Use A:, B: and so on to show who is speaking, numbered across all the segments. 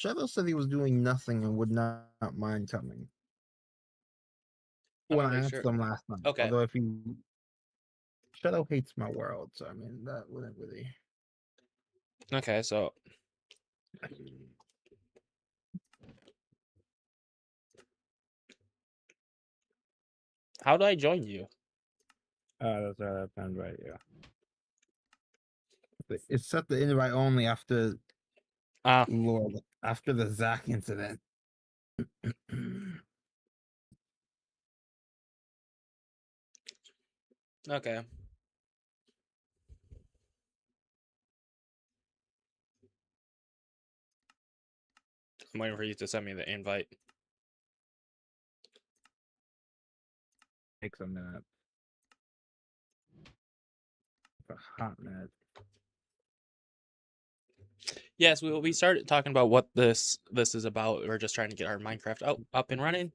A: Shadow said he was doing nothing and would not mind coming.
B: I'm
A: When I
B: pretty
A: asked
B: sure.
A: him last night.
B: Okay.
A: Although if he Shadow hates my world, so I mean that wouldn't really.
B: Okay, so how do I join you?
A: That's right. That sounds right. Yeah. It's set the invite only after Lord after the Zach incident.
B: Okay. I'm waiting for you to send me the invite.
A: Takes a minute. A hot minute.
B: Yes, we started talking about what this is about. We're just trying to get our Minecraft up and running.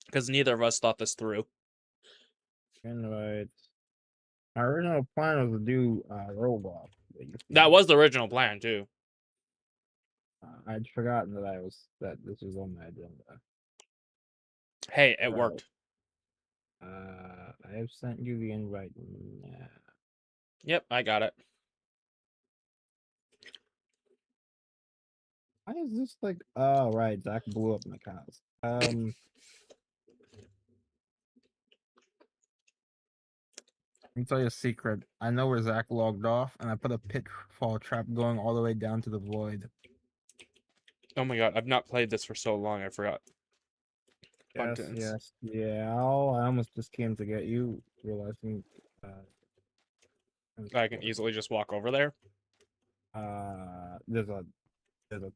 B: Because neither of us thought this through.
A: Invite. My original plan was to do Roblox.
B: That was the original plan too.
A: I'd forgotten that this was on my agenda.
B: Hey, it worked.
A: I have sent you the invite now.
B: Yep, I got it.
A: Why is this like? Oh right, Zach blew up my cows. Let me tell you a secret. I know where Zach logged off, and I put a pitfall trap going all the way down to the void.
B: Oh my god, I've not played this for so long, I forgot.
A: Yes. Yeah. Oh, I almost just came to get you, realizing.
B: I can easily just walk over there.
A: There's a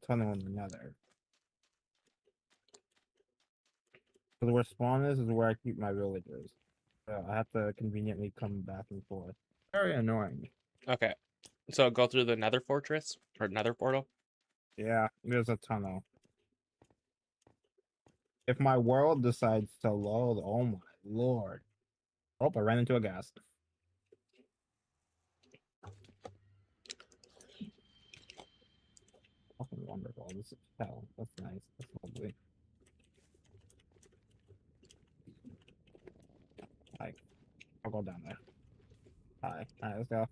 A: tunnel in the nether. So where spawn is where I keep my villagers. I have to conveniently come back and forth. Very annoying.
B: Okay, so go through the nether fortress or nether portal.
A: Yeah, there's a tunnel. If my world decides to load, oh my lord. Oh, I ran into a gas. Fucking wonderful. This is hell. That's nice. That's lovely. Hi. I'll go down there. Hi. Alright, let's go.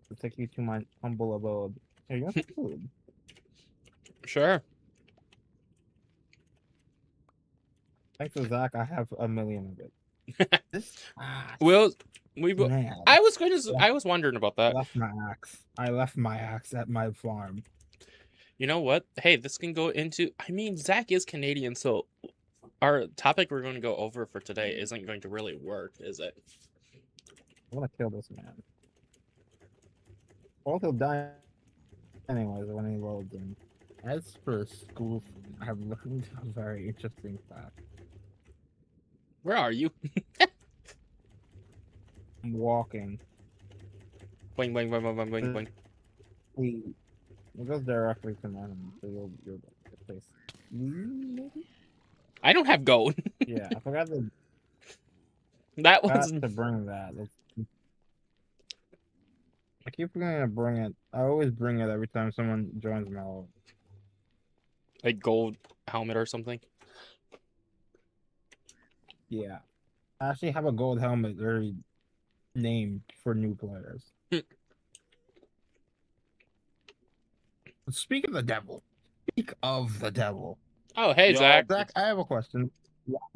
A: I'll take you to my humble abode. Here, you want some food?
B: Sure.
A: Thanks to Zach, I have 1,000,000 of it. This
B: Well,
A: man.
B: I was wondering about that.
A: I left my axe at my farm.
B: You know what? Hey, this can go into. I mean, Zach is Canadian, so our topic we're going to go over for today isn't going to really work, is it?
A: I want to kill this man. Well, he'll die anyways when he loads in. As for school, I have learned a very interesting fact.
B: Where are you?
A: I'm walking.
B: Boing, boing, boing, boing, boing, boing.
A: It goes directly to my home, so you'll place. Maybe?
B: I don't have gold.
A: Yeah, I forgot
B: That was
A: to bring that. I keep forgetting to bring it. I always bring it every time someone joins my world.
B: a gold helmet or something.
A: Yeah. I actually have a gold helmet already named for new players. Speak of the devil. Speak of the devil.
B: Oh, hey, Zach.
A: Zach, I have a question.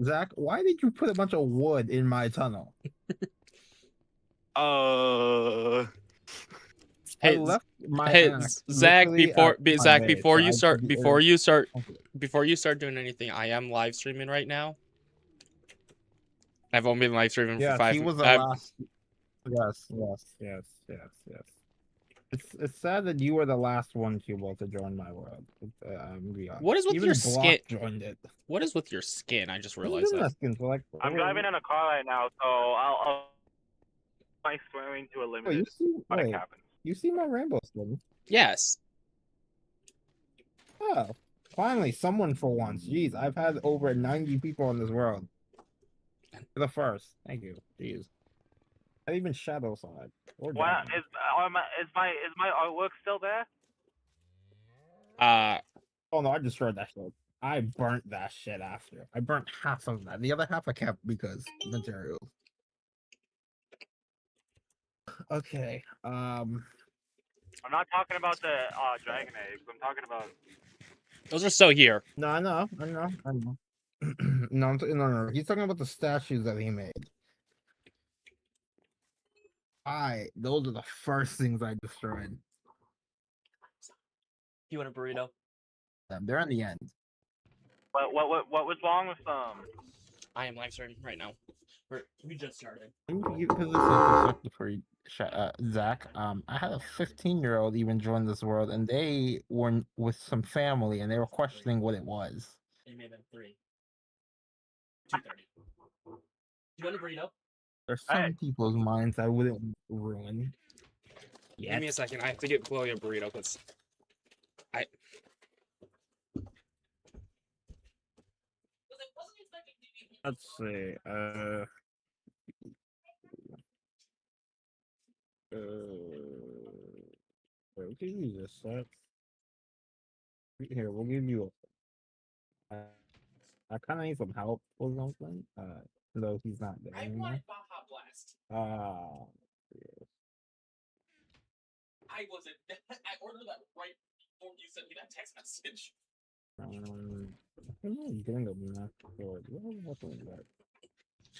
A: Zach, why did you put a bunch of wood in my tunnel?
B: Hey, Zach. Before you start doing anything, I am live streaming right now. I've only been live streaming for 5 minutes.
A: He was the last. Yes. It's sad that you were the last one, Cubal, to join my world.
B: What is with
A: even
B: your
A: Block
B: skin?
A: Joined it.
B: What is with your skin? I just realized that.
C: I'm driving in a car right now, so I'll my swimming to a limited.
A: You see my rainbow skin?
B: Yes.
A: Oh, finally, someone for once. Jeez, I've had over 90 people in this world. For the first. Thank you. Jeez. Not even shadow side. Or
C: Why
A: down.
C: is my artwork still there?
A: Oh no, I destroyed that shit. I burnt that shit after. I burnt half of that. The other half I kept because materials. Okay.
C: I'm not talking about the dragon eggs. I'm talking about.
B: those are still here.
A: No, I know. No, no. He's talking about the statues that he made. Those are the first things I destroyed.
B: You want a burrito?
A: They're in the end.
C: What was wrong with
B: I am live streaming right now. We just started.
A: Let me put this in perspective for you, Zach. I had a 15-year-old even join this world, and they were with some family, and they were questioning what it was.
B: You made them 2:30. You want a burrito?
A: There's some people's minds I wouldn't ruin.
B: Give me a second. I have to get Chloe a burrito because
A: Let's see. Wait, we can use this set. Here, we'll give you a. I kind of need some help or something. Though he's not there anymore.
B: Baja Blast. I wasn't. I ordered that right before you sent me that text message.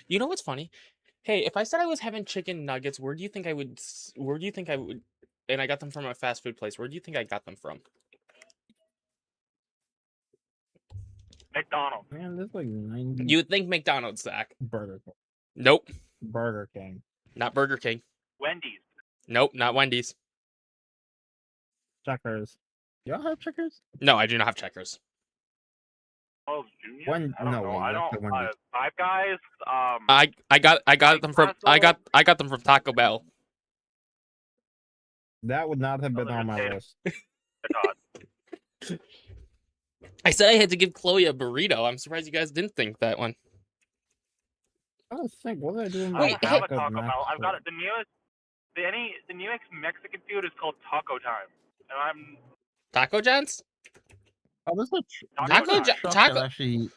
B: You know what's funny? Hey, if I said I was having chicken nuggets, where do you think I would? Where do you think I would? And I got them from a fast food place. Where do you think I got them from?
C: McDonald's?
A: Man, there's like 90
B: You would think McDonald's, Zach.
A: Burger King.
B: Nope,
A: Burger King.
B: not Burger King.
C: Wendy's?
B: Nope, not Wendy's.
A: Checkers. Y'all have checkers?
B: No, I do not have Checkers.
C: Oh, Junior?
A: When-
C: I don't
A: no,
C: know.
A: wait,
C: I
A: that's
C: don't.
A: the Wendy's.
C: Five Guys.
B: I got them from I got them from Taco Bell.
A: That would not have been on my list.
B: I said I had to give Chloe a burrito. I'm surprised you guys didn't think that one.
A: I was thinking, what did I do in
C: I
A: my
C: don't have a Taco Bell. I've got the newest. The newest Mexican food is called Taco Time, and I'm
B: Taco John's?
A: Oh, there's a
B: Taco
A: truck that
B: Taco
A: actually.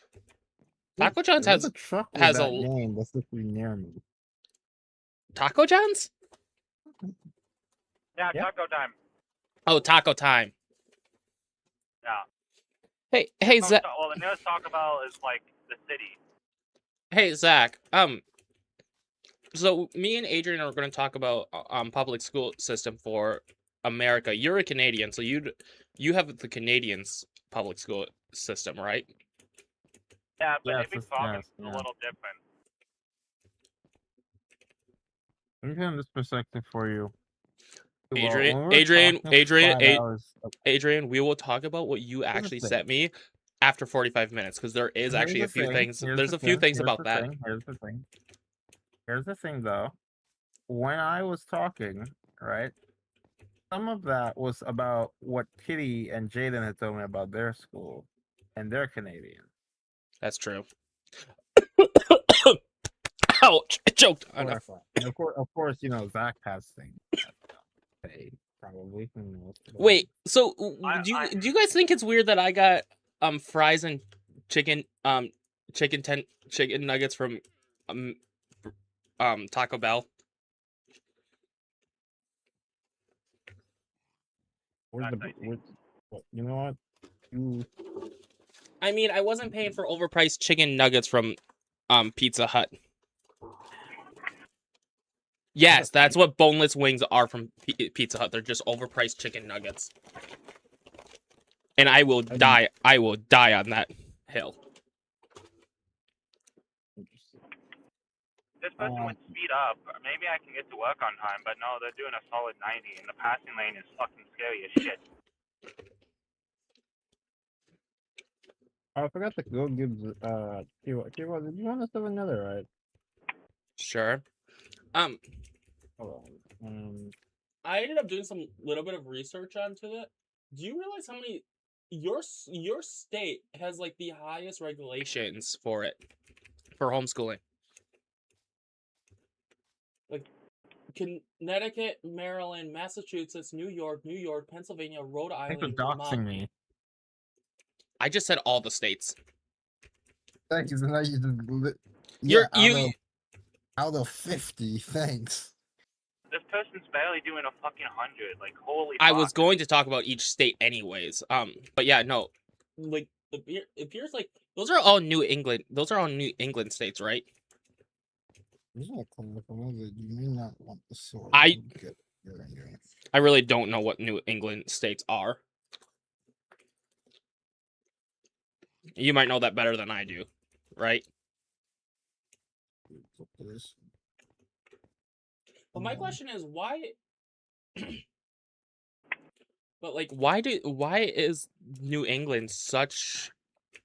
B: Taco John's
A: There's
B: has
A: a truck with
B: has
A: that
B: a-
A: name that's literally near me.
B: Taco John's?
C: yeah,
A: Yep.
C: Taco Time.
B: Oh, Taco Time.
C: Yeah.
B: Hey Zach.
C: Well, the newest Taco Bell is like the city.
B: Hey Zach. So me and Adrian are going to talk about public school system for America. You're a Canadian, so you have the Canadians public school system, right?
C: Yeah, but
A: Yes,
C: every
A: it's
C: province
A: nice,
C: is
A: yeah.
C: a little different.
A: Let me put in this perspective for you. Well,
B: Adrian,
A: when we were
B: Adrian,
A: talking
B: Adrian,
A: 5 hours,
B: Adrian, we will talk about what you
A: the
B: actually
A: thing.
B: sent me after 45 minutes because there is actually a few things. There's a few things about that.
A: Here's the thing. Here's the thing, though. When I was talking, right, some of that was about what Kitty and Jaden had told me about their school, and they're Canadian.
B: That's true. Ouch! I choked on it.
A: And of course, you know, Zach has things. Hey, probably. Who knows?
B: Wait, so do
C: I-
B: you guys think it's weird that I got fries and chicken chicken nuggets from Taco Bell?
A: You know what?
B: I mean, I wasn't paying for overpriced chicken nuggets from Pizza Hut. Yes, that's what boneless wings are from Pizza Hut. They're just overpriced chicken nuggets. And I will die. I will die on that hill.
C: This person would speed up. Maybe I can get to work on time, but no, they're doing a solid 90, and the passing lane is fucking scary as shit.
A: Oh, I forgot to go give Kiwa, did you want us to have another, right?
B: Sure.
A: Hold on.
B: I ended up doing some little bit of research onto it. Do you realize how many your state has like the highest regulations for it for homeschooling? Like Connecticut, Maryland, Massachusetts, New York, Pennsylvania, Rhode
A: Thanks for
B: Island,
A: doxing
B: Vermont.
A: me.
B: I just said all the states.
D: Thank you. So now you just
B: You're
D: out of 50. Thanks.
C: This person's barely doing a fucking 100. Like, holy
B: I
C: fuck.
B: was going to talk about each state anyways. But yeah, no. Like if you're like those are all New England. Those are all New England states, right?
D: There's no clarify whether you may not want the sword.
B: I-
D: Get your anyway.
B: I really don't know what New England states are. You might know that better than I do, right?
D: Look at this.
B: But my question is why but like why is New England such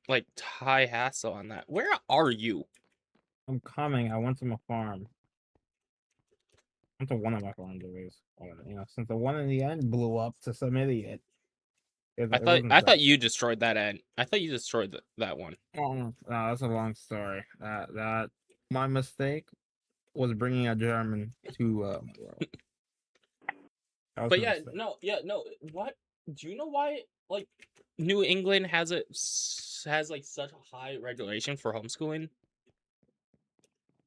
B: like high hassle on that? Where are you?
A: I'm coming. I went to my farm. I went to one of my farms, at least. You know, since the one in the end blew up to some idiot.
B: I thought you destroyed that end. I thought you destroyed that one.
A: Oh, no, that's a long story. That my mistake was bringing a German to my world. That was
B: But
A: my
B: yeah,
A: mistake.
B: no. What do you know why like New England has like such a high regulation for homeschooling?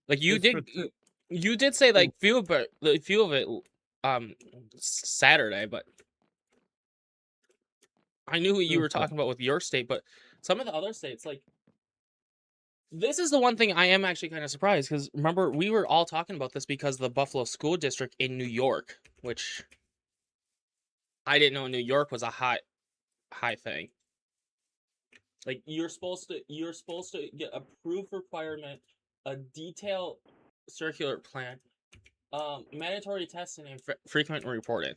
B: Like you did say like few of it Saturday, but I knew what you were talking about with your state, but some of the other states like this is the one thing I am actually kind of surprised because remember we were all talking about this because of the Buffalo School District in New York, which I didn't know New York was a high thing. Like you're supposed to get approved requirement, a detailed circular plan, mandatory testing and frequent reporting.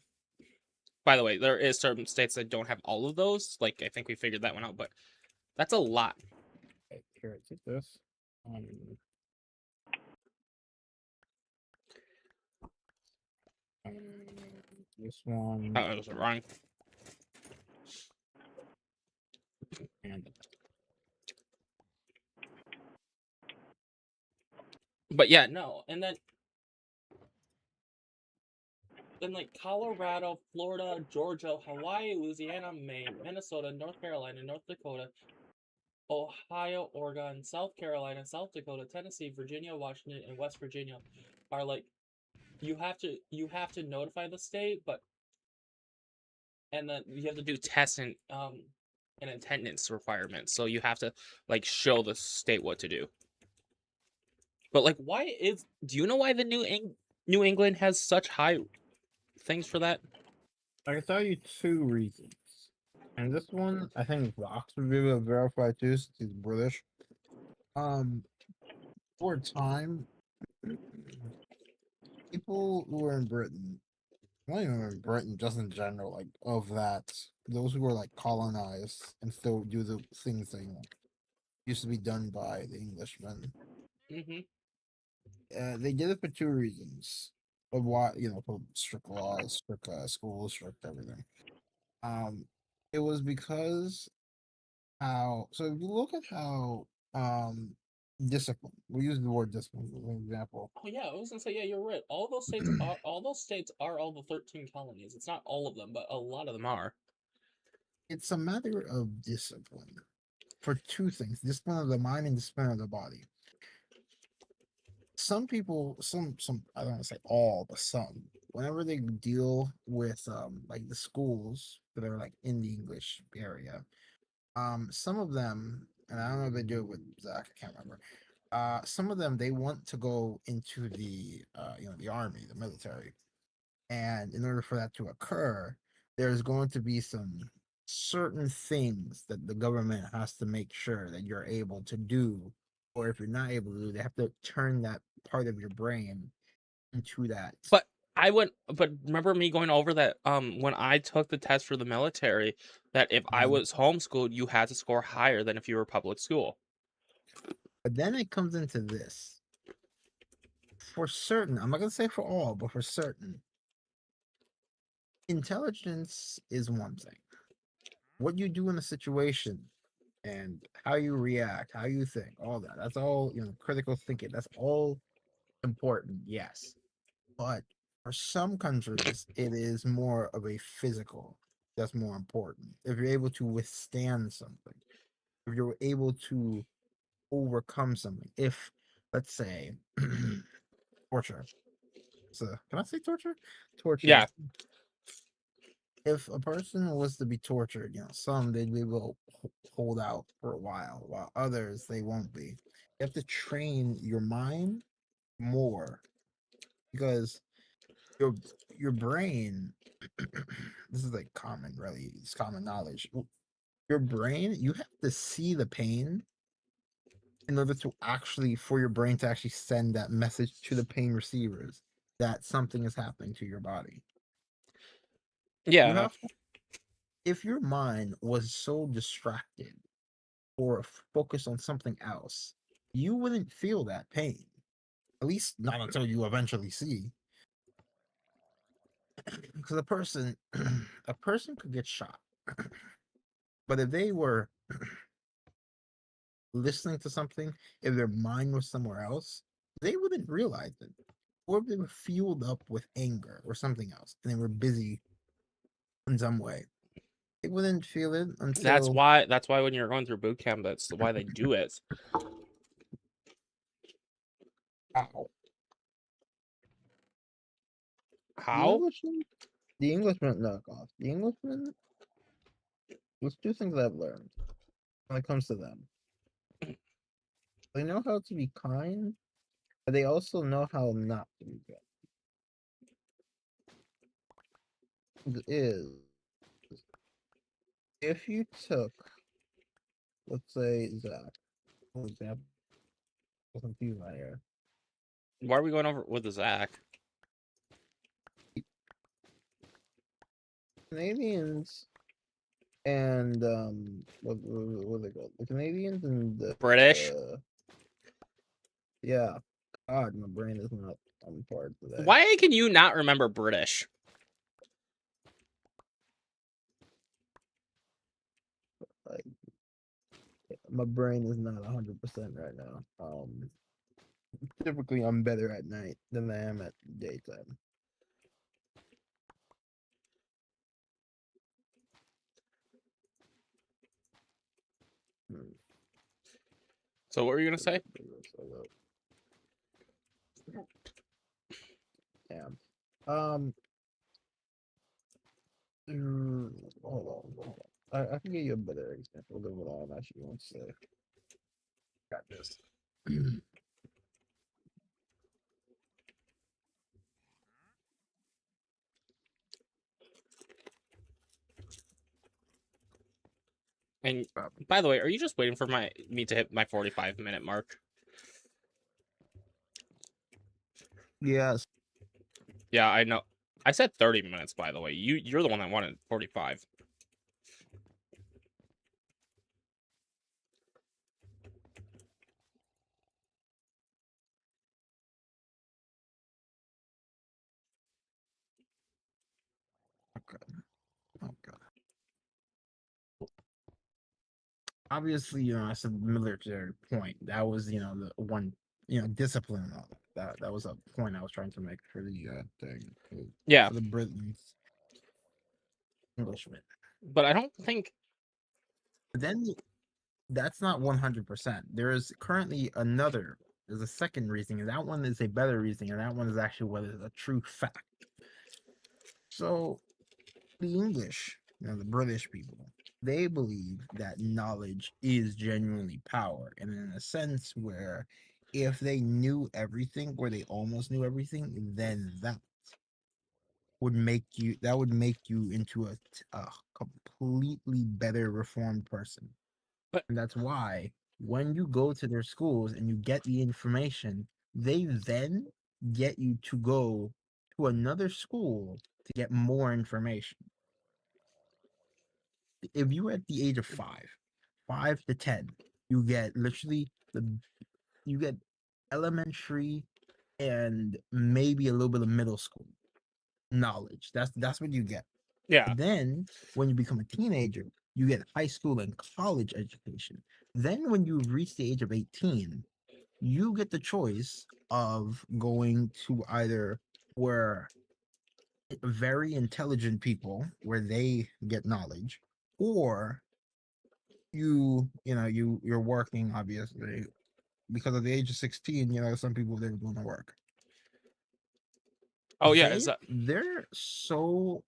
B: By the way, there is certain states that don't have all of those. Like I think we figured that one out, but that's a lot.
A: Okay, here, take this. This one.
B: Oh, it was wrong.
A: And
B: But yeah, no, and then like Colorado, Florida, Georgia, Hawaii, Louisiana, Maine, Minnesota, North Carolina, North Dakota, Ohio, Oregon, South Carolina, South Dakota, Tennessee, Virginia, Washington, and West Virginia are like you have to notify the state, but and then you have to do tests and attendance requirements. So you have to like show the state what to do. But like, do you know why the New England has such high things for that?
A: I can tell you 2 reasons. And this one, I think Vox would be able to verify too, since he's British. For a time, people who were in Britain, not even in Britain, just in general, like of that, those who were like colonized and still do the things they used to be done by the Englishmen.
B: Mm-hmm.
A: They did it for 2 reasons of why, for strict laws, strict schools, strict everything. It was because so if you look at how discipline, we use the word discipline as an example.
B: Oh yeah, I was gonna say yeah, you're right. All those states are all the 13 colonies. It's not all of them, but a lot of them are.
A: It's a matter of discipline for 2 things: discipline of the mind and discipline of the body. Some people, some I don't want to say all, but some, whenever they deal with like the schools that are like in the English area, some of them, and I don't know if they do it with Zach, I can't remember. Some of them, they want to go into the the army, the military, and in order for that to occur, there's going to be some certain things that the government has to make sure that you're able to do, or if you're not able to do, they have to turn that part of your brain into that.
B: But remember me going over that when I took the test for the military, that if I was homeschooled, you had to score higher than if you were public school.
A: But then it comes into this. For certain, I'm not gonna say for all, but for certain, intelligence is one thing. What you do in a situation and how you react, how you think, all that's all, critical thinking. That's all important, yes. But
D: For some countries, it is more of a physical that's more important. If you're able to withstand something, if you're able to overcome something, if let's say torture. So can I say torture? Torture.
B: Yeah.
D: If a person was to be tortured, some they'd be able to hold out for a while others they won't be. You have to train your mind more because your your brain this is like common, really, it's common knowledge. Your brain, you have to see the pain in order to actually for your brain to actually send that message to the pain receivers that something is happening to your body. You
B: Yeah.
D: have to, if your mind was so distracted or focused on something else, you wouldn't feel that pain. At least not until you eventually see. Because a person could get shot, but if they were listening to something, if their mind was somewhere else, they wouldn't realize it. Or if they were fueled up with anger or something else, and they were busy in some way, they wouldn't feel it
B: That's
D: until
B: why when you're going through boot camp, that's why they do it.
D: ow.
B: How?
D: The Englishman knock off. The Englishman, there's two things I've learned when it comes to them. They know how to be kind, but they also know how not to be kind. Is if you took, let's say, Zach, for example, confused my hair.
B: Why are we going over with the Zach?
D: Canadians and what are they called? The Canadians and the
B: British.
D: Yeah. God, my brain is not on part today.
B: Why can you not remember British?
D: Like, my brain is not 100% right now. Typically I'm better at night than I am at daytime.
B: So what were you gonna say?
D: Damn. Hold on. I can give you a better example than what I'm actually going to say. Got this.
B: And by the way, are you just waiting for me to hit my 45-minute mark?
D: Yes.
B: Yeah, I know. I said 30 minutes, by the way. You're the one that wanted 45.
D: Okay. Obviously, I said military point. That was, the one, discipline and all that. That was a point I was trying to make for the thing.
B: Yeah.
D: For the Britons, Englishmen.
B: But I don't think.
D: But then that's not 100%. There is currently there's a second reasoning, and that one is a better reasoning, and that one is actually what is a true fact. So the English, the British people, they believe that knowledge is genuinely power, and in a sense where if they knew everything or they almost knew everything, then that would make you into a completely better reformed person.
B: But
D: And that's why when you go to their schools and you get the information, they then get you to go to another school to get more information. If you at the age of 5 to 10, you get literally you get elementary and maybe a little bit of middle school knowledge. That's what you get.
B: yeah,
D: Then when you become a teenager, you get high school and college education. Then when you reach the age of 18, you get the choice of going to either where very intelligent people where they get knowledge, or you're working obviously because at the age of 16, some people they're doing the work.
B: Oh yeah, is that
D: They're so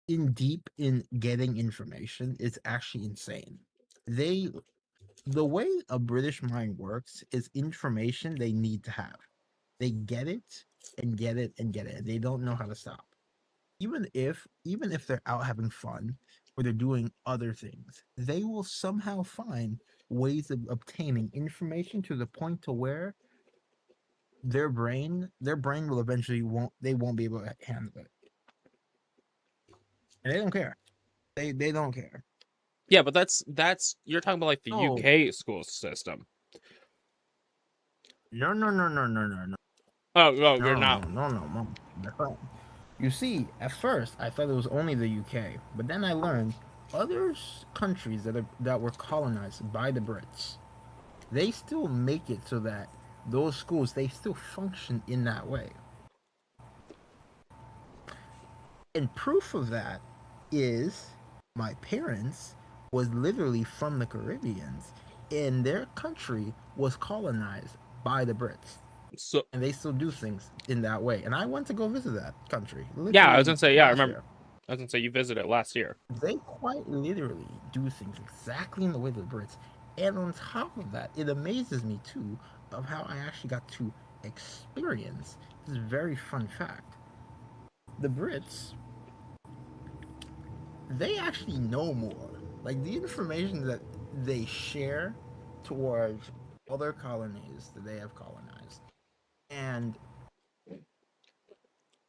D: in deep in getting information, it's actually insane. They The way a British mind works is information they need to have. They get it and get it and get it, and they don't know how to stop. Even if they're out having fun or they're doing other things, they will somehow find ways of obtaining information to the point to where their brain will eventually won't be able to handle it. And they don't care. They don't care.
B: yeah, but that's you're talking about like the
D: No.
B: UK school system.
D: No, no, no, no, no, no, no.
B: Oh no,
D: No,
B: you're not.
D: no, no, Mom. That's not. You see, at first I thought it was only the UK, but then I learned other countries that were colonized by the Brits, they still make it so that those schools they still function in that way. And proof of that is my parents was literally from the Caribbeans, and their country was colonized by the Brits.
B: So
D: And they still do things in that way. And I went to go visit that country.
B: yeah, I was
D: literally
B: gonna say, yeah, I
D: last
B: remember.
D: year.
B: I was gonna say you visited last year.
D: They quite literally do things exactly in the way of the Brits. And on top of that, it amazes me too of how I actually got to experience this very fun fact. The Brits, they actually know more. Like the information that they share towards other colonies that they have colonized. And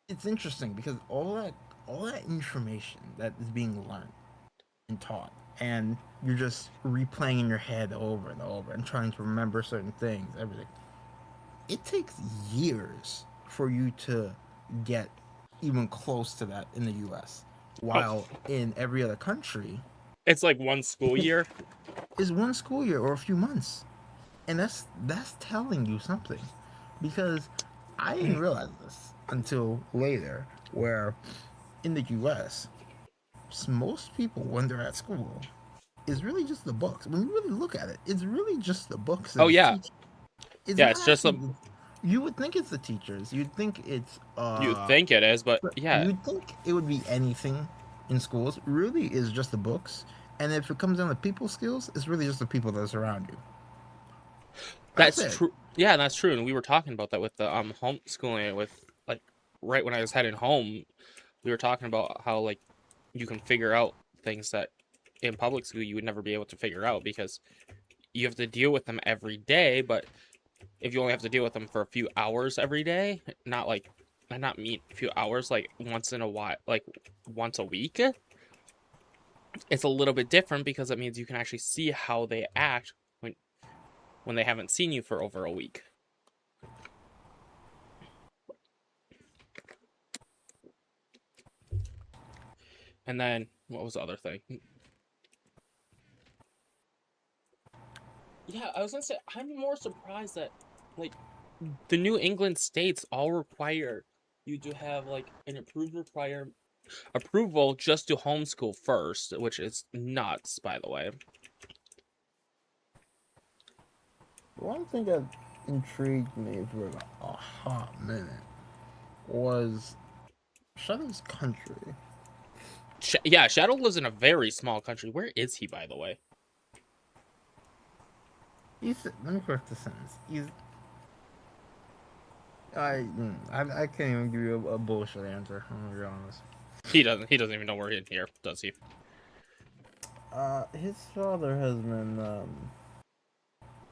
D: it's interesting because all that information that is being learned and taught, and you're just replaying in your head over and over and trying to remember certain things, everything. It takes years for you to get even close to that in the US. While in every other country,
B: It's like one school year.
D: is one school year or a few months. And that's telling you something. Because I didn't realize this until later, where in the US, most people when they're at school is really just the books. When you really look at it, it's really just the books that
B: Oh
D: is
B: yeah,
D: teaching. It's
B: yeah.
D: not
B: It's just
D: actually you would think it's the teachers. You'd think it's
B: you think it is, but yeah,
D: you'd think it would be anything in schools. Really is just the books. And if it comes down to people skills, it's really just the people that surround you. That's
B: that's
D: it.
B: true. Yeah, that's true. And we were talking about that with the homeschooling. With like right when I was heading home, we were talking about how like you can figure out things that in public school you would never be able to figure out because you have to deal with them every day. But if you only have to deal with them for a few hours every day, not like I not mean a few hours, like once in a while, like once a week, it's a little bit different because it means you can actually see how they act when they haven't seen you for over a week. And then what was the other thing? Yeah, I was gonna say I'm more surprised that like the New England states all require you to have like an approval just to homeschool first, which is nuts, by the way.
D: One thing that intrigued me for a hot minute was Shadow's country.
B: Yeah, Shadow lives in a very small country. Where is he, by the way?
D: Let me correct the sentence. I can't even give you a bullshit answer. I'm gonna be honest.
B: He doesn't even know we're in here, does he?
D: His father has been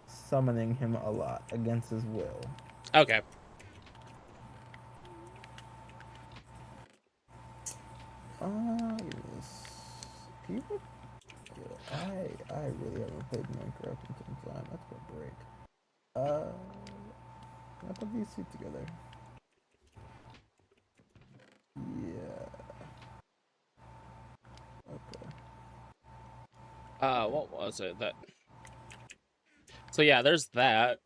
D: summoning him a lot against his will.
B: Okay.
D: Yes. People. Yeah, I really haven't played Minecraft in some time. That's a break. I put these two together. Yeah. Okay.
B: What was it that? So yeah, there's that.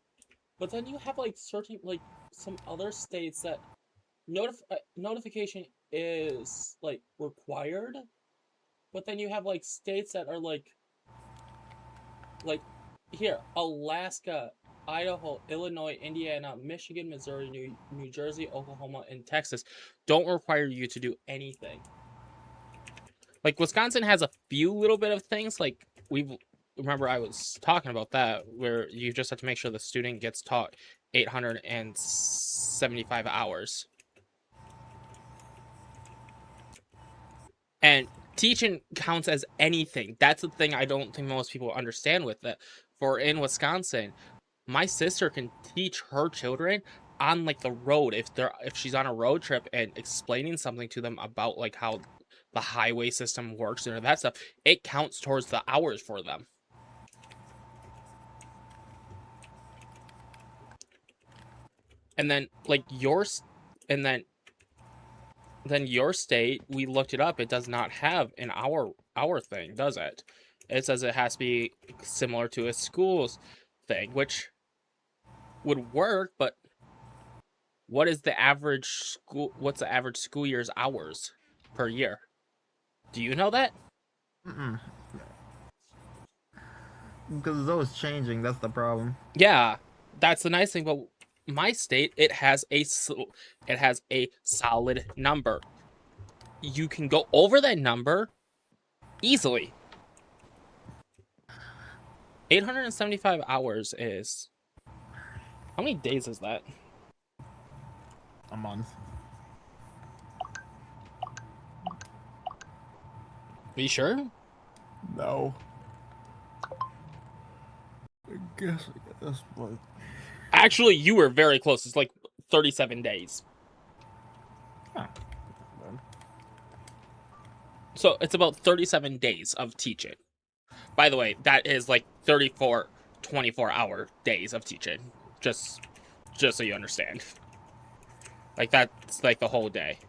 B: But then you have like certain like some other states that notification is like required, but then you have like states that are like here, Alaska, Idaho, Illinois, Indiana, Michigan, Missouri, New Jersey, Oklahoma, and Texas don't require you to do anything. Like Wisconsin has a few little bit of things. Like remember I was talking about that, where you just have to make sure the student gets taught 875 hours. And teaching counts as anything. That's the thing I don't think most people understand with it. For in Wisconsin, my sister can teach her children on like the road if she's on a road trip and explaining something to them about like how the highway system works and that stuff. It counts towards the hours for them. And then like then your state, we looked it up. It does not have an hour thing, does it? It says it has to be similar to a school's thing, which would work, but what's the average school year's hours per year? Do you know that?
A: Mm-mm. Because it's always changing. That's the problem.
B: Yeah, that's the nice thing. But my state, it has a solid number. You can go over that number easily. 875 hours is... How many days is that?
A: A month.
B: Are you sure?
A: No. I guess but...
B: Actually, you were very close. It's like 37 days.
A: Huh.
B: So it's about 37 days of teaching. By the way, that is like 34 24-hour days of teaching. Just so you understand. Like that's like the whole day.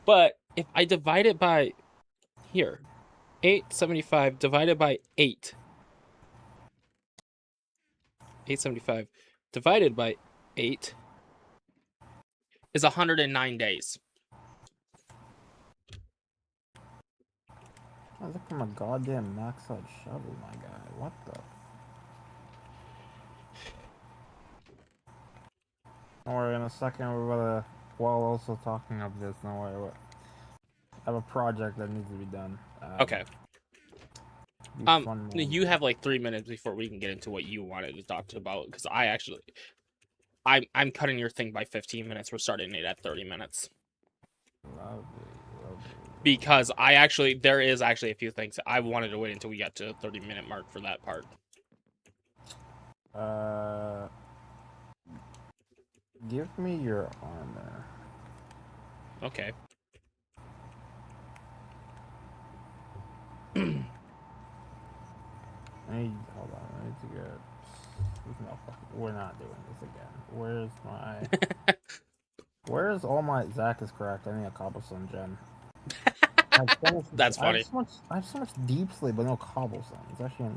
B: But if I divide it by here, 875 divided by 8. 875 divided by 8 is 109 days.
A: How's it from a goddamn max out shovel, my guy? What the? Don't worry, in a second we're gonna, while also talking of this, don't worry, I have a project that needs to be done.
B: Okay. You have like 3 minutes before we can get into what you wanted to talk about, because I'm cutting your thing by 15 minutes. We're starting it at 30 minutes.
A: Lovely.
B: Because there is actually a few things I wanted to wait until we got to the 30-minute mark for that part.
A: Give me your armor.
B: Okay.
A: Hold on, I need to get... No, we're not doing this again. Where's my... Where's all my... Zach is correct, I need a cobblestone gem.
B: That's funny.
A: I have so much deep sleep, but no cobblestone. It's actually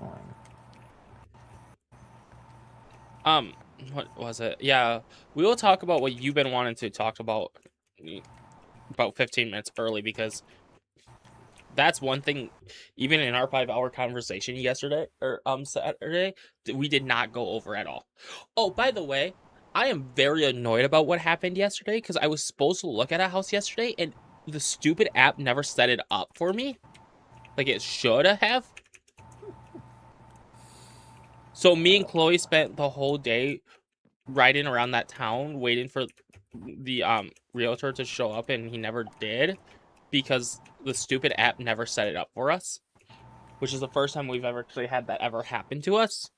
A: annoying.
B: What was it? Yeah, we will talk about what you've been wanting to talk about 15 minutes early, because that's one thing, even in our 5-hour conversation yesterday, or Saturday, we did not go over at all. Oh, by the way, I am very annoyed about what happened yesterday, because I was supposed to look at a house yesterday, and the stupid app never set it up for me. Like it should have. So me and Chloe spent the whole day riding around that town waiting for the realtor to show up, and he never did because the stupid app never set it up for us, which is the first time we've ever actually had that ever happen to us,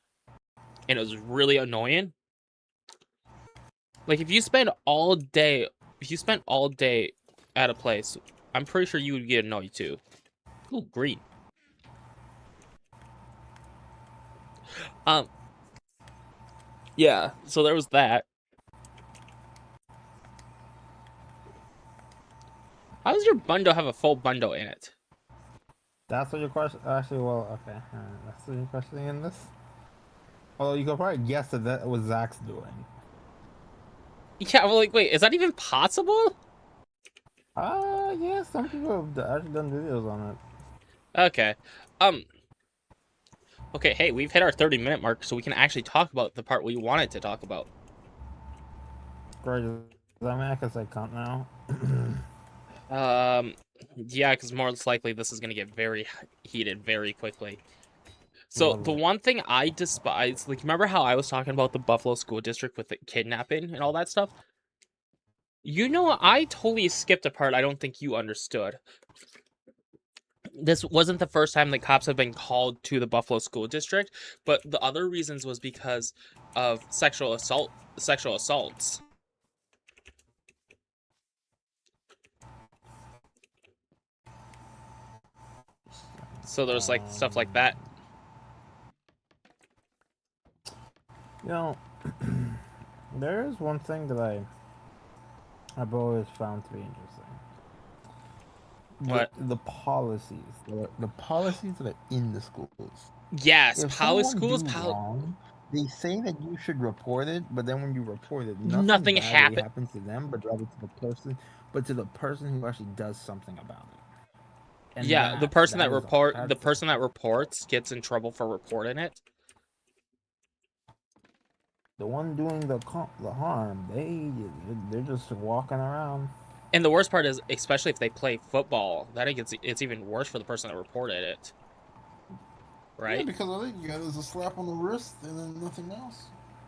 B: and it was really annoying. Like if you spent all day at a place, I'm pretty sure you would get annoyed too. Ooh, green. Yeah, so there was that. How does your bundle have a full bundle in it?
A: That's what your question... Actually, well, okay. That's what you're questioning in this? Although you could probably guess that was Zach's doing.
B: Yeah, well, like, wait, is that even possible?
A: Yeah, some people have actually done videos on it.
B: Okay. Okay, hey, we've hit our 30-minute mark, so we can actually talk about the part we wanted to talk about.
A: Great. Does that mean I can say cunt now?
B: Yeah, because more likely this is gonna get very heated very quickly. So the
A: Lovely.
B: one thing I despise, like, remember how I was talking about the Buffalo School District with the kidnapping and all that stuff? You know, I totally skipped a part I don't think you understood. This wasn't the first time that cops have been called to the Buffalo School District, but the other reasons was because of sexual assaults. So there's like stuff like that.
A: You know, there is one thing that I've always found to be interesting.
B: What?
A: The policies, the policies that are in the schools.
B: Yes,
A: If
B: poly
A: someone
B: schools,
A: do wrong, they say that you should report it, but then when you report it,
B: nothing
A: bad really
B: happened.
A: happens to them, but rather to the person, but to the person who actually does something about it. And
B: Yeah, the person that
A: that's
B: person that reports gets in trouble for reporting it.
A: the one doing the harm. They're just walking around.
B: And the worst part is, especially if they play football, that it's even worse for the person that reported it. Right?
D: Yeah, because all they get is a slap on the wrist and then nothing else.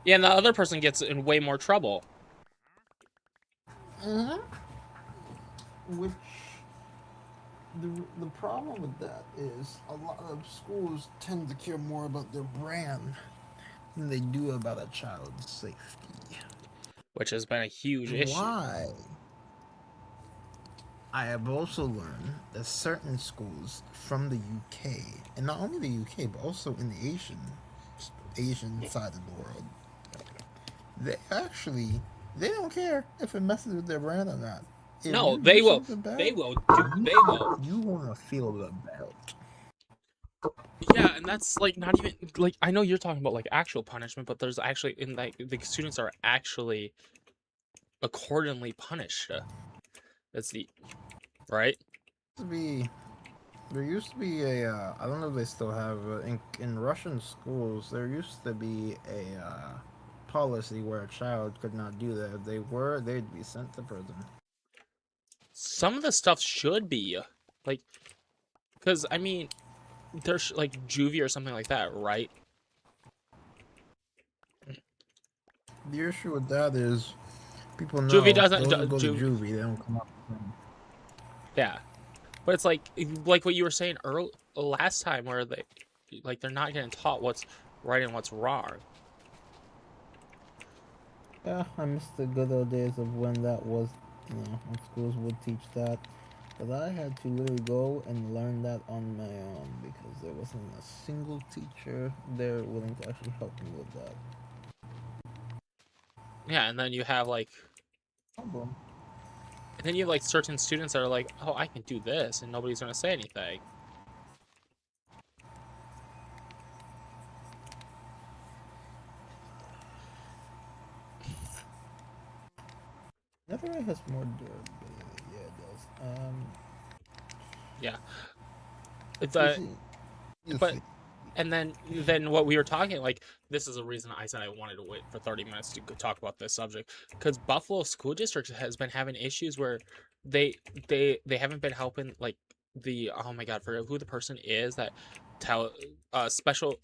B: Yeah, and the other person gets in way more trouble.
D: Mm-hmm. Which the problem with that is a lot of schools tend to care more about their brand
A: Than they do about a child's safety.
B: Which has been a huge issue.
A: Why? I have also learned that certain schools from the UK, and not only the UK, but also in the Asian side of the world, they don't care if it messes with their brand or not. If
B: No,
A: you
B: they
A: do
B: will.
A: something bad,
B: They will. They will.
A: You want to feel the belt.
B: Yeah, and that's like not even like, I know you're talking about like actual punishment, but there's actually in like the students are actually accordingly punished. That's the right.
A: There used to be a I don't know if they still have in Russian schools. There used to be a policy where a child could not do that. If they were, they'd be sent to prison.
B: Some of the stuff should be like, because I mean, there's like juvie or something like that, right?
A: The issue with that is people know
B: Juvie doesn't.
A: those who go to juvie, they don't come up.
B: Yeah, but it's like what you were saying last time, where they're not getting taught what's right and what's wrong.
A: Yeah, I miss the good old days of when that was, when schools would teach that. But I had to literally go and learn that on my own because there wasn't a single teacher there willing to actually help me with that.
B: Yeah, and then you have like,
A: Problem.
B: and then you have like certain students that are like, oh, I can do this, and nobody's gonna say anything.
A: Netherite has more durability. Yeah, it does.
B: Yeah,
A: You'll
B: but
A: see.
B: and then what we were talking, like, this is a reason I said I wanted to wait for 30 minutes to talk about this subject, because Buffalo School District has been having issues where they haven't been helping, like, the, oh my god, forget who the person is that tell special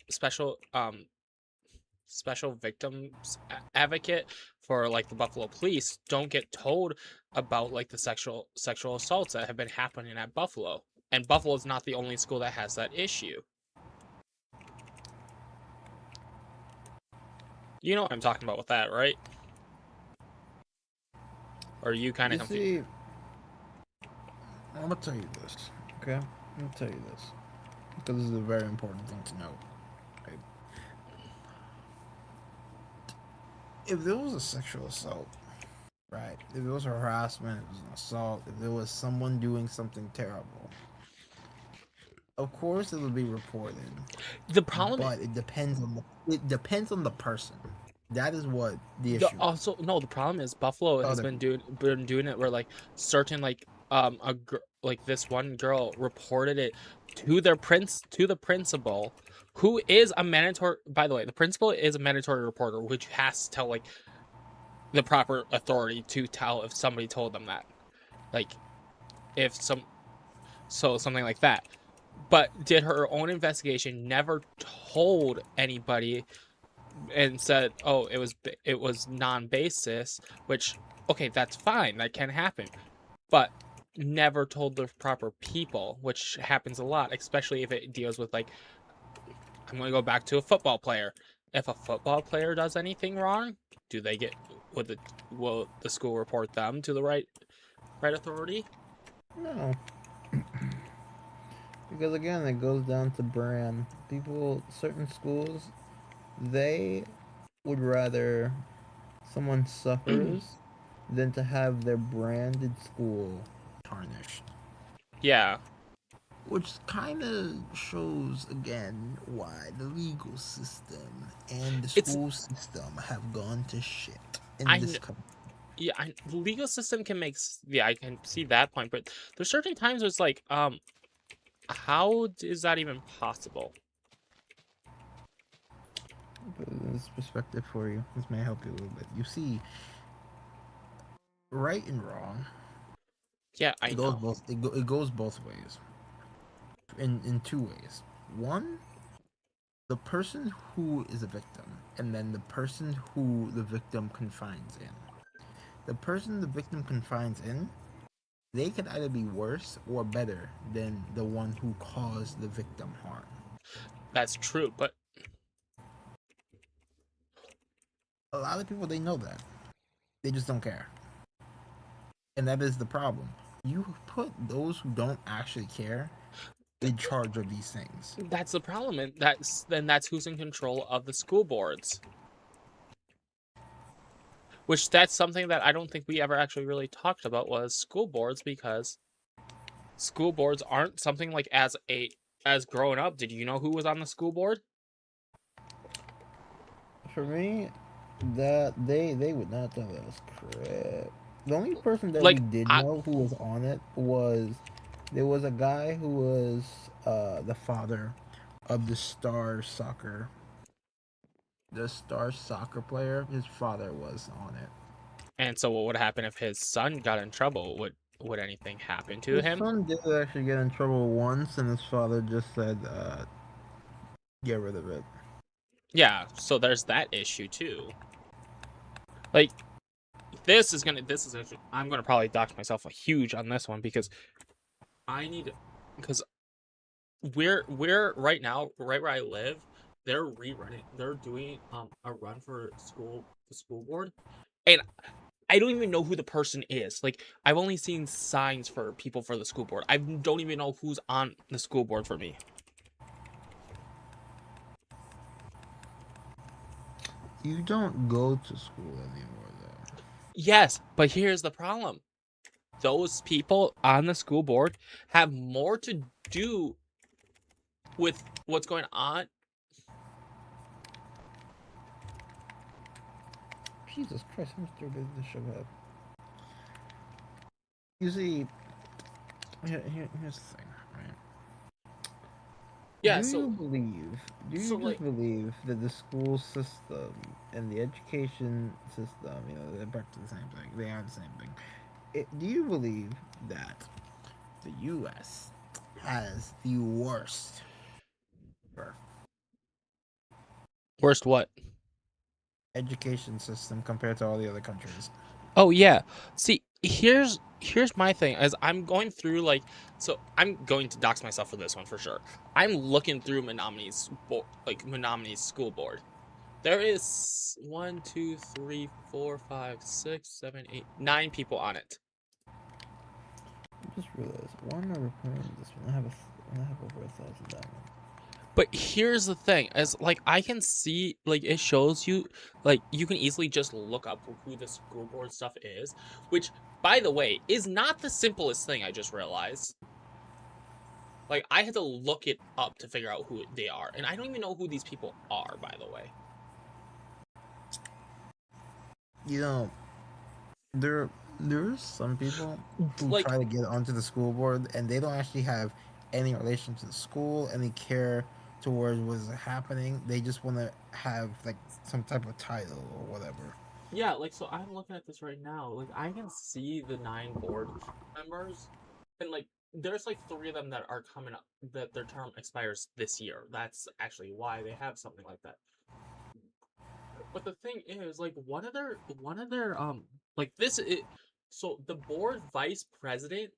B: victims advocate for like the Buffalo police don't get told about like the sexual assaults that have been happening at Buffalo. And Buffalo is not the only school that has that issue. You know what I'm talking about with that, right? Or are you kind of confused?
A: I'm gonna tell you this, okay? I'm gonna tell you this because this is a very important thing to know. Right? If there was a sexual assault, right? If it was harassment, it was an assault. If there was someone doing something terrible, of course it would be reported.
B: The problem,
A: but it depends on the person. That is what the issue.
B: Also, no, the problem is Buffalo has been doing it where like certain like like this one girl reported it to the principal, who is a mandatory. By the way, the principal is a mandatory reporter, which has to tell like the proper authority to tell if somebody told them that, like if something like that. But did her own investigation, never told anybody, and said, "Oh, it was non-basis," which okay, that's fine, that can happen, but never told the proper people, which happens a lot, especially if it deals with like I'm going to go back to a football player. If a football player does anything wrong, do they get will the school report them to the right authority?
D: No. Because again, it goes down to brand. Certain schools, they would rather someone suffers than to have their branded school tarnished.
B: Yeah.
D: Which kind of shows again why the legal system and the school system have gone to shit in this country.
B: Yeah, the legal system can make I can see that point, but there's certain times where it's like, how is that even possible?
D: Put this perspective for you. This may help you a little bit. You see, right and wrong.
B: Yeah, I know.
D: It goes both ways. In two ways. One, the person who is a victim, and then the person who the victim confines in. The person the victim confines in, they could either be worse or better than the one who caused the victim harm.
B: That's true, but
D: a lot of people, they know that. They just don't care. And that is the problem. You put those who don't actually care in charge of these things.
B: That's the problem, and that's who's in control of the school boards. Which that's something that I don't think we ever actually really talked about, was school boards, because school boards aren't something like as growing up. Did you know who was on the school board?
D: For me, that they would not tell us crap. The only person that
B: Like,
D: we did know who was on it was there was a guy who was the father of the star soccer player. His father was on it.
B: And so what would happen if his son got in trouble? Would anything happen to him?
D: His son did actually get in trouble once, and his father just said, get rid of it.
B: Yeah, so there's that issue too. Like, I'm gonna probably dox myself a huge on this one, because we're right now, right where I live, they're doing a run for the school board, and I don't even know who the person is. Like, I've only seen signs for people for the school board. I don't even know who's on the school board for me.
D: You don't go to school anymore, though.
B: Yes, but here's the problem. Those people on the school board have more to do with what's going on.
D: Jesus Christ, how much stupid this show have? You see, here's the thing, right?
B: Yeah,
D: do you believe that the school system and the education system, they're back to the same thing. They are the same thing. Do you believe that the U.S. has the worst?
B: Worst what?
D: Education system compared to all the other countries.
B: Oh yeah. See, here's my thing. As I'm going through, like, so I'm going to dox myself for this one for sure. I'm looking through Menominey's school board. There is 1, 2, 3, 4, 5, 6, 7, 8, 9 people on it.
D: I just realized one of this one. I have over 1,000 diamonds.
B: But here's the thing, as like I can see, like it shows you, like you can easily just look up who the school board stuff is, which, by the way, is not the simplest thing. I just realized. Like, I had to look it up to figure out who they are, and I don't even know who these people are, by the way.
D: There's some people who
B: Like,
D: try to get onto the school board and they don't actually have any relation to the school, any care towards what's happening. They just want to have like some type of title or whatever.
B: yeah, like, so I'm looking at this right now. Like, I can see the 9 board members, and like, there's like 3 of them that are coming up that their term expires this year. That's actually why they have something like that. But the thing is, like, one of their like so the board vice president.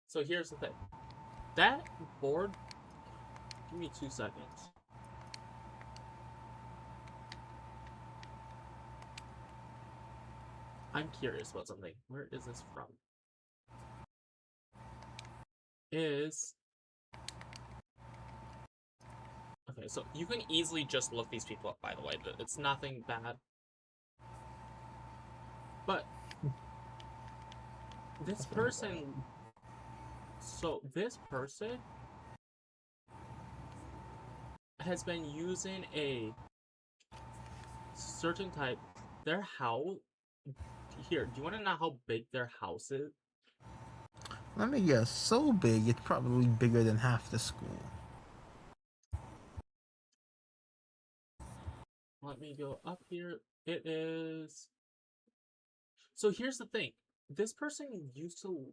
B: So here's the thing. That board, give me 2 seconds. I'm curious about something. Where is this from? Okay, so you can easily just look these people up, by the way. It's nothing bad. But this person, so this person has been using a certain type, their house, here, do you want to know how big their house is?
D: Let me guess, so big it's probably bigger than half the school.
B: Let me go up here. It is. So here's the thing. This person used to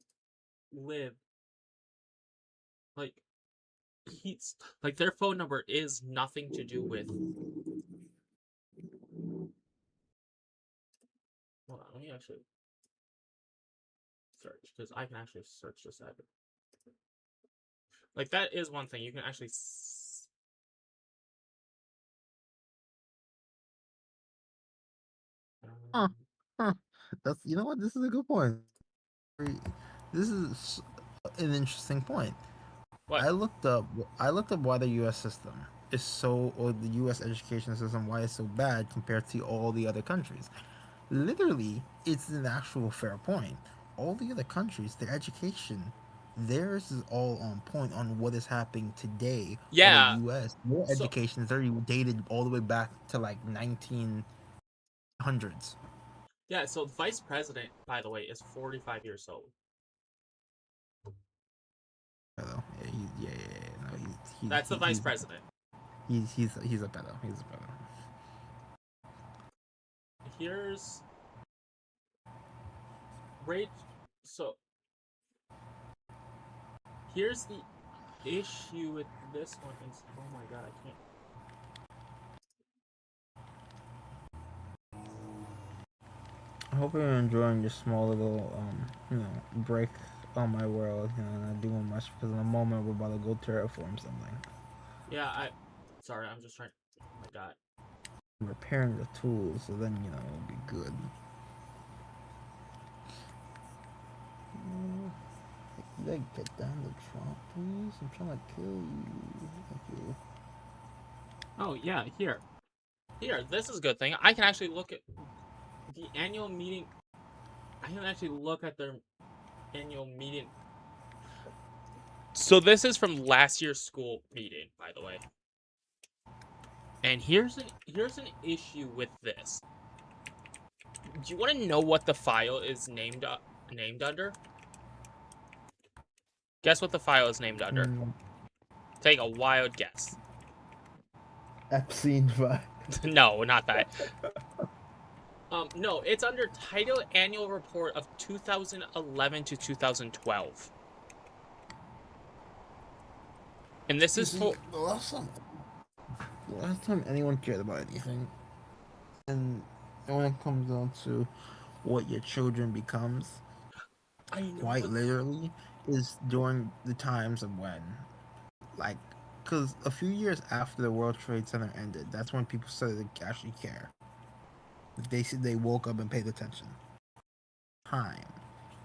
B: live like he's like their phone number is nothing to do with. Hold on, let me actually search because I can actually search this out. Like that is one thing you can actually.
D: Huh. Huh. That's, you know what? This is a good point. This is an interesting point.
B: What?
D: I looked up why the U.S. system is so, or the U.S. education system, why it's so bad compared to all the other countries. Literally, it's an actual fair point. All the other countries, their education, theirs is all on point on what is happening today. Or the
B: Yeah.
D: U.S., their
B: So
D: education is already dated all the way back to like 1900s.
B: yeah. So the vice president, by the way, is 45 years old.
D: Pedo. Yeah. No,
B: That's the vice president.
D: he's a pedo. He's a pedo.
B: Here's Rach. So here's the issue with this one is, oh my god, I can't.
D: I hope you're enjoying your small little break on my world. Not doing much because in a moment we're about to go terraform something.
B: Yeah, sorry, I'm just trying. Oh my god.
D: I'm repairing the tools, so then it'll be good. Like, get down the trunk, please. I'm trying to kill you. Thank you.
B: Oh yeah, here. This is a good thing. I can actually look at the annual meeting. I can actually look at their annual meeting. So this is from last year's school meeting, by the way. And here's an issue with this. Do you want to know what the file is named under? Guess what the file is named under. Take a wild guess.
D: Epstein file.
B: No, not that. No, it's under Title Annual Report of 2011 to 2012. And this is for
D: the last time anyone cared about anything, and when it comes down to what your children becomes, quite literally, is during the times of when, like, because a few years after the World Trade Center ended, that's when people started to actually care. They said they woke up and paid attention. Time.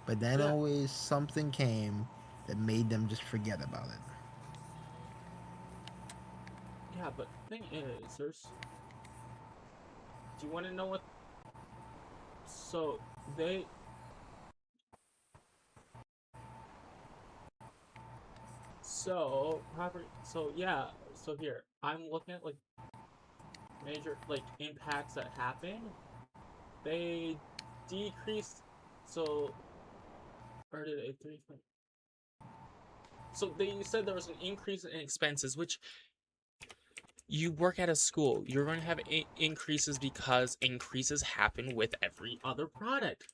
D: But then always something came that made them just forget about it.
B: Yeah, but the thing is, do you want to know what? So they. So property. So yeah. So here, I'm looking at like major like impacts that happen. They decreased. So, or did it 3? So they said there was an increase in expenses, which you work at a school. You're going to have increases because increases happen with every other product.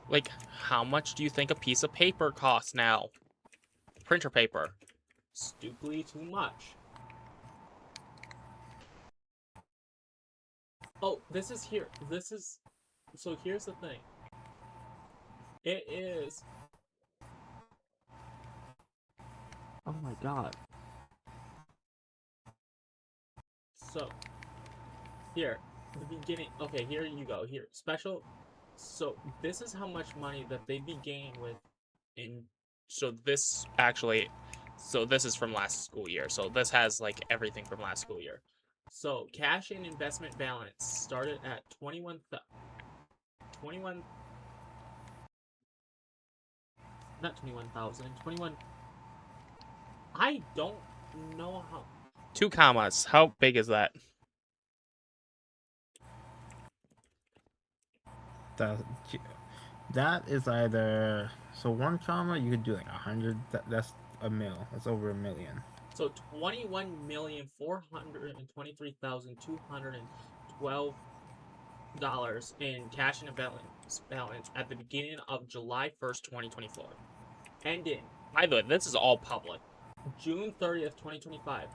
B: Like, how much do you think a piece of paper costs now? Printer paper. Stupidly too much. Oh, this is here. This is... So here's the thing. It is... Oh my god. So, here, the beginning. Okay, here you go. Here, special. So this is how much money that they began with in. So this actually, so this is from last school year. So this has like everything from last school year. So cash and investment balance started at 21. Not 21,000. 21. I don't know how. 2 commas. How big is that?
A: That is either, so 1 comma you could do like 100. That's a mil. That's over $1 million.
B: So $21,423,212 in cash and balance at the beginning of July 1st, 2024. Ending. By the way, this is all public. June 30th, 2025.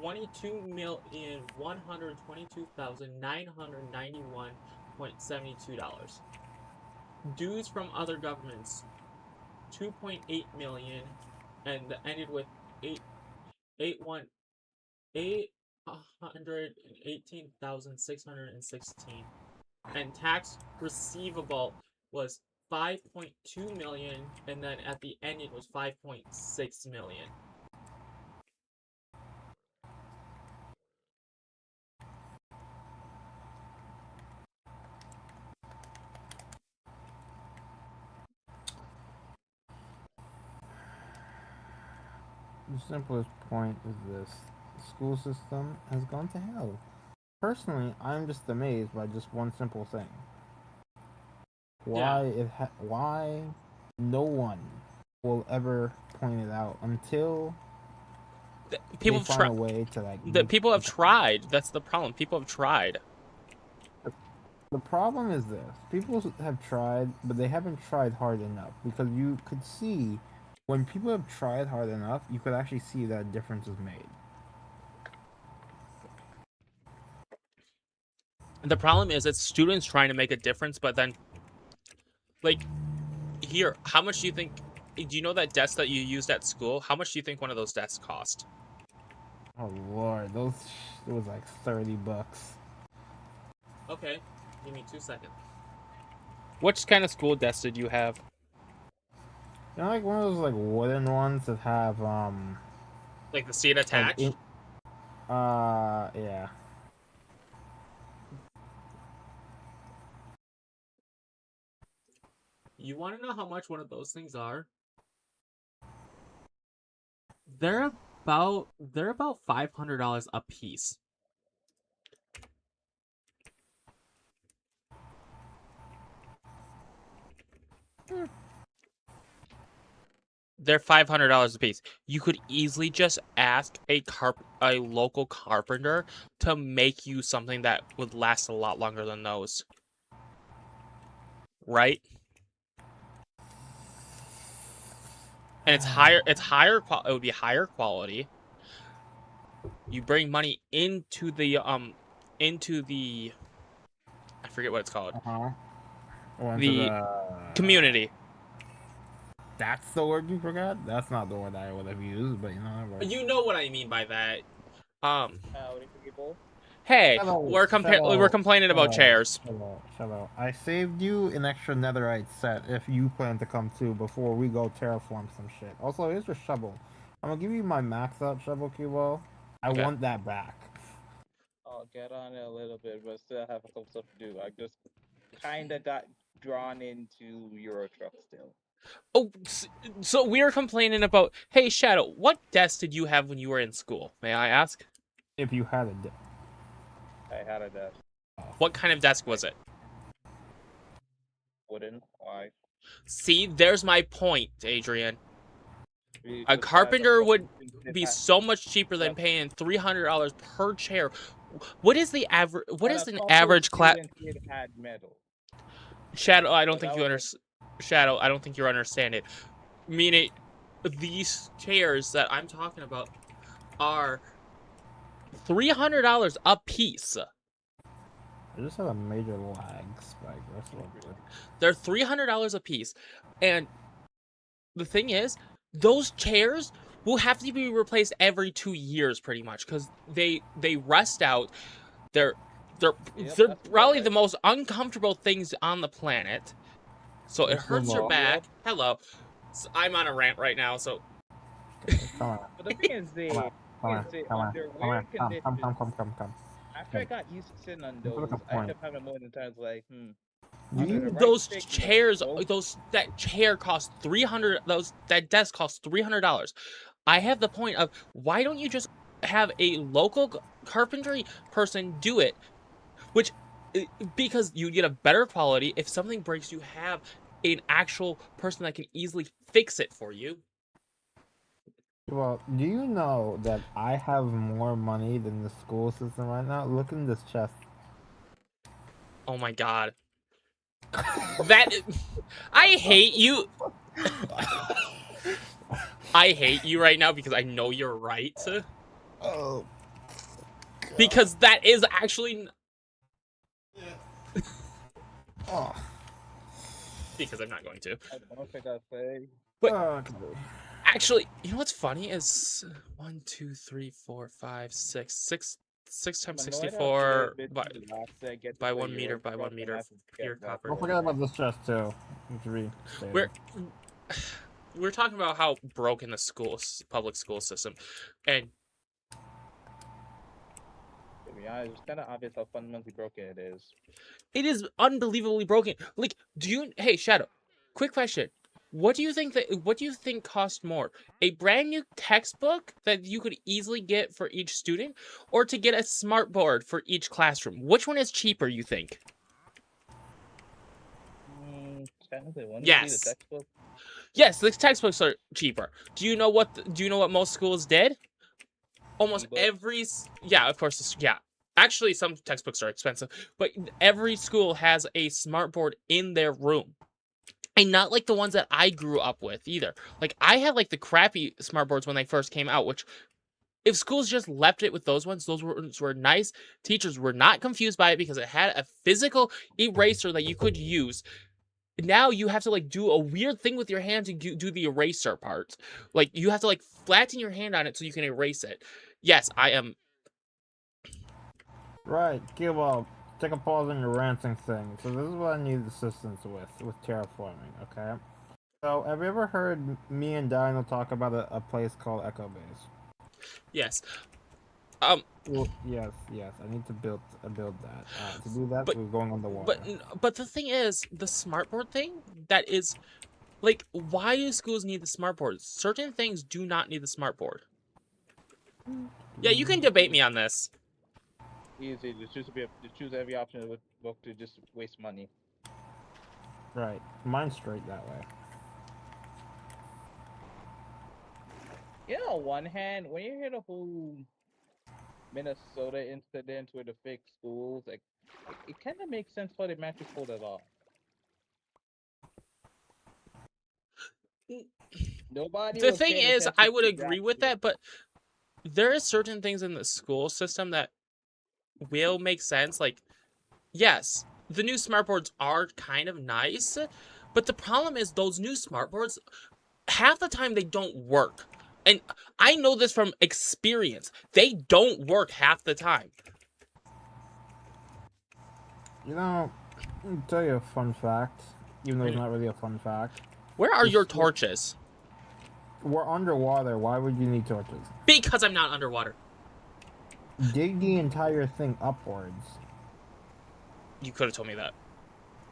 B: $22,122,991.72. Dues from other governments, 2.8 million, and ended with 818,616. And tax receivable was 5.2 million, and then at the end it was 5.6 million.
A: The simplest point is this: the school system has gone to hell. Personally, I'm just amazed by just one simple thing. Why no one will ever point it out until
B: People
A: they find a way to like.
B: People have tried. That's the problem. People have tried.
A: The problem is this: people have tried, but they haven't tried hard enough. Because you could see, when people have tried hard enough, you could actually see that a difference is made.
B: The problem is it's students trying to make a difference, but then, like, here, how much do you think? Do you know that desk that you used at school? How much do you think one of those desks cost?
A: Oh Lord, it was like $30.
B: Okay, give me 2 seconds. Which kind of school desk did you have?
A: You know, like one of those like wooden ones that have
B: Like the seat attached?
A: Yeah.
B: You want to know how much one of those things are? They're about $500 a piece. They're $500 a piece. You could easily just ask a local carpenter to make you something that would last a lot longer than those. Right? And it would be higher quality. You bring money into the I forget what it's called. The community.
A: That's the word you forgot? That's not the word I would have used, but you know that word.
B: You know what I mean by that.
E: Howdy, people.
B: Hey,
A: Shut up,
B: we're complaining about chairs.
A: Shut up. I saved you an extra netherite set if you plan to come too before we go terraform some shit. Also, here's your shovel. I'm gonna give you my max up shovel, Cubo. I want that back.
E: I'll get on it a little bit, but still have some stuff to do. I just kinda got drawn into Euro Truck still.
B: Oh, so we were complaining about, hey, Shadow, what desk did you have when you were in school? May I ask?
A: If you had a desk.
E: I had a desk.
B: What kind of desk was it?
E: wooden. Why?
B: See, there's my point, Adrian.
E: We
B: A
E: just
B: carpenter would
E: fucking
B: be
E: had-
B: so much cheaper than
E: Yeah.
B: paying $300 per chair. What is the average? What
E: and
B: is
E: a
B: an
E: couple
B: average class?
E: students did had metal.
B: Shadow, I don't
E: So
B: think
E: that
B: you
E: was
B: understand. Shadow, I don't think you understand it. Meaning, these chairs that I'm talking about are $300 a piece.
A: I just had a major lag spike. That's what
B: They're $300 a piece, and the thing is, those chairs will have to be replaced every 2 years, pretty much, because they rust out. They're
E: Yep,
B: they're
E: that's
B: probably
E: right.
B: the most uncomfortable things on the planet. So it
A: It's
B: hurts your
A: remote.
B: back.
E: Yep.
B: Hello, I'm on a rant right now, so
A: Come on,
E: But the thing is,
A: come on, come on, come on,
E: under
A: come on,
E: weird conditions,
A: come.
E: after I got used to sitting on
A: Let's look
E: those,
A: at the
E: I
A: point.
E: kept having more than times like,
A: Do
E: under the
A: you
E: right
B: those
E: thickness,
B: chairs,
E: both-
B: that chair cost that desk costs $300. I have the point of, why don't you just have a local carpentry person do it? Which, because you get a better quality. If something breaks, you have an actual person that can easily fix it for you.
A: Well, do you know that I have more money than the school system right now? Look in this chest.
B: Oh my god. I hate you. I hate you right now because I know you're right.
A: Oh.
B: Because that is actually...
A: Oh.
B: Because I'm not going to.
E: I don't think I say.
B: But-
A: Okay.
B: Actually, you know what's funny is 1, 2, 3, 4, 5, 6 times 64 by 1 meter by 1 meter pure copper.
A: Don't forget about this chest too.
B: We're talking about how broken the public school system, and
E: To be honest, it's kind of obvious how fundamentally broken it is.
B: it is unbelievably broken. Like, hey, Shadow, quick question. What do you think costs more? A brand new textbook that you could easily get for each student, or to get a smart board for each classroom? Which one is cheaper, you think?
E: Technically, when
B: Yes.
E: you see the textbook,
B: Yes, the textbooks are cheaper. Do you know what most schools did? Almost
E: E-book?
B: yeah, of course, yeah. Actually, some textbooks are expensive, but every school has a smart board in their room. And not like the ones that I grew up with either. Like, I had like the crappy smart boards when they first came out, which, if schools just left it with those ones were nice. Teachers were not confused by it because it had a physical eraser that you could use. Now you have to like do a weird thing with your hand to do the eraser part. Like, you have to like flatten your hand on it so you can erase it. Yes, I am.
A: Right, Gilbo, take a pause on your ranting thing. So this is what I need assistance with terraforming, okay? So, have you ever heard me and Dino talk about a place called Echo Base?
B: Yes.
A: Well, yes, I need to build that. To do that,
B: But-
A: we're going on the water.
B: But the thing is, the smartboard thing, that is, like, why do schools need the smartboard? Certain things do not need the smartboard. Yeah, you can debate me on this.
E: easy to choose every option of the book to just waste money.
A: Right, mine's straight that way.
E: You know, on one hand, when you hear the whole Minnesota incident with the fake schools, like it kind of makes sense why they actually pulled it off. Nobody.
B: The
E: was
B: thing
E: paying
B: is,
E: attention
B: I would
E: to
B: agree with
E: shit.
B: that, but there is certain things in the school system that will make sense. Like, yes, the new smartboards are kind of nice, but the problem is those new smartboards, half the time they don't work. And I know this from experience. They don't work half the time.
A: You know, let me tell you a fun fact, even though it's not really a fun fact.
B: Where are
A: This-
B: your torches?
A: We're underwater, why would you need torches?
B: Because I'm not underwater.
A: Dig the entire thing upwards.
B: You could have told me that.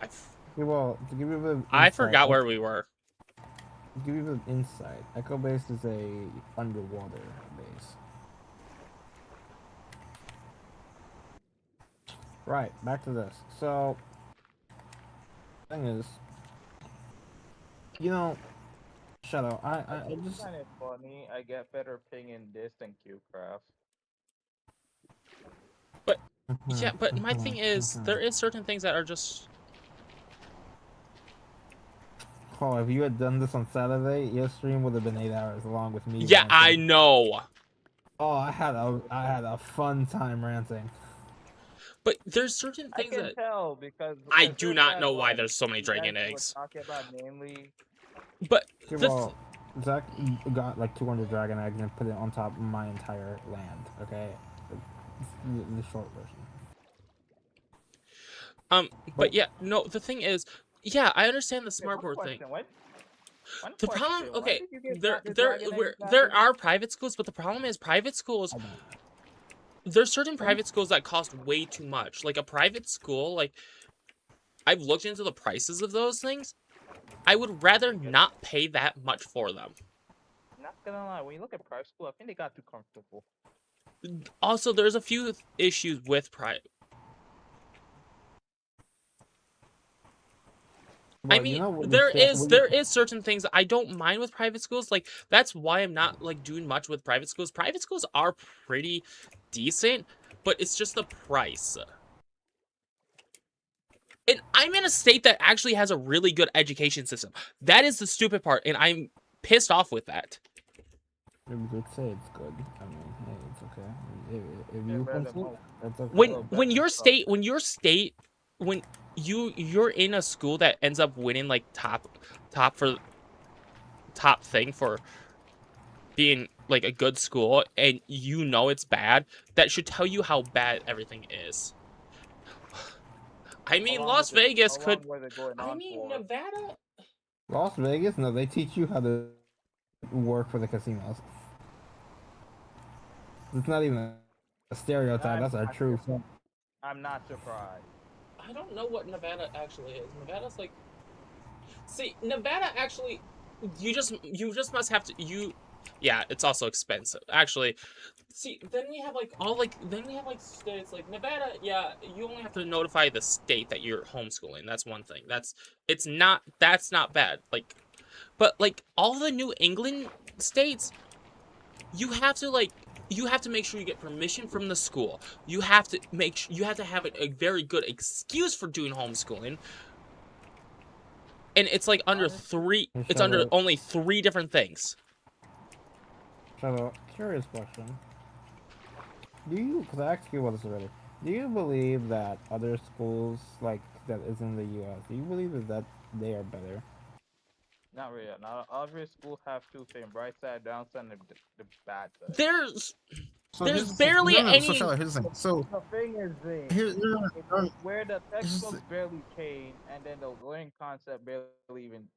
A: Okay, well, to give you a bit of insight,
B: I forgot where we were.
A: To give you a bit of insight, Echo Base is a underwater base. Right, back to this. So, thing is,
D: You know, Shadow, I
E: It's
D: just
E: kind of funny. I get better ping in this than QCraft.
B: But
D: mhm,
B: yeah, but my thing
D: mhm,
B: is,
D: mhm.
B: there is certain things that are just.
D: Paul, if you had done this on Saturday, your stream would have been 8 hours, along with me
B: Yeah, I
D: ranting.
B: know.
D: Oh, I had a fun time ranting.
B: But there's certain
E: I
B: things
E: can
B: that
E: tell because
B: I do
E: there's
B: not
E: that
B: know why
E: one
B: there's so many
E: you guys
B: dragon
E: were
B: eggs.
E: talking about, namely.
B: But
D: Okay,
B: the
D: well, Zach got like 200 dragon eggs and put it on top of my entire land. Okay, it's the short version.
B: but yeah, no, the thing is, yeah, I understand the
E: Okay, one
B: smartboard thing.
E: question. One
B: The problem,
E: question. Why
B: okay,
E: did you get back the
B: there,
E: dragon eggs back
B: there
E: again?
B: are private schools, but the problem is private schools.
D: I don't know.
B: There's certain private schools that cost way too much. Like a private school, like I've looked into the prices of those things. I would rather not pay that much for them.
E: Not gonna lie, when you look at private school, I think they got too comfortable.
B: Also, there's a few issues with private. I
D: Well, you
B: mean,
D: know what
B: there
D: you
B: is there is certain things I don't mind with private schools. Like that's why I'm not like doing much with private schools. Private schools are pretty decent, but it's just the price. And I'm in a state that actually has a really good education system. That is the stupid part, and I'm pissed off with that.
D: You would say it's good. I mean, hey, it's okay. If
E: They're
D: you
E: better than
D: homeschool,
E: most.
D: that's okay.
B: When
E: Well,
B: when
E: better
B: your
E: stuff.
B: state when you're in a school that ends up winning like top thing for being like a good school and you know it's bad, that should tell you how bad everything is. I
E: How
B: mean,
E: long was
B: Las
E: it?
B: Vegas
E: How
B: could.
E: long was it going
B: I
E: on
B: mean,
E: for?
B: Nevada.
D: Las Vegas, no, they teach you how to work for the casinos. It's not even a stereotype.
E: I'm
D: That's a
E: not.
D: truth.
E: I'm not surprised.
B: I don't know what Nevada actually is. Nevada's like. See, Nevada actually. You just must have to you. Yeah, it's also expensive. Actually, see, then we have like states like Nevada. Yeah, you only have to notify the state that you're homeschooling. That's one thing. That's not bad. Like, but like all the New England states, you have to make sure you get permission from the school. You have to you have to have a very good excuse for doing homeschooling. And it's like under
E: Honestly,
B: it's under only 3 different things.
D: Shadow, curious question. Because I asked you about this already, do you believe that other schools, like, that is in the U.S., do you believe that they are better?
E: not really. Not every school have two things: bright side, downside, and the bad side.
B: There's
D: So
B: there's
D: here's the thing.
B: barely
D: No, no. So
B: any.
D: Shadow, here's the thing. So
E: The thing is,
D: here's no,
E: it's
D: no, no,
E: where the
D: here's the-
E: textbooks barely change, and then the learning concept barely even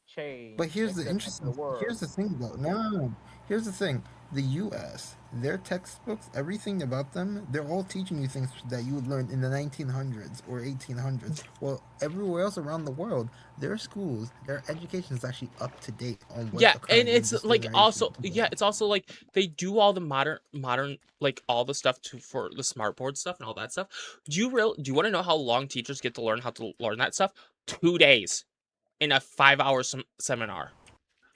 E: change,
D: But here's the
E: except into the
D: interesting. Here's
E: word.
D: the thing, though. No, no, no. Here's the thing. The U.S. Their textbooks, everything about them, they're all teaching you things that you would learn in the 1900s or 1800s. Well, everywhere else around the world, their schools, their education is actually up to date on what
B: Yeah,
D: the
B: and
D: current
B: it's
D: legislative
B: like
D: generation
B: also
D: is doing.
B: yeah, it's also like they do all the modern like all the stuff for the smartboard stuff and all that stuff. Do you want to know how long teachers get to learn how to learn that stuff? 2 days in a 5-hour seminar.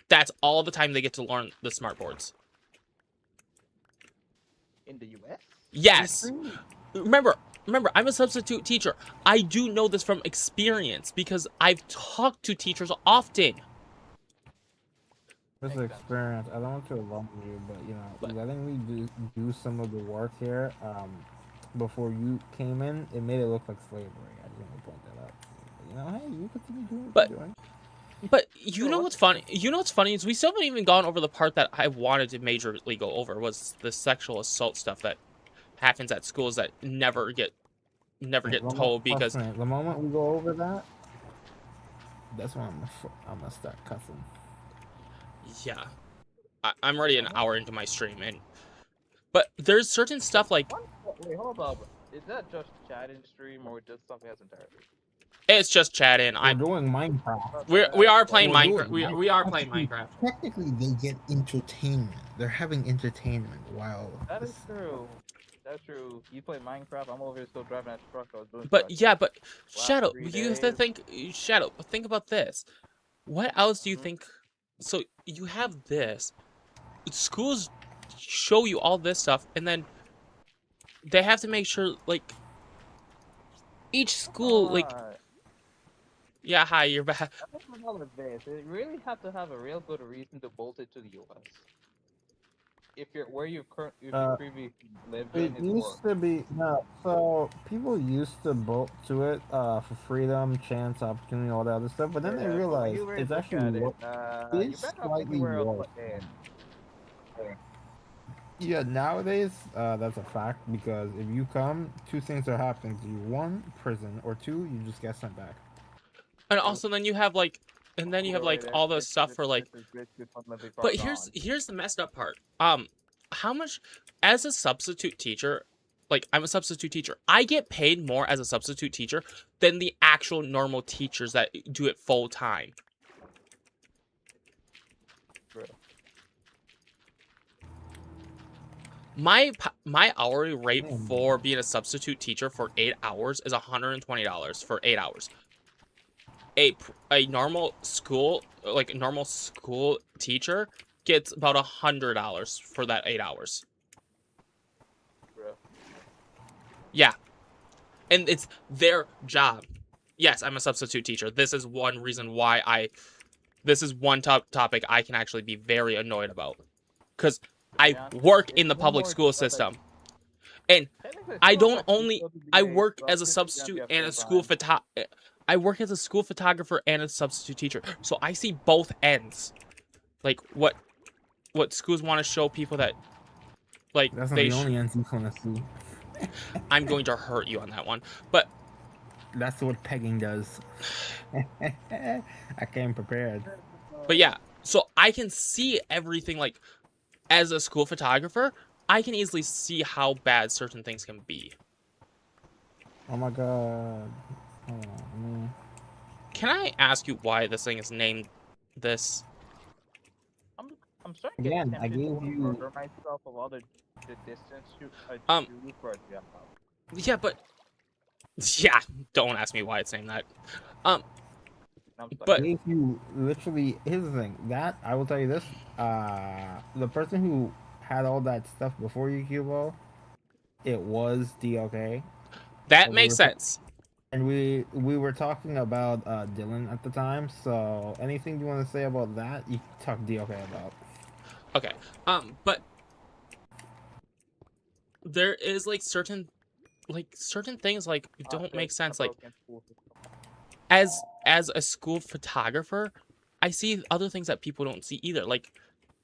B: That's all the time they get to learn the smartboards.
E: In the U.S.
B: Yes. Remember, I'm a substitute teacher. I do know this from experience because I've talked to teachers often.
D: This
E: Makes sense.
D: experience, I don't want to alarm you, but
B: But-
D: letting me do some of the work here, before you came in, it made it look like slavery. I just want to point that out. Hey, you continue doing what
B: But-
D: you're doing.
B: But you
E: So
B: know
E: what-
B: what's funny? You know what's funny is we still haven't even gone over the part that I wanted to majorly go over was the sexual assault stuff that happens at schools that never get told because
D: Trust me, the moment we go over that, that's when I'm gonna start cussing.
B: yeah, I'm already an hour into my stream but there's certain stuff like
E: Wait, hold up. Is that just chat in stream or just something else entirely?
B: it's just chatting.
D: We're doing Minecraft.
B: We are playing
D: We're doing
B: Minecraft. We are playing
D: Technically-
B: Minecraft.
D: Technically, they get entertainment. They're having entertainment while.
E: That is true. That's true. You play Minecraft. I'm over here still driving that truck. I was doing.
B: But yeah, but
E: Last
B: Shadow,
E: 3
B: you have to
E: days.
B: think. Shadow, think about this. What else do you
E: Mhm.
B: think? So you have this. Schools show you all this stuff, and then they have to make sure, like, each school, like, yeah, hi, you're back.
E: I don't know all of this. You really have to have a real good reason to bolt it to the U.S. If you're where if you
D: Uh,
E: previously lived
D: it
E: in is work.
D: used to be no. So people used to bolt to it for freedom, chance, opportunity, all that other stuff. But then they
E: Yeah, but when
D: realized
E: you really
D: it's
E: look
D: actually
E: at it,
D: it
E: you're
D: is
E: better off
D: slightly
E: anywhere else
D: worse.
E: but there.
D: Yeah, nowadays that's a fact because if you come, two things are happening to you: one, prison, or two, you just get sent back.
B: And also, then you have like, and then you have
E: Either way,
B: like all the stuff for like.
E: this is basically fundamentally far
B: But
E: gone.
B: here's the messed up part. How much as a substitute teacher? Like, I'm a substitute teacher. I get paid more as a substitute teacher than the actual normal teachers that do it full time.
E: Bro.
B: My hourly rate
D: Damn.
B: for being a substitute teacher for 8 hours is $120 for 8 hours. A normal school, like a normal school teacher, gets about $100 for that 8 hours.
E: Bro.
B: Yeah, and it's their job. Yes, I'm a substitute teacher. This is one reason why this is one topic I can actually be very annoyed about, because I
E: Yeah,
B: work in
E: it's
B: the
E: one
B: public
E: more
B: school
E: job that
B: system, and
E: technically
B: I
E: some of
B: don't
E: our
B: only
E: people to
B: I
E: be a
B: work as a
E: substitute
B: substitute
E: gonna be
B: and a
E: full-time.
B: school I work as a school photographer and a substitute teacher, so I see both ends. Like what schools want to show people that, like,
D: That's not
B: they
D: the only ends you want to see.
B: I'm going to hurt you on that one, but
D: That's what pegging does. I came prepared.
B: yeah. So I can see everything, like, as a school photographer, I can easily see how bad certain things can be.
D: Oh my god. Hold on,
B: Can I ask you why this thing is named this?
E: I'm starting to get
D: Again, I
E: tempted
D: gave
E: to
D: you.
E: murder myself of all the distance shoot
B: Um,
E: shoot for a job.
B: Yeah, but yeah, don't ask me why it's named that.
E: I'm
B: But
D: I gave you literally. Here's the thing. That I will tell you this. The person who had all that stuff before you, Cubo, it was DLK.
B: that
D: But
B: makes sense.
D: and we were talking about Dylan at the time. So anything you want to say about that, you can talk DLK about.
B: Okay. But there is like certain things like don't make sense. Like, as a school photographer, I see other things that people don't see either. Like,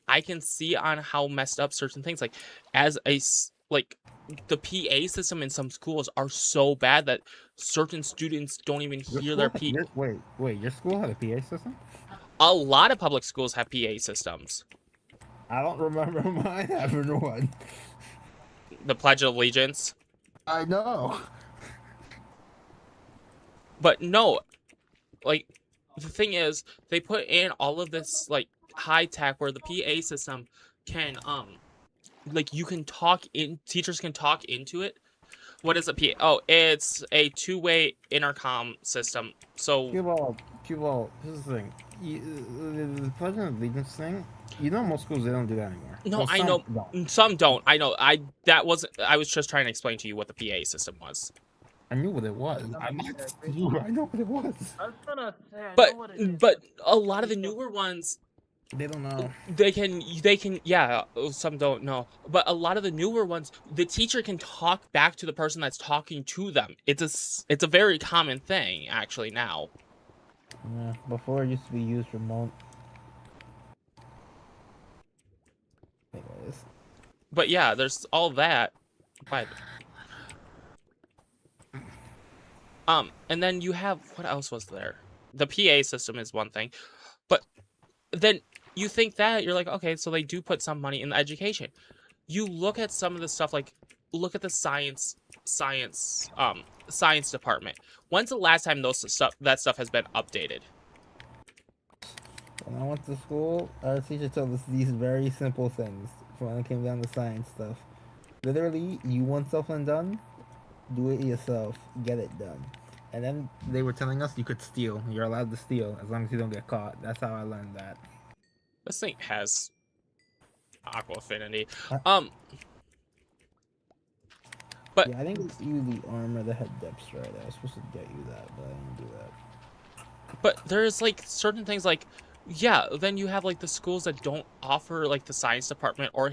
B: I can see on how messed up certain things, like, as like, the PA system in some schools are so bad that certain students don't even hear their P.
D: Wait, your school had a PA system?
B: A lot of public schools have PA systems.
D: I don't remember mine having one.
B: The Pledge of Allegiance.
D: I know.
B: But no, like, the thing is, they put in all of this, like, high tech where the PA system can, like, you can teachers can talk into it. What is a PA? Oh, it's a two-way intercom system. So
D: Cubo, here's the thing. The Pledge of Allegiance thing, you know most schools, they don't do that anymore.
B: no,
D: Well,
B: I
D: some
B: know
D: don't.
B: some don't. I know. I was just trying to explain to you what the PA system was.
D: I knew what it was. I'm not you. I know what it was.
E: I was gonna say, I
B: But
E: know what it is.
B: but a lot of the newer ones,
D: They don't know.
B: they can yeah, some don't know, but a lot of the newer ones, the teacher can talk back to the person that's talking to them. It's a very common thing actually now.
D: Yeah, before it used to be used remote. Anyways.
B: But yeah, there's all that. But and then you have, what else was there? The PA system is one thing, but then you think that you're like, okay, so they do put some money in the education. You look at some of the stuff, like, look at the science department. When's the last time that stuff has been updated?
D: When I went to school, our teacher told us these very simple things when it came down to science stuff. Literally, you want something done, do it yourself, get it done. And then they were telling us you could steal. You're allowed to steal as long as you don't get caught. That's how I learned that.
B: This thing has aqua affinity.
D: Uh,
B: But
D: Yeah, I think it's you the armor that had depth stride. I was supposed to get you that, but I didn't do that.
B: there's like certain things like, yeah, then you have like the schools that don't offer like the science department or,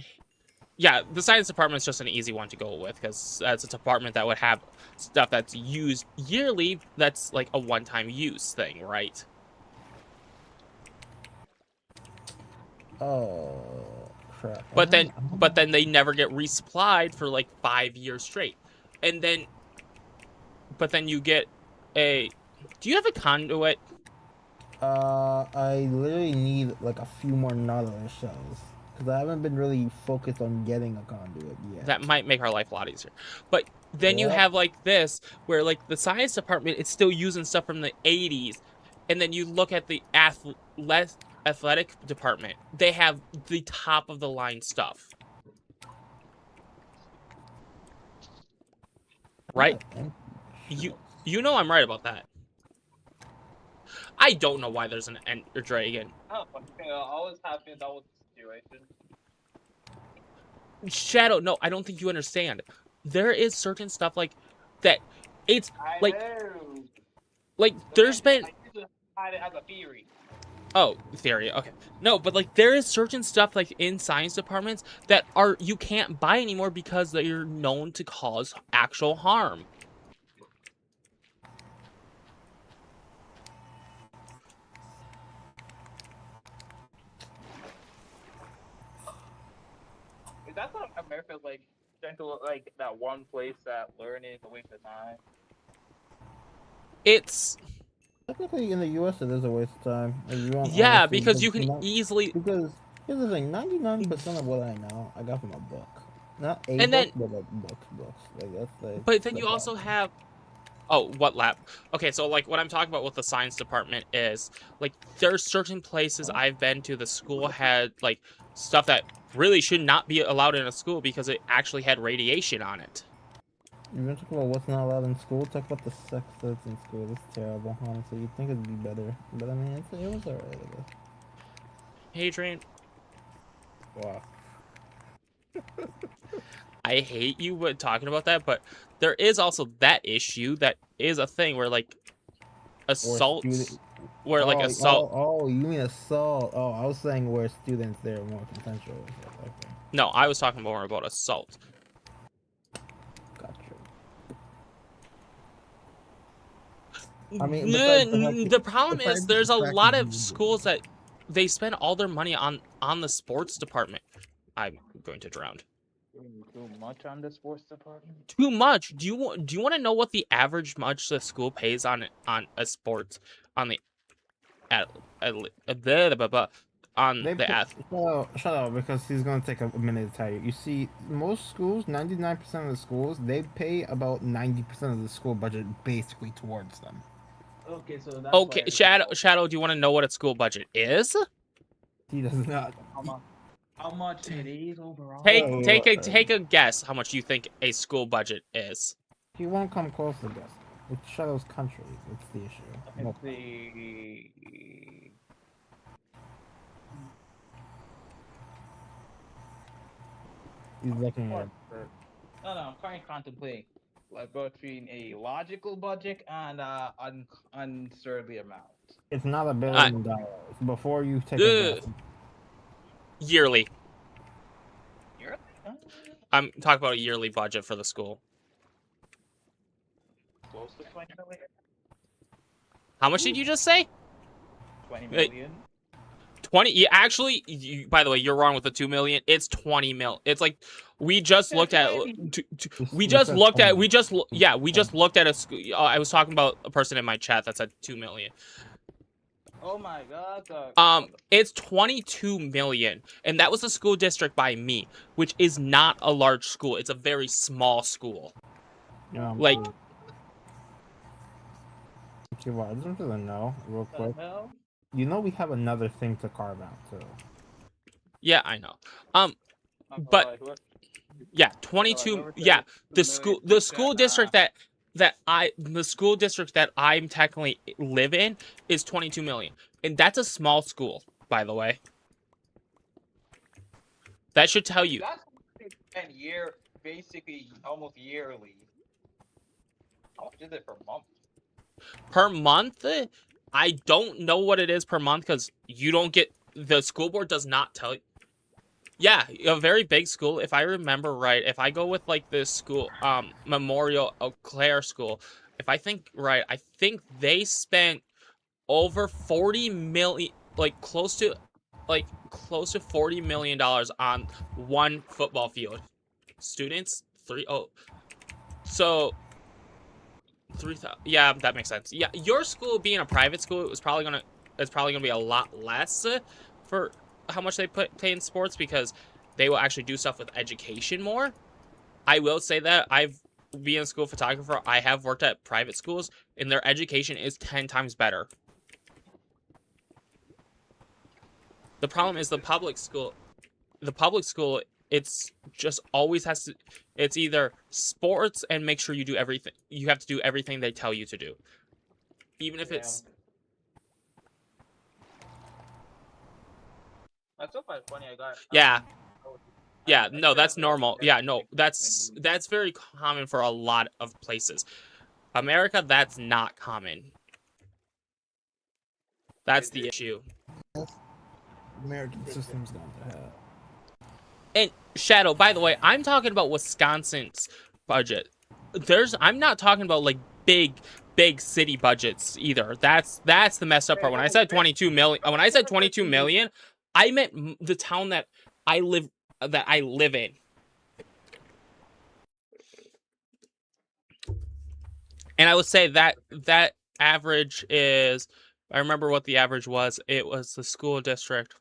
B: yeah, the science department is just an easy one to go with because that's a department that would have stuff that's used yearly. That's like a one-time use thing, right?
D: Oh crap!
B: But then they never get resupplied for like 5 years straight, and then, but then you get a. Do you have a conduit?
D: I literally need like a few more Nautilus shells because I haven't been really focused on getting a conduit yet.
B: That might make our life a lot easier. But then you
D: Yep.
B: have like this, where like the science department is still using stuff from the 80s, and then you look at the athletic department, they have the top of the line stuff. Right? You know I'm right about that. I don't know why there's an Ender Dragon.
E: Oh, always happens that with the situation.
B: Shadow, no, I don't think you understand. There is certain stuff like that. It's like, there's been.
E: I have a theory.
B: Oh, theory. Okay. No, but like there is certain stuff like in science departments that are you can't buy anymore because they're known to cause actual harm.
E: Is that what America like trying to look like that one place that learning is a waste of time?
B: It's
D: Technically, in the U.S., it is a waste of time. Like, you want
B: yeah,
D: honesty,
B: because you can
D: not-
B: easily
D: Because here's the thing: 99% of what I know, I got from a book. Not a
B: And
D: book,
B: then-
D: but like books. Like that's the.
B: But then
D: the
B: you
D: bad.
B: also have oh, what lab? Okay, so like what I'm talking about with the science department is like there's certain places I've been to the school had like stuff that really should not be allowed in a school because it actually had radiation on it.
D: You're gonna talk about what's not allowed in school. Talk about the sex that's in school. It's terrible, honestly. You'd think it'd be better, but I mean, it was alright, I guess.
B: Hadrian,
D: Wow.
B: I hate you when talking about that, but there is also that issue that is a thing where like assaults,
D: student-
B: where like assault.
D: Oh, you mean assault? Oh, I was saying where students they're more consensual. Okay,
B: No, I was talking more about assault.
D: gotcha. I mean, besides the fact
B: The problem is
D: besides
B: there's
D: the
B: a
D: fact
B: lot
D: that
B: of
D: you-
B: schools that they spend all their money on the sports department. I'm going to drown.
E: Too much on the sports department.
B: Too much. Do you want to know what the average much the school pays on a sports on the on
D: They
B: the
D: shut up, because he's gonna take a minute to tell you. You see, most schools, 99% of the schools, they pay about 90% of the school budget basically towards them.
E: Okay, so that's
B: Okay, Shadow, do you want to know what a school budget is?
D: He does not.
E: How much it is overall?
B: Take a guess how much you think a school budget is.
D: He won't come close to guess. It's Shadow's country. It's the issue. No.
E: Let's see.
D: He's looking at.
E: No, I'm currently contemplating like between a logical budget and uncertain amount.
D: It's not $1 billion. Before you take a guess.
B: Yearly.
E: Yearly?
B: I'm talking about a yearly budget for the school.
E: Close to 20 million.
B: How much did you just say?
E: 20
B: Wait.
E: million.
B: 20. By the way, you're wrong with the 2 million. It's 20 mil. It's like we just looked at. We just looked at. We just looked at a school. I was talking about a person in my chat that said 2 million.
E: Oh my god.
B: It's 22 million, and that was a school district by me, which is not a large school. It's a very small school. Like,
D: Okay, well, I just want to know real
E: What
D: quick.
E: the hell?
D: You know we have another thing to carve out too.
B: yeah, I know.
E: I'm
B: But-
E: sorry, what-
B: Yeah, 22. Yeah, the school district that the school district that I'm technically live in is 22 million, and that's a small school, by the way. That should tell you.
E: That's basically almost yearly. How much is it per month?
B: Per month, I don't know what it is per month because you don't get, the school board does not tell you. Yeah, a very big school. If I remember right, if I go with like this school, Memorial Eau Claire School, if I think right, I think they spent over 40 million, like close to $40 million on one football field. Students, so 3,000. Yeah, that makes sense. Yeah, your school being a private school, it's probably gonna be a lot less for how much they pay in sports because they will actually do stuff with education more. I will say that being a school photographer, I have worked at private schools, and their education is 10 times better. The problem is the public school. It's just always has to. It's either sports and make sure you do everything. You have to do everything they tell you to do, even if it's.
E: That's so funny. I got.
B: Yeah. Yeah. No, that's normal. Yeah. No, that's very common for a lot of places. America, that's not common. That's the issue.
D: American system's down to hell.
B: And Shadow, by the way, I'm talking about Wisconsin's budget. I'm not talking about like big city budgets either. That's the messed up part. When I said 22 million, I meant the town that I live in. And I would say that average is, I remember what the average was. It was the school district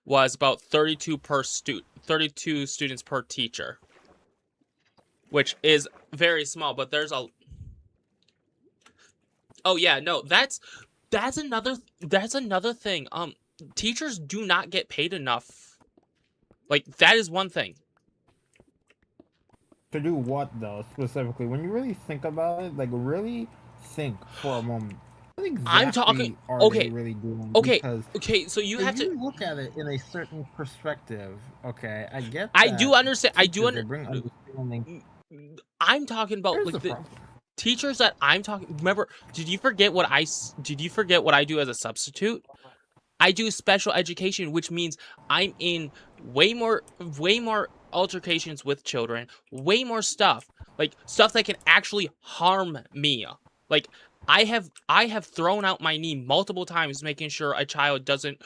B: was about 32 students per teacher, which is very small, but there's a. Oh yeah, no, that's another thing. Teachers do not get paid enough. Like, that is one thing.
D: To do what though, specifically? When you really think about it, like really think for a moment. What exactly
B: I'm talking.
D: are
B: Okay.
D: they really doing?
B: Okay.
D: Because
B: Okay. So you
D: if
B: have to
D: you look at it in a certain perspective. Okay, I get.
B: I do
D: that
B: understand. I do
D: teachers, they bring understanding.
B: I'm talking about
D: Here's
B: like
D: the
B: the
D: problem.
B: teachers that I'm talking. Remember? Did you forget what I do as a substitute? I do special education, which means I'm in way more altercations with children, way more stuff, like stuff that can actually harm me. Like I have thrown out my knee multiple times, making sure a child doesn't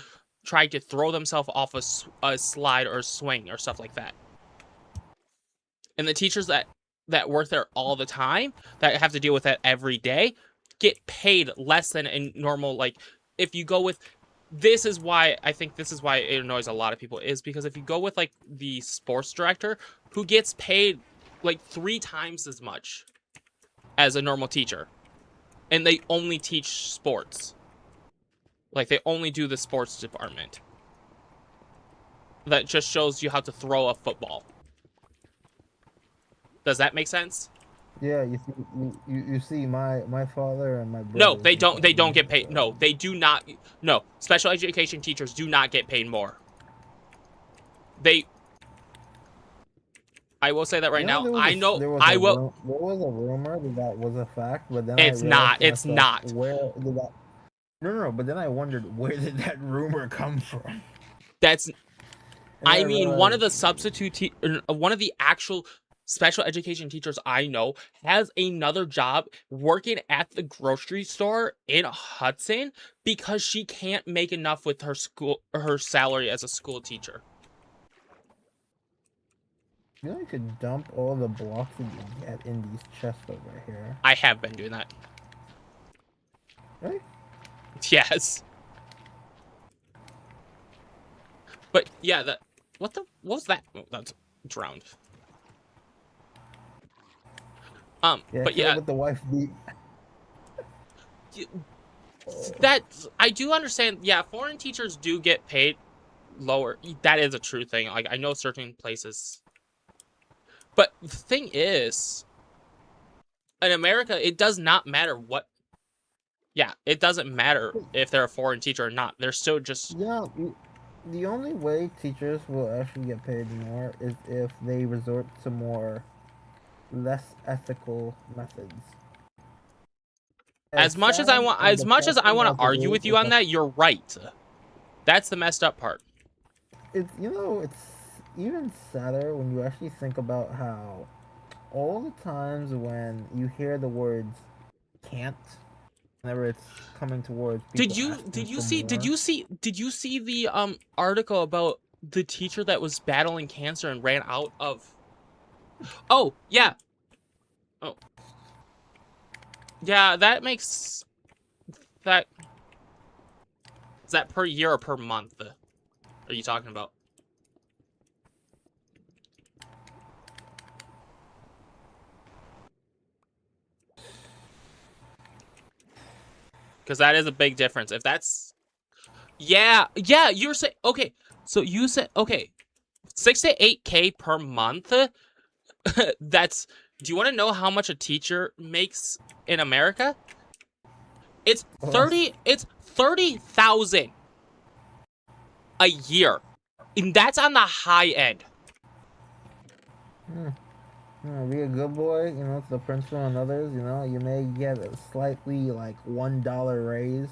B: try to throw themselves off a slide or a swing or stuff like that. And the teachers that work there all the time, that have to deal with that every day, get paid less than a normal, like, if you go with, this is why it annoys a lot of people, is because if you go with like the sports director, who gets paid like 3 times as much as a normal teacher, and they only teach sports, like they only do the sports department, that just shows you how to throw a football. Does that make sense?
D: Yeah, you see my father and my brother.
B: No, they don't get paid. No, they do not. No, special education teachers do not get paid more. I will say that right now. I know.
D: There was a rumor that was a fact, but then
B: it's not. It's not.
D: Where did that? No. But then I wondered, where did that rumor come from?
B: That's. I mean, one of the substitute, one of the actual special education teachers I know has another job working at the grocery store in Hudson because she can't make enough with her salary as a school teacher.
D: You know, you could dump all the blocks that you get in these chests over here.
B: I have been doing that.
D: Right?
B: Yes. But yeah, what was that? Oh, that's drowned.
D: Yeah,
B: but yeah,
D: with the wife beat.
B: that I do understand. Yeah, foreign teachers do get paid lower. That is a true thing. Like, I know certain places. But the thing is, in America, it does not matter what. Yeah, it doesn't matter if they're a foreign teacher or not. They're still just.
D: Yeah, the only way teachers will actually get paid more is if they resort to more less ethical methods.
B: As much as I want to
D: depressing
B: argue
D: it
B: with you
D: is,
B: on that, you're right. That's the messed up part.
D: it's it's even sadder when you actually think about how all the times when you hear the words "can't," whenever it's coming towards people asking for more.
B: Did you see the article about the teacher that was battling cancer and ran out of? Oh yeah. Oh yeah, that makes that. Is that per year or per month? Are you talking about? Because that is a big difference. If that's, yeah, you're saying, okay, so you said, okay, 6 to 8K per month. That's, do you want to know how much a teacher makes in America? It's 30,000 a year. And that's on the high end.
D: Be a good boy, to the principal and others, you may get a slightly like $1 raise.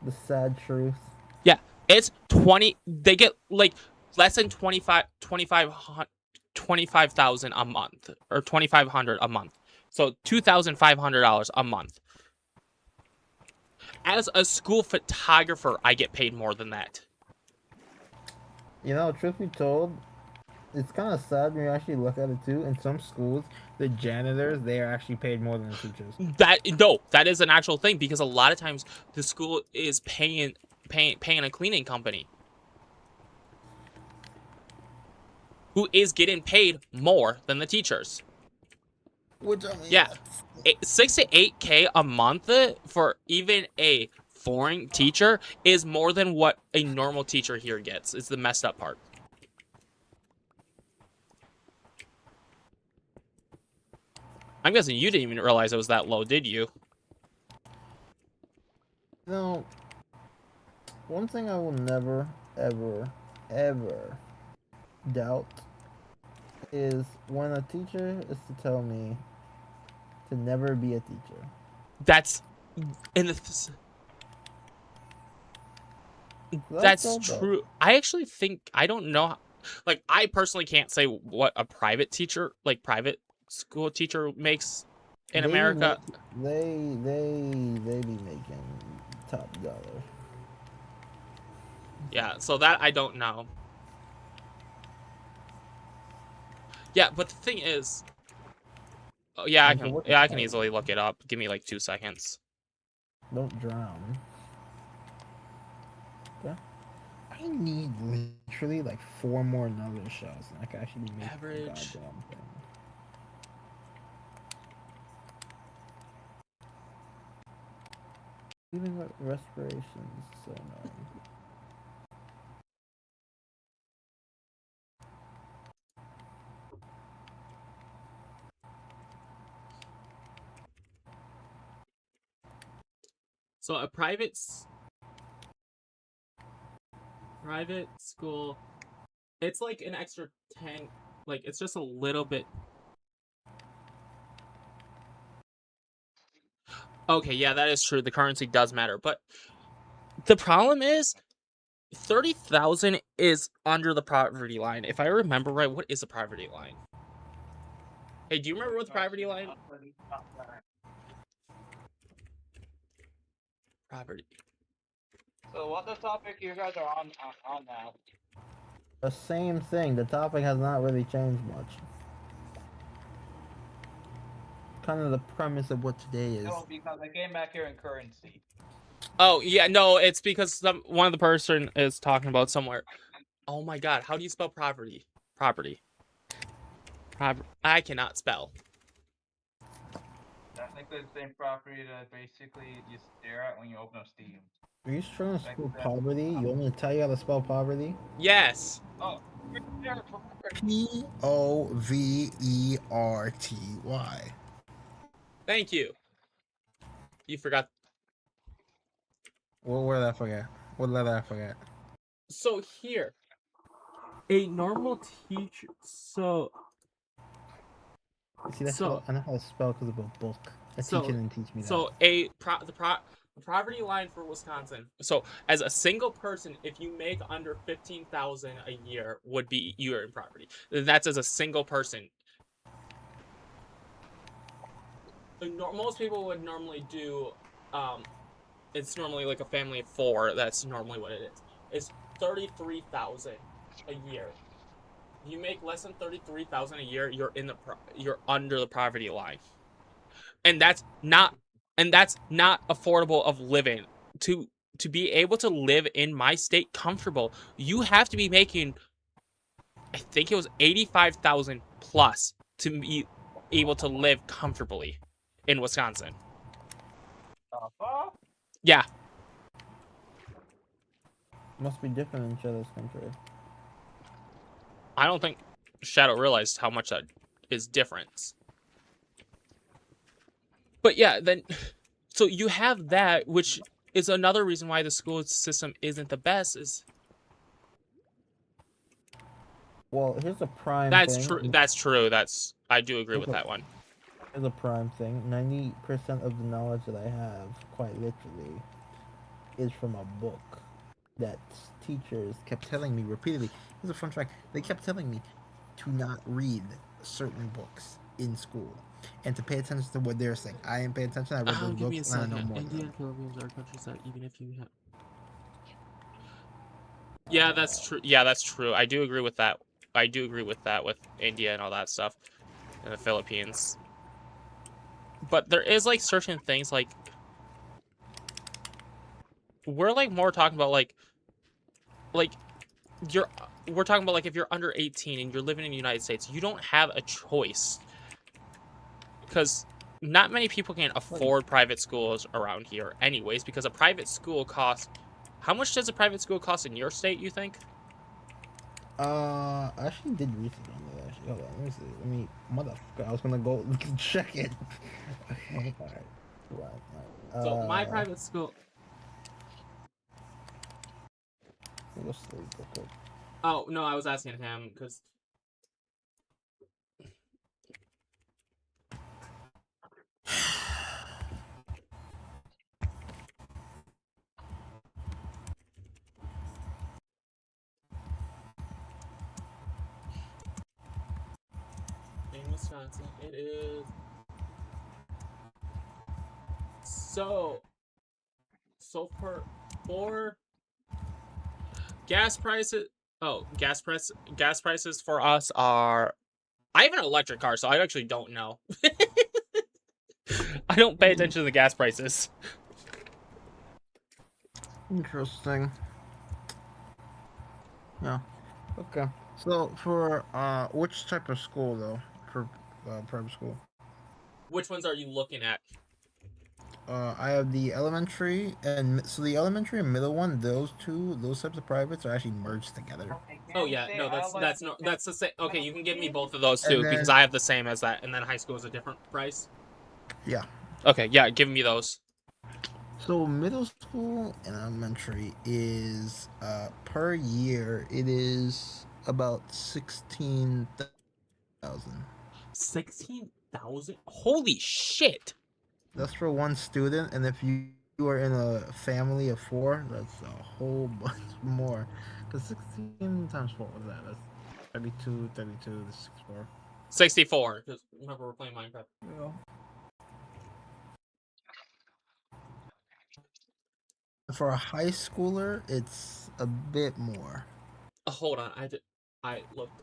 D: The sad truth.
B: Yeah, it's 20, they get like less than 25,000 a month, or 2,500 a month. So $2,500 a month. As a school photographer, I get paid more than that.
D: Truth be told, it's kind of sad when you actually look at it too. In some schools, the janitors, they are actually paid more than the teachers.
B: That is an actual thing, because a lot of times the school is paying a cleaning company who is getting paid more than the teachers.
D: Which, I mean,
B: yeah, 6 to 8K a month for even a foreign teacher is more than what a normal teacher here gets. It's the messed up part. I'm guessing you didn't even realize it was that low, did you?
D: No. One thing I will never, ever, ever doubt is when a teacher is to tell me to never be a teacher.
B: That's that's true. I actually think, I don't know, like, I personally can't say what a private teacher, like private school teacher, makes in America.
D: They be making top dollar.
B: Yeah, so that I don't know. Yeah, but the thing is, oh, yeah, I can easily look it up. Give me like 2 seconds.
D: Don't drown. Okay. I need literally like 4 more Nugget shots, and I can actually make
B: average
D: the goddamn thing. Even with respirations, so annoying.
B: So a private school, it's like an extra 10, like it's just a little bit. Okay, yeah, that is true. The currency does matter, but the problem is 30,000 is under the poverty line. If I remember right, what is the poverty line? Hey, do you remember what the poverty line? Poverty.
E: So what the topic you guys are on now?
D: The same thing. The topic has not really changed much. Kind of the premise of what today is.
E: No, because I came back here in currency.
B: Oh yeah, no, it's because one of the person is talking about somewhere. Oh my god, how do you spell poverty? Property. I cannot spell.
E: Technically the same property that basically you stare at when you open up Steam.
D: Are you trying to spell poverty? You want me to tell you how to spell poverty?
B: Yes.
E: Oh,
D: Poverty.
B: Thank you. You forgot.
D: What did I forget? What letter I forget?
B: So here, a normal teacher. So
D: See, that's how I know how to spell because of a book. A
B: So-
D: teacher didn't teach me that.
B: So the poverty line for Wisconsin. So as a single person, if you make under 15,000 a year, would be you're in poverty. That's as a single person. Most people would normally do. It's normally like a family of 4. That's normally what it is. It's 33,000 a year. If you make less than 33,000 a year, you're under the poverty line, and that's not affordable of living. To be able to live in my state comfortable, you have to be making, I think it was 85,000 plus to be able to live comfortably in Wisconsin. Yeah.
D: Must be different in each other's country.
B: I don't think Shadow realized how much that is difference. But yeah, then so you have that, which is another reason why the school system isn't the best. Is
D: Well, here's a prime
B: that's
D: thing.
B: true. That's true. I do agree with
D: Okay.
B: that one.
D: Here's a prime thing. 90% of the knowledge that I have, quite literally, is from a book that teachers kept telling me repeatedly. Here's a fun fact. They kept telling me to not read certain books in school and to pay attention to what they're saying. I didn't pay attention. I read those
B: Give me a
D: books and I know
B: second.
D: more than
B: India
D: them.
B: and Philippines are countries that even if you have. Yeah, that's true. Yeah, that's true. I do agree with that. I do agree with that with India and all that stuff, and the Philippines. But there is like certain things like we're like more talking about like you're we're talking about like if you're under 18 and you're living in the United States, you don't have a choice because not many people can afford private schools around here anyways, because a private school costs, how much does a private school cost in your state, you think?
D: I actually did research on that. Actually, hold on, let me see. Let me, motherfucker, I was gonna go check it. Okay, alright.
B: So my private school.
D: Go sleep real quick.
B: Oh no, I was asking him because. In Wisconsin, it is. So for gas prices. Oh, gas prices for us are. I have an electric car, so I actually don't know. I don't pay attention to the gas prices.
D: Interesting. Yeah. Okay. So for which type of school though? For private school?
B: Which ones are you looking at?
D: I have the elementary and so the elementary and middle one. Those types of privates are actually merged together.
B: Oh yeah, no, that's the same. Okay, you can give me both of those
D: And
B: too
D: then-
B: because I have the same as that, and then high school is a different price.
D: Yeah.
B: Okay, yeah, give me those.
D: So middle school and elementary is per year it is about 16,000.
B: 16,000? Holy shit!
D: That's for one student, and if you are in a family of 4, that's a whole bunch more. Because 16 times 4 was that? That's 32, 32, that's 64.
B: 64. Because remember we're playing Minecraft.
D: Yeah. For a high schooler, it's a bit more.
B: Hold on, I looked.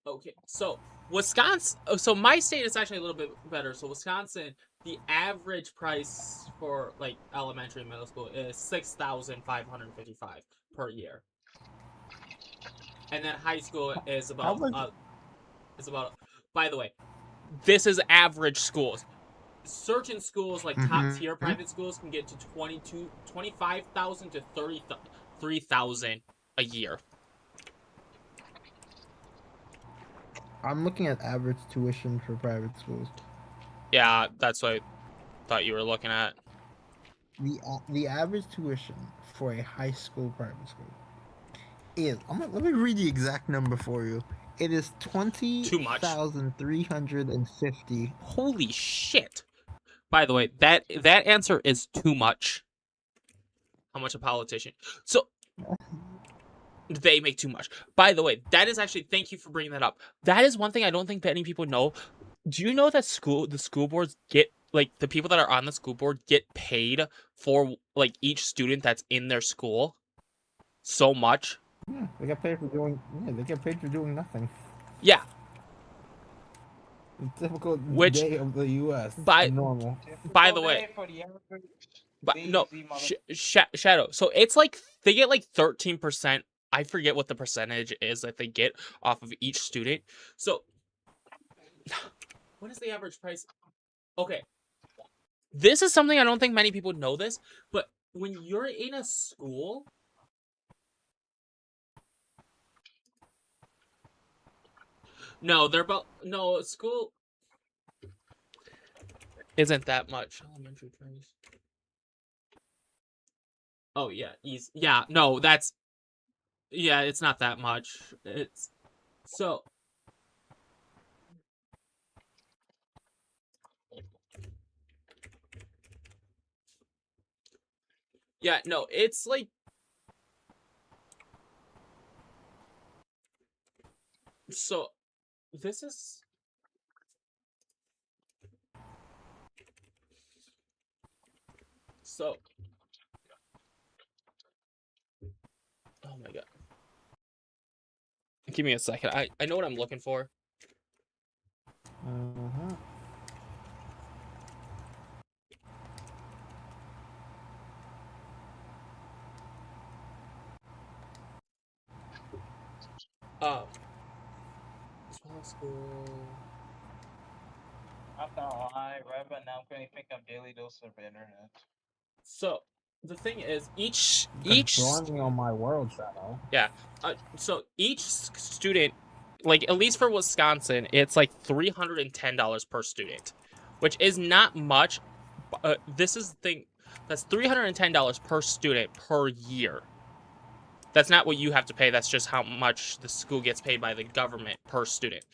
B: Okay, so Wisconsin. So my state is actually a little bit better. So Wisconsin, the average price for like elementary and middle school is 6,555 per year, and then high school is about By the way, this is average schools. Certain schools, like top tier private schools, can get to 25,000 to 33,000 a year.
D: I'm looking at average tuition for private schools.
B: Yeah, that's what I thought you were looking at.
D: The average tuition for a high school private school is, let me read the exact number for you. It is
B: Too much.
D: $20,350.
B: Holy shit. By the way, that answer is too much. How much a politician? So they make too much. By the way, that is actually, thank you for bringing that up. That is one thing I don't think many people know. Do you know that the school boards get, like, the people that are on the school board get paid for, like, each student that's in their school so much?
D: Yeah, they get paid for doing. Yeah, they get paid for doing nothing.
B: Yeah.
D: A typical
B: Which,
D: day of the U.S.
B: by
D: normal.
B: by the way,
E: for the average
B: but no,
E: lazy mother-
B: Shadow. So it's like they get like 13%. I forget what the percentage is that they get off of each student. So what is the average price? Okay. This is something I don't think many people know this, but when you're in a school, no, school isn't that much. Elementary price. Oh yeah, easy. Yeah, no, it's not that much. It's so yeah, no, it's like so this is so oh my god. Give me a second. I know what I'm looking for.
D: Uh-huh.
B: Small school.
E: I'm not gonna lie, right about now I'm gonna pick up daily dose of internet.
B: So the thing is, each
D: Drawing me on my world, Shadow.
B: yeah. So each student, like at least for Wisconsin, it's like $310 per student, which is not much. This is the thing. That's $310 per student per year. That's not what you have to pay. That's just how much the school gets paid by the government per student.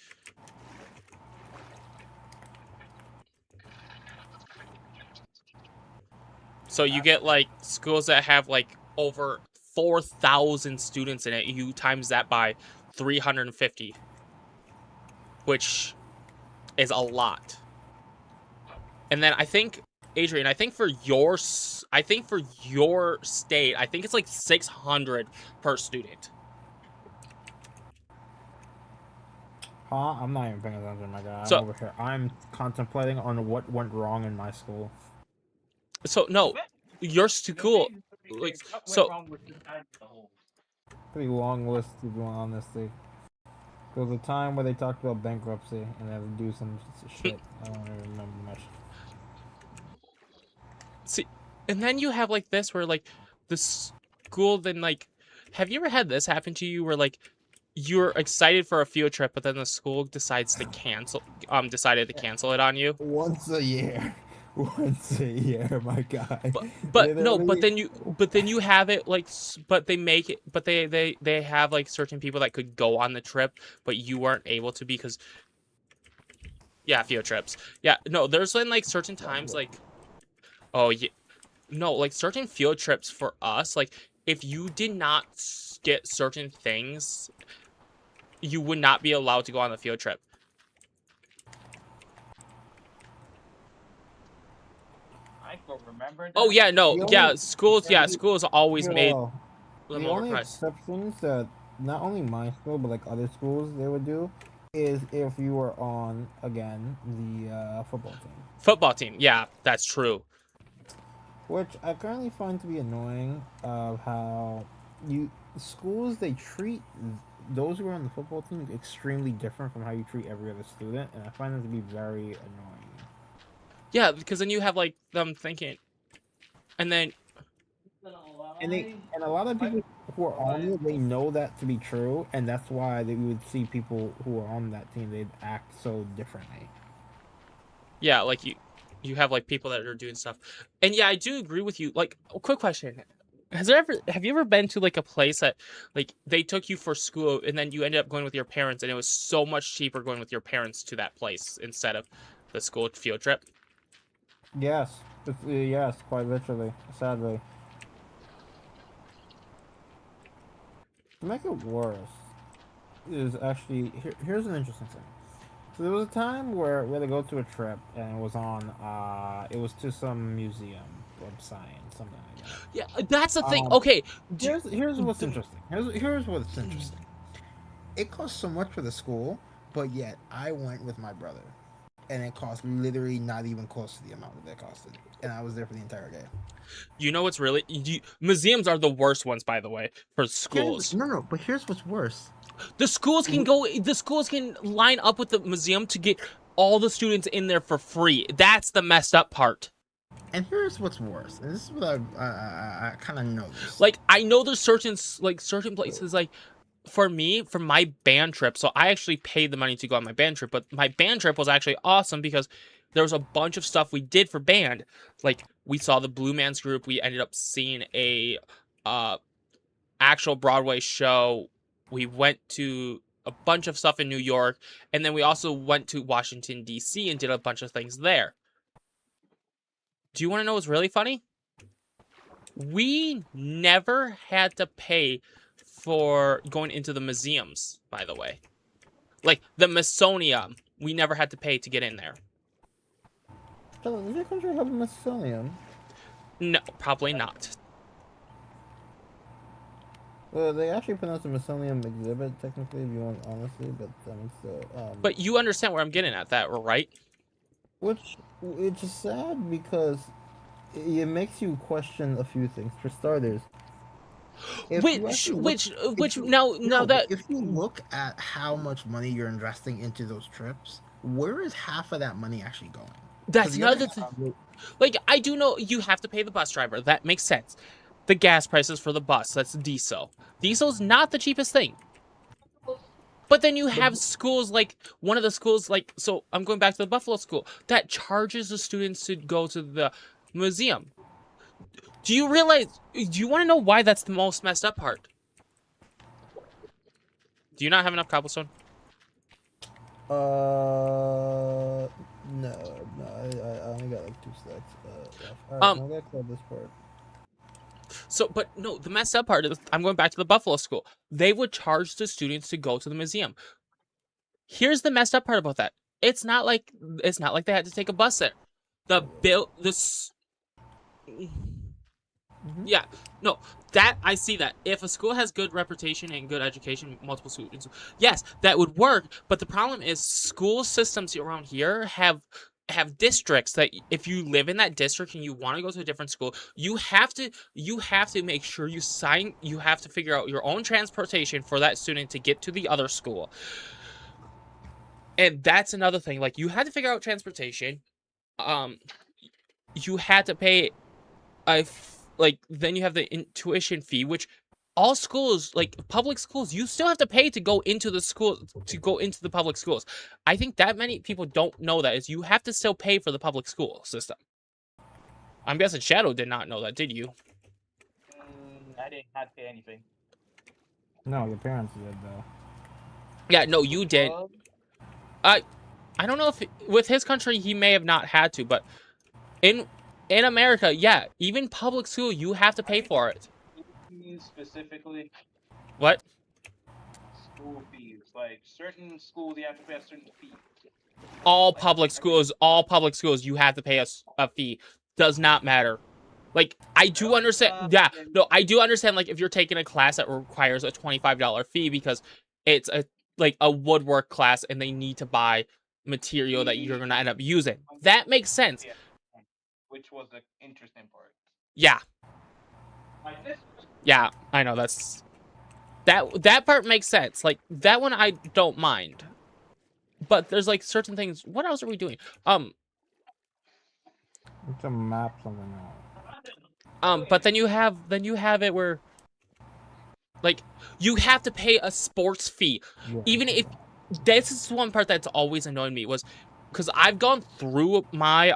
B: So you get like schools that have like over 4,000 students in it. You times that by 350, which is a lot. And then I think, Adrian, I think for your state, I think it's like 600 per student.
D: Huh? I'm not even paying attention, my guy. I'm
B: So-
D: over here. I'm contemplating on what went wrong in my school.
B: So no, your school, like, so
D: Pretty long list to be honestly. There was a time where they talked about bankruptcy and they had to do some shit. I don't even remember much.
B: see, and then you have like this where like the school then like, have you ever had this happen to you where like you're excited for a field trip, but then the school decided to cancel it on you?
D: Once a year. Once a year, my guy.
B: But no, but then you have it like, but they make it, but they have like certain people that could go on the trip, but you weren't able to because, yeah, field trips. Yeah, no, there's been like certain times like, oh yeah, no, like certain field trips for us, like if you did not get certain things, you would not be allowed to go on the field trip.
E: I don't remember that.
B: Oh yeah, no,
D: The
B: yeah,
D: only-
B: schools always made
D: Yo,
B: them
D: the only
B: overpriced.
D: exceptions that not only my school but like other schools they would do is if you were on again the football team,
B: Football team, yeah, that's true.
D: which I currently find to be annoying. Of how schools they treat those who are on the football team extremely different from how you treat every other student, and I find that to be very annoying.
B: Yeah, because then you have like them thinking, and then
D: And a lot of people who are on it, they know that to be true, and that's why they would see people who are on that team, they'd act so differently.
B: Yeah, like you have like people that are doing stuff. And yeah, I do agree with you. Like, a quick question. Have you ever been to like a place that like they took you for school and then you ended up going with your parents and it was so much cheaper going with your parents to that place instead of the school field trip?
D: Yes, yes, quite literally, sadly. To make it worse, is actually here's an interesting thing. So there was a time where we had to go to a trip, and it was on. It was to some museum of science, something like that.
B: Yeah, that's the thing.
D: Um,
B: Okay,
D: here's what's interesting. Here's what's interesting. It cost so much for the school, but yet I went with my brother, and it cost literally not even close to the amount that it costed, and I was there for the entire day.
B: you know what's really museums are the worst ones, by the way, for schools.
D: No, but here's what's worse.
B: The schools can line up with the museum to get all the students in there for free. That's the messed up part.
D: And here's what's worse. And this is what I kind of know this.
B: Like, I know there's certain places, like, for me, for my band trip, so I actually paid the money to go on my band trip, but my band trip was actually awesome because there was a bunch of stuff we did for band. Like, we saw the Blue Man's Group, we ended up seeing a actual Broadway show. We went to a bunch of stuff in New York, and then we also went to Washington, D.C. and did a bunch of things there. Do you want to know what's really funny? We never had to pay for going into the museums, by the way. Like, the Smithsonian, we never had to pay to get in there.
D: Does your country have a Smithsonian?
B: No, probably not.
D: Well, they actually pronounce the Smithsonian exhibit, technically, if you want honesty, but still.
B: But you understand where I'm getting at that, right?
D: Which is sad because it makes you question a few things. For starters, if you look at how much money you're investing into those trips, where is half of that money actually going?
B: That's another thing. Like, I do know you have to pay the bus driver. That makes sense. The gas prices for the bus, that's diesel. Diesel's not the cheapest thing. But then you have schools like, one of the schools, like, so I'm going back to the Buffalo school, that charges the students to go to the museum. Do you want to know why that's the most messed up part? Do you not have enough cobblestone?
D: No, I only got like 2 stacks. Alright, I'm gonna clear this part.
B: So, but no, the messed up part is, I'm going back to the Buffalo school. They would charge the students to go to the museum. Here's the messed up part about that. It's not like they had to take a bus there. Yeah, no, that I see that. If a school has good reputation and good education, multiple students, yes, that would work. But the problem is school systems around here have districts that if you live in that district and you want to go to a different school, you have to make sure you have to figure out your own transportation for that student to get to the other school. And that's another thing. Like, you had to figure out transportation. You had to pay then you have the tuition fee, which all schools, like public schools, you still have to pay to go into the public schools. I think that many people don't know that is you have to still pay for the public school system. I'm guessing Shadow did not know that, did you?
E: I didn't have to pay anything.
D: No, your parents did though.
B: Yeah, no, you did. I don't know if with his country he may have not had to, but in America, yeah, even public school, you have to pay for it.
E: Specifically,
B: what?
E: School fees. Like, certain schools, you have to pay a certain fee.
B: All public schools, you have to pay a fee. Does not matter. Like, I do understand. Yeah, no, I do understand. Like, if you're taking a class that requires a $25 fee because it's a woodwork class and they need to buy material that you're gonna end up using, that makes sense.
E: Which was the interesting part.
B: Yeah. Yeah, I know that part makes sense. Like, that one I don't mind. But there's like certain things. What else are we doing?
D: It's a map something else.
B: But then you have it where Like, you have to pay a sports fee.
D: Yeah.
B: Even if this is one part that's always annoyed me was because I've gone through my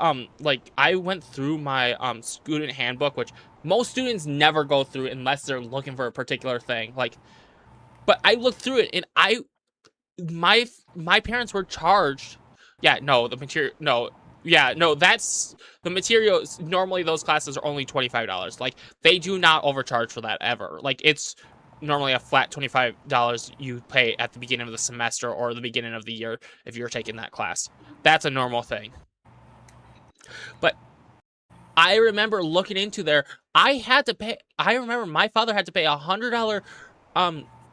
B: I went through my student handbook, which most students never go through unless they're looking for a particular thing. Like, but I looked through it and my parents were charged. Yeah, no, the material no. Yeah, no, that's the materials. Normally those classes are only $25. Like, they do not overcharge for that ever. Like, it's normally a flat $25 you pay at the beginning of the semester or the beginning of the year if you're taking that class. That's a normal thing. But I remember looking into there, I remember my father had to pay $100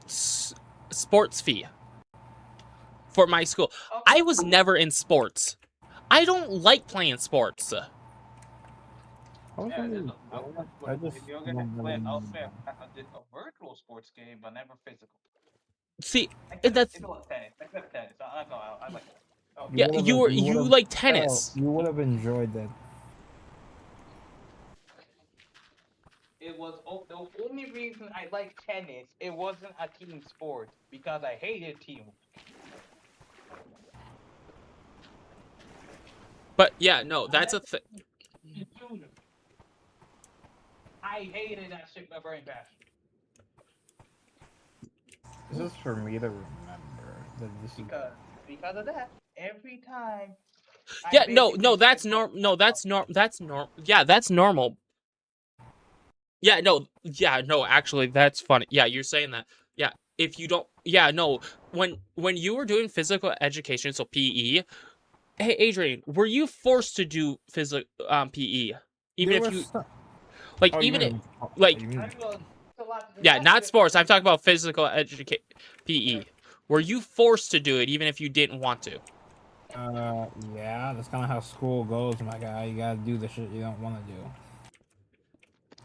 B: sports fee for my school. I was never in sports. I don't like playing sports.
D: I was
E: Yeah,
D: thinking- I just
E: if you're gonna
D: don't
E: play
D: really
E: elsewhere,
D: know.
E: I did a virtual sports game, but never physical.
B: See,
E: Except
B: that's
E: it was tennis. Except tennis. I like that. Oh,
B: yeah.
D: would've-
B: You
D: would've-
B: like
D: oh,
B: tennis.
D: you would have enjoyed that.
E: it was the only reason I like tennis. It wasn't a team sport because I hated teamwork.
B: But yeah, no, that's a thing.
E: I hated that shit with my brain passion.
D: This is for me to remember that this is.
E: Because of that, every time. I
B: Yeah, no,
E: basically
B: that's
E: skipped
B: norm.
E: off-
B: No, that's norm. That's norm. Yeah, that's normal. Yeah, no, yeah, no. Actually, that's funny. Yeah, you're saying that. Yeah, if you don't. Yeah, no. When you were doing physical education, so PE. Hey, Adrian, were you forced to do physical PE? Even
D: There
B: if
D: was
B: you
D: some-
B: like,
D: Oh, you
B: even
D: mean-
B: if
D: oh,
B: like-
D: you mean-
E: I was a lot to
B: yeah,
E: do.
B: not sports. I'm talking about physical education PE. Were you forced to do it even if you didn't want to?
D: Yeah, that's kind of how school goes, my guy. You gotta do the shit you don't want to do.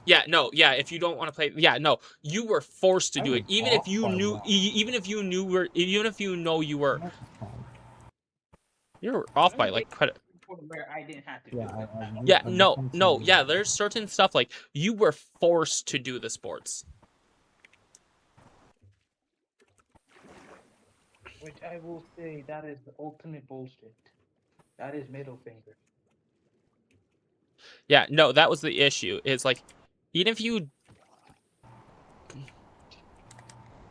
B: Yeah, no, yeah. If you don't want to play, yeah, no, you were forced to
D: I
B: do it,
D: was
B: even if
D: off
B: you
D: by
B: knew,
D: one.
B: even if you knew even if you know you were,
D: That's fine.
B: you're off by like quite.
E: Where I didn't have to
D: Yeah,
E: do it.
B: Yeah,
D: I
B: no,
D: just
B: no,
D: want to
B: yeah.
D: do
B: There's certain stuff like you were forced to do the sports.
E: Which I will say that is the ultimate bullshit. That is middle finger.
B: Yeah, no, that was the issue. It's like, even if you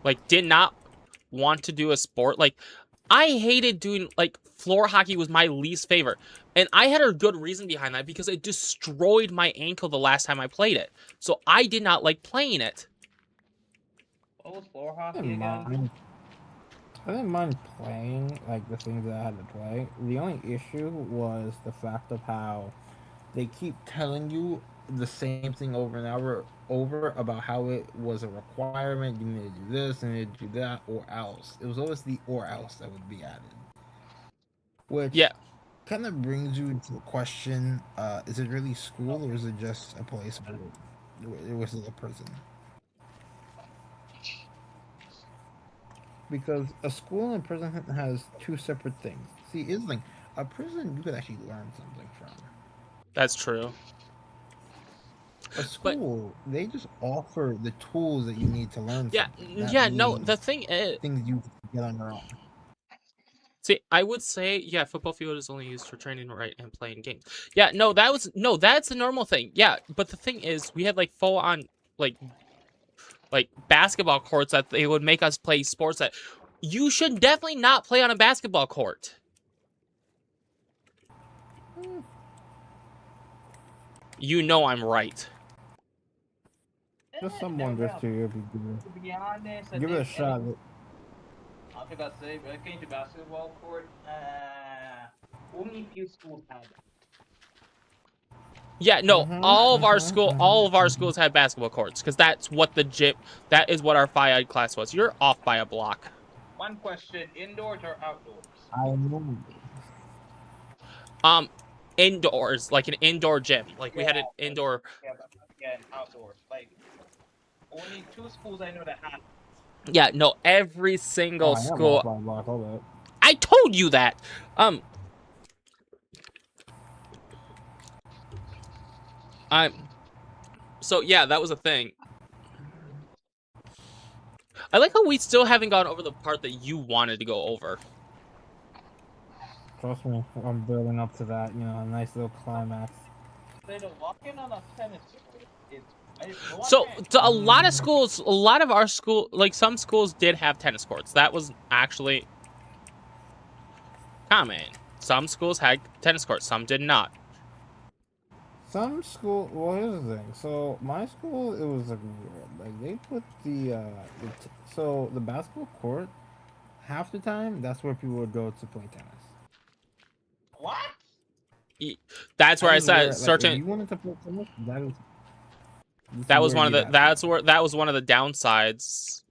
B: like did not want to do a sport, like I hated doing like floor hockey was my least favorite. And I had a good reason behind that because it destroyed my ankle the last time I played it. So I did not like playing it.
E: What was floor
D: I
E: hockey
D: didn't
E: again?
D: mind. I didn't mind playing like the things that I had to play. The only issue was the fact of how they keep telling you the same thing over and over about how it was a requirement. You need to do this and you need to do that, or else. It was always the or else that would be added, which
B: Yeah.
D: kind of brings you into the question: is it really school or is it just a place where it was a prison? Because a school and a prison has two separate things. See, here's the thing: a prison you could actually learn something from.
B: That's true.
D: A school, they just offer the tools that you need to learn.
B: Yeah,
D: something. That
B: yeah, no,
D: means
B: the thing is,
D: things you can get on your own.
B: see, I would say, yeah, football field is only used for training, right, and playing games. Yeah, no, that's a normal thing. Yeah, but the thing is, we had like full on like basketball courts that they would make us play sports that you should definitely not play on a basketball court. You know I'm right.
D: Just someone just to
E: To be honest, I
D: give it a
E: think
D: shot.
E: I think I'd say when it came to basketball court, only few schools had it.
B: Yeah, no,
D: Mhm,
B: all of our
D: mhm,
B: all of our
D: mhm.
B: schools had basketball courts because that's what that is what our Phi class was. You're off by a block.
E: One question: indoors or outdoors?
D: I know.
B: Indoors, like an indoor gym. Like we had an indoor.
E: Yeah, but again, outdoors. Like only two schools I know that had.
B: Yeah, no, every
D: Oh,
B: single
D: I am
B: school.
D: off by a block. Hold up.
B: I told you that. So yeah, that was a thing. I like how we still haven't gone over the part that you wanted to go over.
D: Trust me, I'm building up to that. You know, a nice little climax.
E: Walking on a tennis court is
B: So a lot of schools, a lot of our school, like some schools did have tennis courts. That was actually common. Some schools had tennis courts, some did not.
D: Some school. Well, here's the thing. So my school, it was like weird. Like they put so the basketball court. Half the time, that's where people would go to play tennis.
E: What?
B: That's where I
D: That is where,
B: said
D: like, if
B: certain.
D: you wanted to play tennis,
B: That was one of the.
D: you'd have to.
B: That was one of the downsides.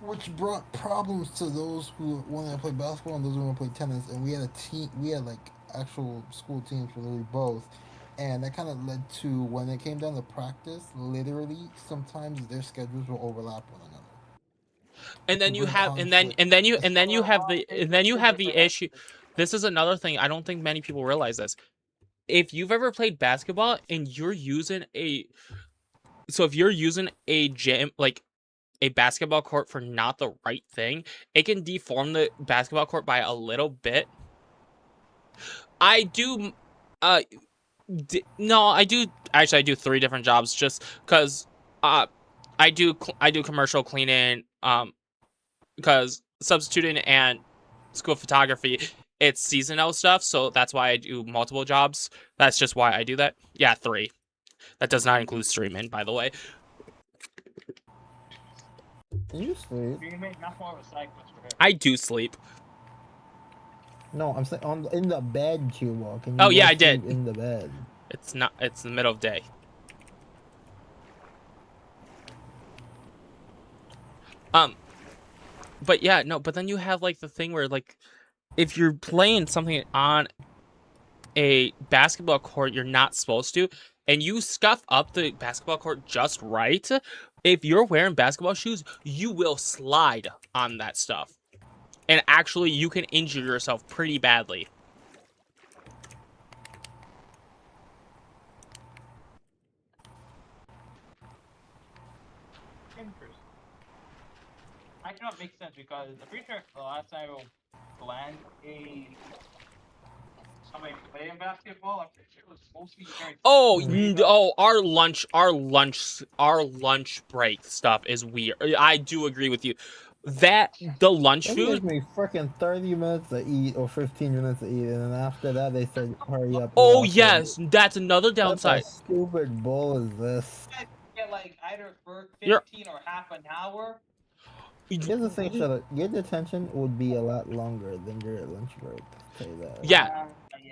D: Which brought problems to those who wanted to play basketball and those who want to play tennis. And we had a team. We had like actual school teams for literally both. And that kind of led to when it came down to practice. Literally, sometimes their schedules will overlap one another.
B: And then you
D: Bring
B: have, and then you have the issue. This is another thing. I don't think many people realize this. If you've ever played basketball and you're using if you're using a gym, like a basketball court for not the right thing, it can deform the basketball court by a little bit. I do, no, I do, actually, I do 3 different jobs just because, I do commercial cleaning, because substituting and school photography, it's seasonal stuff, so that's why I do multiple jobs. That's just why I do that. Yeah, 3. That does not include streaming, by the way.
D: You sleep?
B: I do sleep.
D: No, I'm saying in the bed, Cubo. Can you
B: Oh yeah, I
D: sleep
B: did.
D: in the bed?
B: It's not. It's the middle of day. But yeah, no. But then you have like the thing where like, if you're playing something on a basketball court, you're not supposed to, and you scuff up the basketball court just right. If you're wearing basketball shoes, you will slide on that stuff, and actually, you can injure yourself pretty badly.
E: I cannot make sense because I'm pretty sure the last time I planned somebody playing basketball, I'm pretty sure it was supposed to be during.
B: Oh, our lunch break stuff is weird. I do agree with you. That the lunch
D: It
B: food.
D: gives me freaking 30 minutes to eat or 15 minutes to eat, and then after that they said hurry up.
B: Oh yes, that's another downside.
D: What stupid bull is this?
E: Get like either for 15
B: You're-
E: or half an hour.
D: Here's the thing, Charlotte. Your detention would be a lot longer than your lunch break. I'll tell you that.
B: Yeah,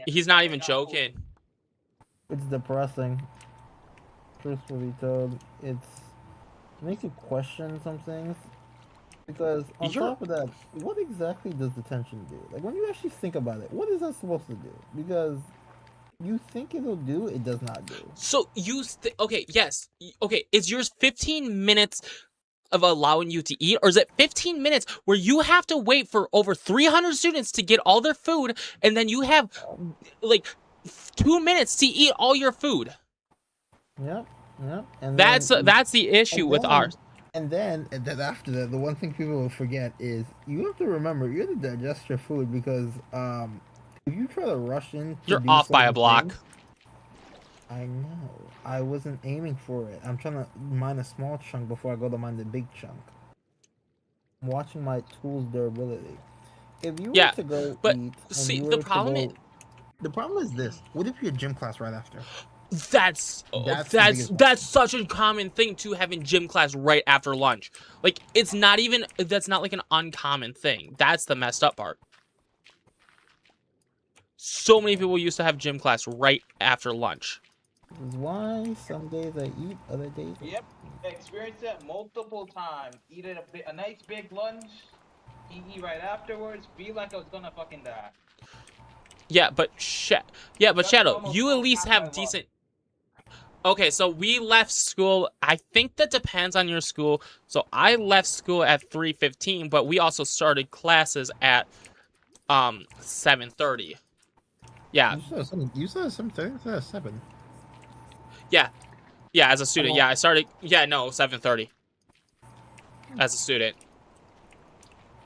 B: he's not even joking.
D: It's depressing. Truthfully told, it makes you question some things. Because on top of that, what exactly does detention do? Like when you actually think about it, what is that supposed to do? Because you think it'll do, it does not do.
B: So you okay? Yes. Okay. Is yours 15 minutes of allowing you to eat, or is it 15 minutes where you have to wait for over 300 students to get all their food, and then you have like 2 minutes to eat all your food?
D: Yep. And
B: that's the issue with ours.
D: And then after that, the one thing people will forget is you have to remember you have to digest your food because if you try to rush in,
B: you're off by a block.
D: I know. I wasn't aiming for it. I'm trying to mine a small chunk before I go to mine the big chunk. I'm watching my tool's durability. If you were to go eat,
B: see, the problem
D: is this. What if you had gym class right after?
B: That's such a common thing to have in gym class right after lunch. Like that's not like an uncommon thing. That's the messed up part. So many people used to have gym class right after lunch.
D: This is why some days I eat, other days I
E: Yep, experienced that multiple times. Eat a nice big lunch, eat right afterwards, feel like I was gonna fucking die.
B: Yeah, but Shadow, you at least have decent. Okay, so we left school. I think that depends on your school. So I left school at 3:15, but we also started classes at 7:30. Yeah.
D: You said 7:30. I said 7.
B: Yeah, as a student. Yeah, I started. Yeah, no, 7:30. as a student.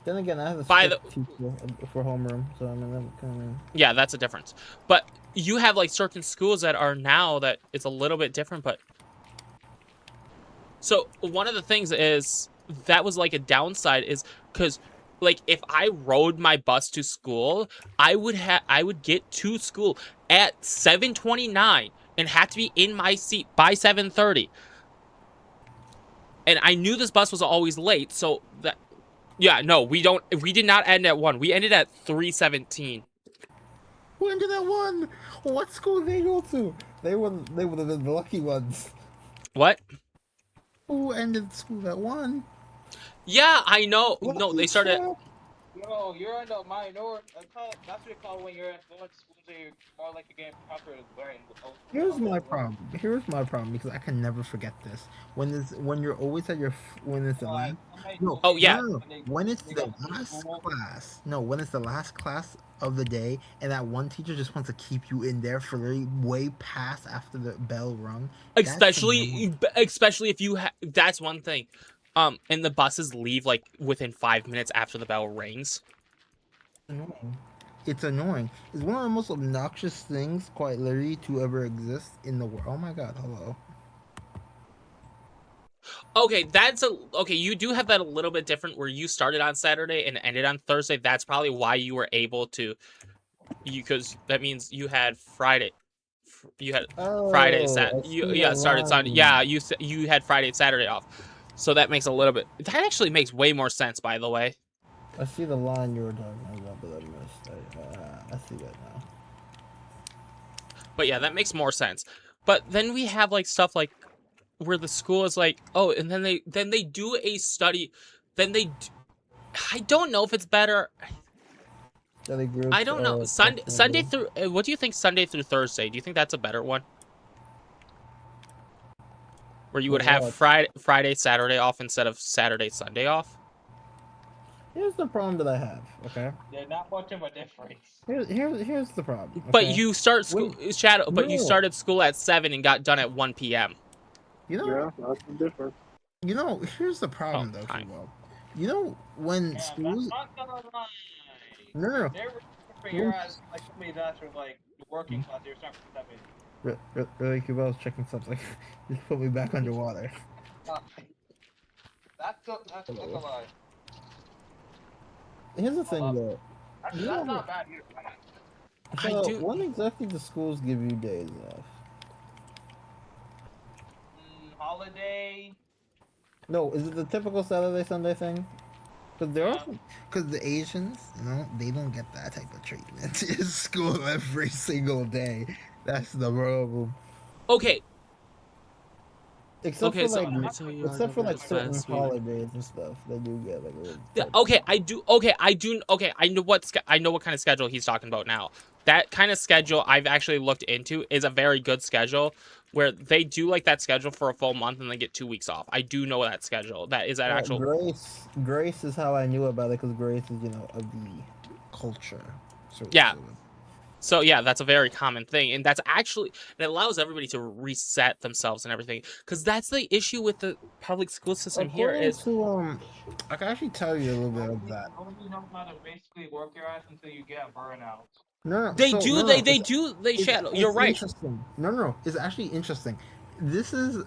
D: Then again, I have a
B: By
D: strict teacher for homeroom, so I mean, that kind of.
B: Yeah, that's a difference. But you have like certain schools that are now that it's a little bit different. But so one of the things is that was like a downside is because like if I rode my bus to school, I would get to school at 7:29 and had to be in my seat by 7:30. And I knew this bus was always late, so that yeah, no, we did not end at 1. We ended at 3:17.
D: Who ended at 1? What school did they go to? They were the lucky ones.
B: What?
D: Who ended school at 1?
B: Yeah, I know.
D: What
B: No,
D: the
B: they started.
D: fuck?
E: Yo, you're in the minority. That's what you call when you're going to schools where you're more like you're getting proper learning.
D: Here's my problem. Here's my problem because I can never forget this. When you're always at when it's the last. No,
B: Oh, yeah.
D: no. When it's the last class. No, when it's the last class of the day, and that one teacher just wants to keep you in there for way past after the bell rung.
B: Especially if you that's one thing. And the buses leave like within 5 minutes after the bell rings.
D: Annoying. It's annoying. It's one of the most obnoxious things, quite literally, to ever exist in the world. Oh my god, hello.
B: Okay, okay. You do have that a little bit different, where you started on Saturday and ended on Thursday. That's probably why you were able to, because that means you had Friday. You had Friday, started Sunday. Yeah, you had Friday and Saturday off, so that makes a little bit. That actually makes way more sense, by the way.
D: I see the line you were talking about, but I missed. I see that now.
B: But yeah, that makes more sense. But then we have like stuff like where the school is like, oh, and then they do a study, I don't know if it's better.
D: Study groups,
B: I don't know. Sunday through. What do you think? Sunday through Thursday? Do you think that's a better one? Where you would have Friday, Saturday off instead of Saturday, Sunday off.
D: Here's the problem that I have. Okay.
E: They're not much of a difference.
D: Here's the problem. Okay?
B: But you start school you started school at 7 and got done at 1 p.m.
D: You know.
F: Yeah, that's the difference.
D: You know. Here's the problem, though. Well, you know when schools.
E: That's not gonna lie.
D: No.
E: They're for your ass like somebody that's for like the working class. They're starting for 7.
D: Really, Cuba was checking something. Like, just put me back underwater.
E: That's a lie.
D: Here's the thing, though.
E: That's not bad either.
D: So, when exactly do schools give you days off?
E: Holiday.
D: No, is it the typical Saturday Sunday thing? Because the Asians, they don't get that type of treatment in school every single day. That's the problem.
B: Okay.
D: Except for certain holidays and stuff, they do get like a little.
B: I know what kind of schedule he's talking about now. That kind of schedule I've actually looked into is a very good schedule where they do like that schedule for a full month and they get 2 weeks off. I do know that schedule. That is an actual.
D: Grace is how I knew about it because Grace is of the culture.
B: So yeah, that's a very common thing, and that's actually it allows everybody to reset themselves and everything. Because that's the issue with the public school system here is.
D: I can actually tell you a little bit of that.
E: You know how to basically work your ass until you get burnout.
B: They shadow. You're right.
D: Interesting. No, it's actually interesting. This is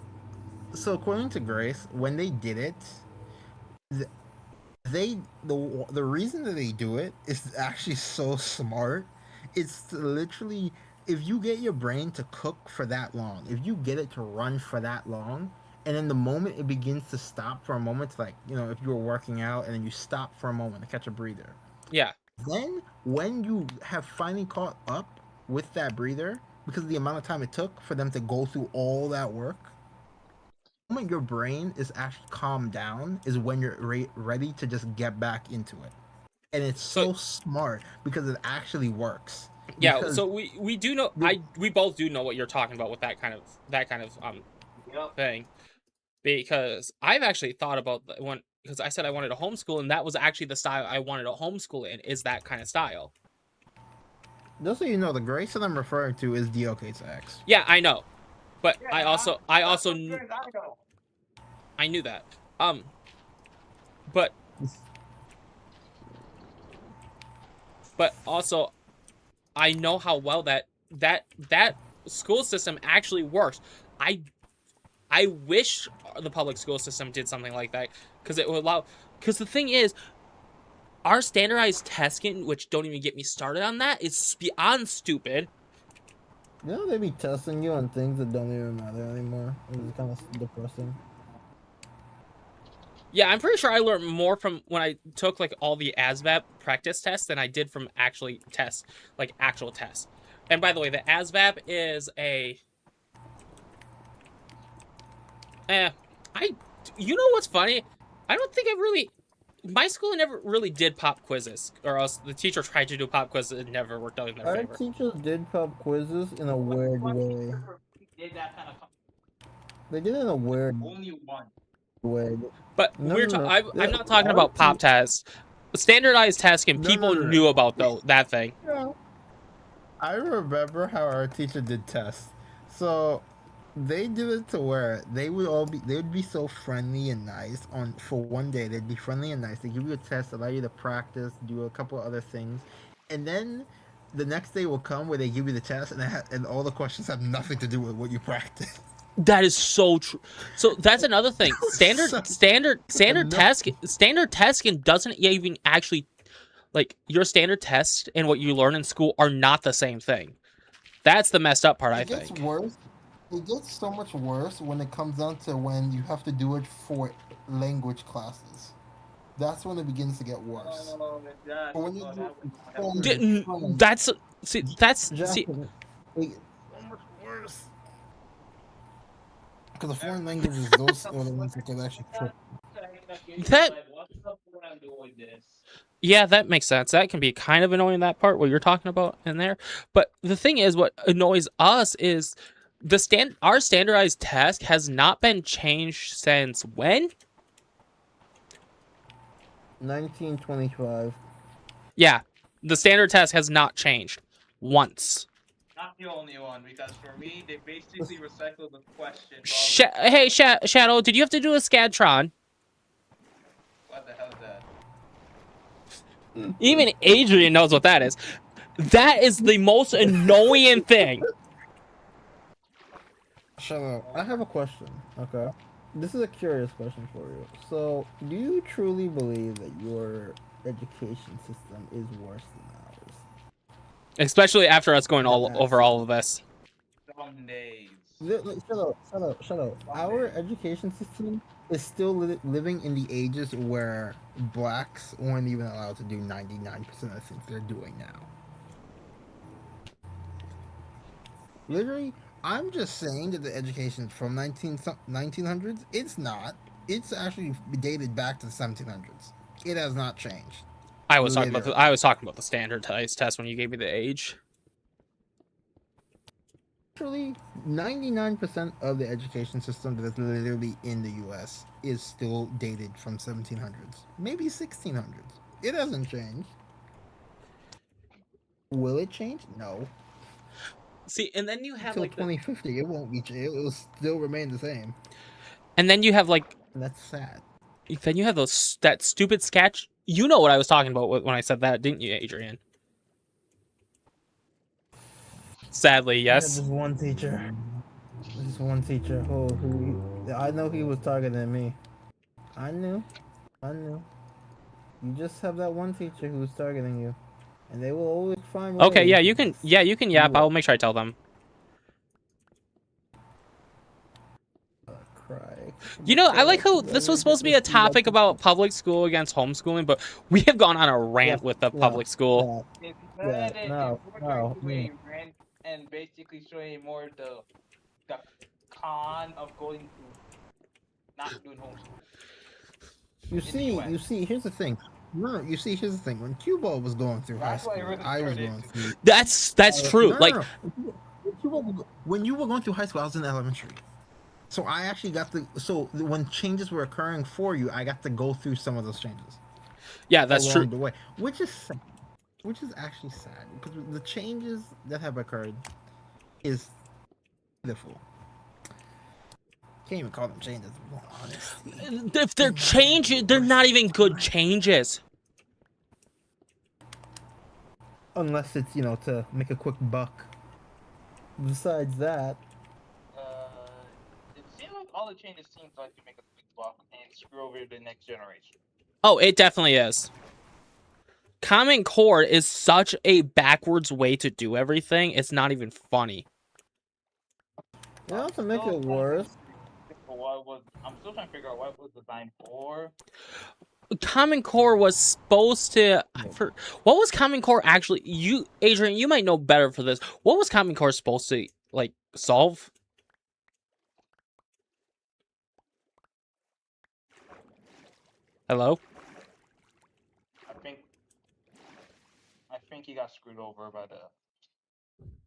D: so according to Grace, when they did it, the reason that they do it is actually so smart. It's literally if you get your brain to cook for that long, if you get it to run for that long, and then the moment it begins to stop for a moment, like if you were working out and then you stop for a moment to catch a breather.
B: Yeah.
D: Then, when you have finally caught up with that breather, because of the amount of time it took for them to go through all that work, the moment your brain is actually calmed down is when you're ready to just get back into it. And it's so smart because it actually works.
B: Yeah, so we do know. We both do know what you're talking about with that kind of thing, because I've actually thought about one. Because I said I wanted a homeschool, and that was actually the style I wanted a homeschool in, is that kind of style.
D: Just so you know, the Grace that I'm referring to is DOK6.
B: Yeah, I know. But I also
E: I
B: knew that. but also I know how well that school system actually works. I wish the public school system did something like that, because it would allow. Because the thing is, our standardized testing, which don't even get me started on that, is beyond stupid.
D: You know, they be testing you on things that don't even matter anymore. It's kind of depressing.
B: Yeah, I'm pretty sure I learned more from when I took like all the ASVAB practice tests than I did from actually tests, like actual tests. And by the way, the ASVAB is a you know what's funny? I don't think I really my school never really did pop quizzes, or else the teacher tried to do pop quizzes and never worked out in their
D: Our
B: favor.
D: teachers did pop quizzes in a weird way.
E: Did that kind of
D: They did it in a weird
E: only one.
D: way.
B: But
D: No,
B: we're
D: no, no.
B: I'm not talking
D: Our
B: about pop
D: te-
B: tests. Standardized testing,
D: No,
B: people
D: no, no.
B: knew about that thing.
D: Yeah. I remember how our teacher did tests. So they did it to where they would be so friendly and nice for one day. They'd be friendly and nice. They give you a test, allow you to practice, do a couple other things, and then the next day will come where they give you the test, and all the questions have nothing to do with what you practiced.
B: That is so true. So that's another thing. Standard testing doesn't even actually, like, your standard test and what you learn in school are not the same thing. That's the messed up part, I think.
D: It gets worse. It gets so much worse when it comes down to when you have to do it for language classes. That's when it begins to get worse. But when you do
B: That's see.
D: Japanese, it gets so much worse. Because the foreign languages, those are the ones that can actually trip.
B: Yeah, that makes sense. That can be kind of annoying, that part what you're talking about in there. But the thing is, what annoys us is our standardized test has not been changed since when?
D: 1925.
B: Yeah, the standard test has not changed once.
E: Not the only one, because for me, they basically recycled the question.
B: Hey, Shadow, did you have to do a Scadtron?
E: What the hell is that?
B: Even Adrian knows what that is. That is the most annoying thing.
D: Shut up. I have a question. Okay. This is a curious question for you. So, do you truly believe that your education system is worse than ours?
B: Especially after us going over all of this.
E: Some days.
D: Shut up. Our education system is still living in the ages where blacks weren't even allowed to do 99% of the things they're doing now. Literally, I'm just saying that the education from 1900s, it's not. It's actually dated back to the 1700s. It has not changed.
B: I was talking about the standardized test when you gave me the age.
D: Actually, 99% of the education system that is literally in the U.S. is still dated from 1700s, maybe 1600s. It hasn't changed. Will it change? No.
B: See, and then you have
D: Until
B: like
D: 2050, it won't be. It will still remain the same.
B: And then you have like.
D: And that's sad.
B: Then you have that stupid sketch. You know what I was talking about when I said that, didn't you, Adrian? Sadly, yes.
D: This one teacher. Who I know he was targeting me. I knew. You just have that one teacher who's targeting you, and they will always find.
B: Okay, yeah, you can. Yeah, you can yap. I'll make sure I tell them.
D: Cry.
B: You know, I like how this was supposed to be a topic about public school against homeschooling, but we have gone on a rant with the public school.
E: And basically showing more the con of going to not doing homeschool.
D: You see, here's the thing. No, you see, here's the thing. When Cuba was going through high school, I was going through.
B: That's true.
D: No,
B: like,
D: when you were going through high school, I was in elementary. So I actually got to. So when changes were occurring for you, I got to go through some of those changes.
B: Yeah, that's true.
D: The way, which is sad. Which is actually sad because the changes that have occurred is pitiful. Can't even call them changes. Well, honestly.
B: If they're changes, they're not even good changes.
D: Unless it's, you know, to make a quick buck. Besides that,
E: It seems like all the changes seems like to make a quick buck and screw over the next generation.
B: Oh, it definitely is. Common Core is such a backwards way to do everything. It's not even funny.
D: you know, to make it worse,
E: I'm still trying to figure out what was designed for.
B: Common Core was supposed to. What was Common Core actually? You, Adrian, you might know better for this. What was Common Core supposed to like solve? Hello?
E: I think he got screwed over by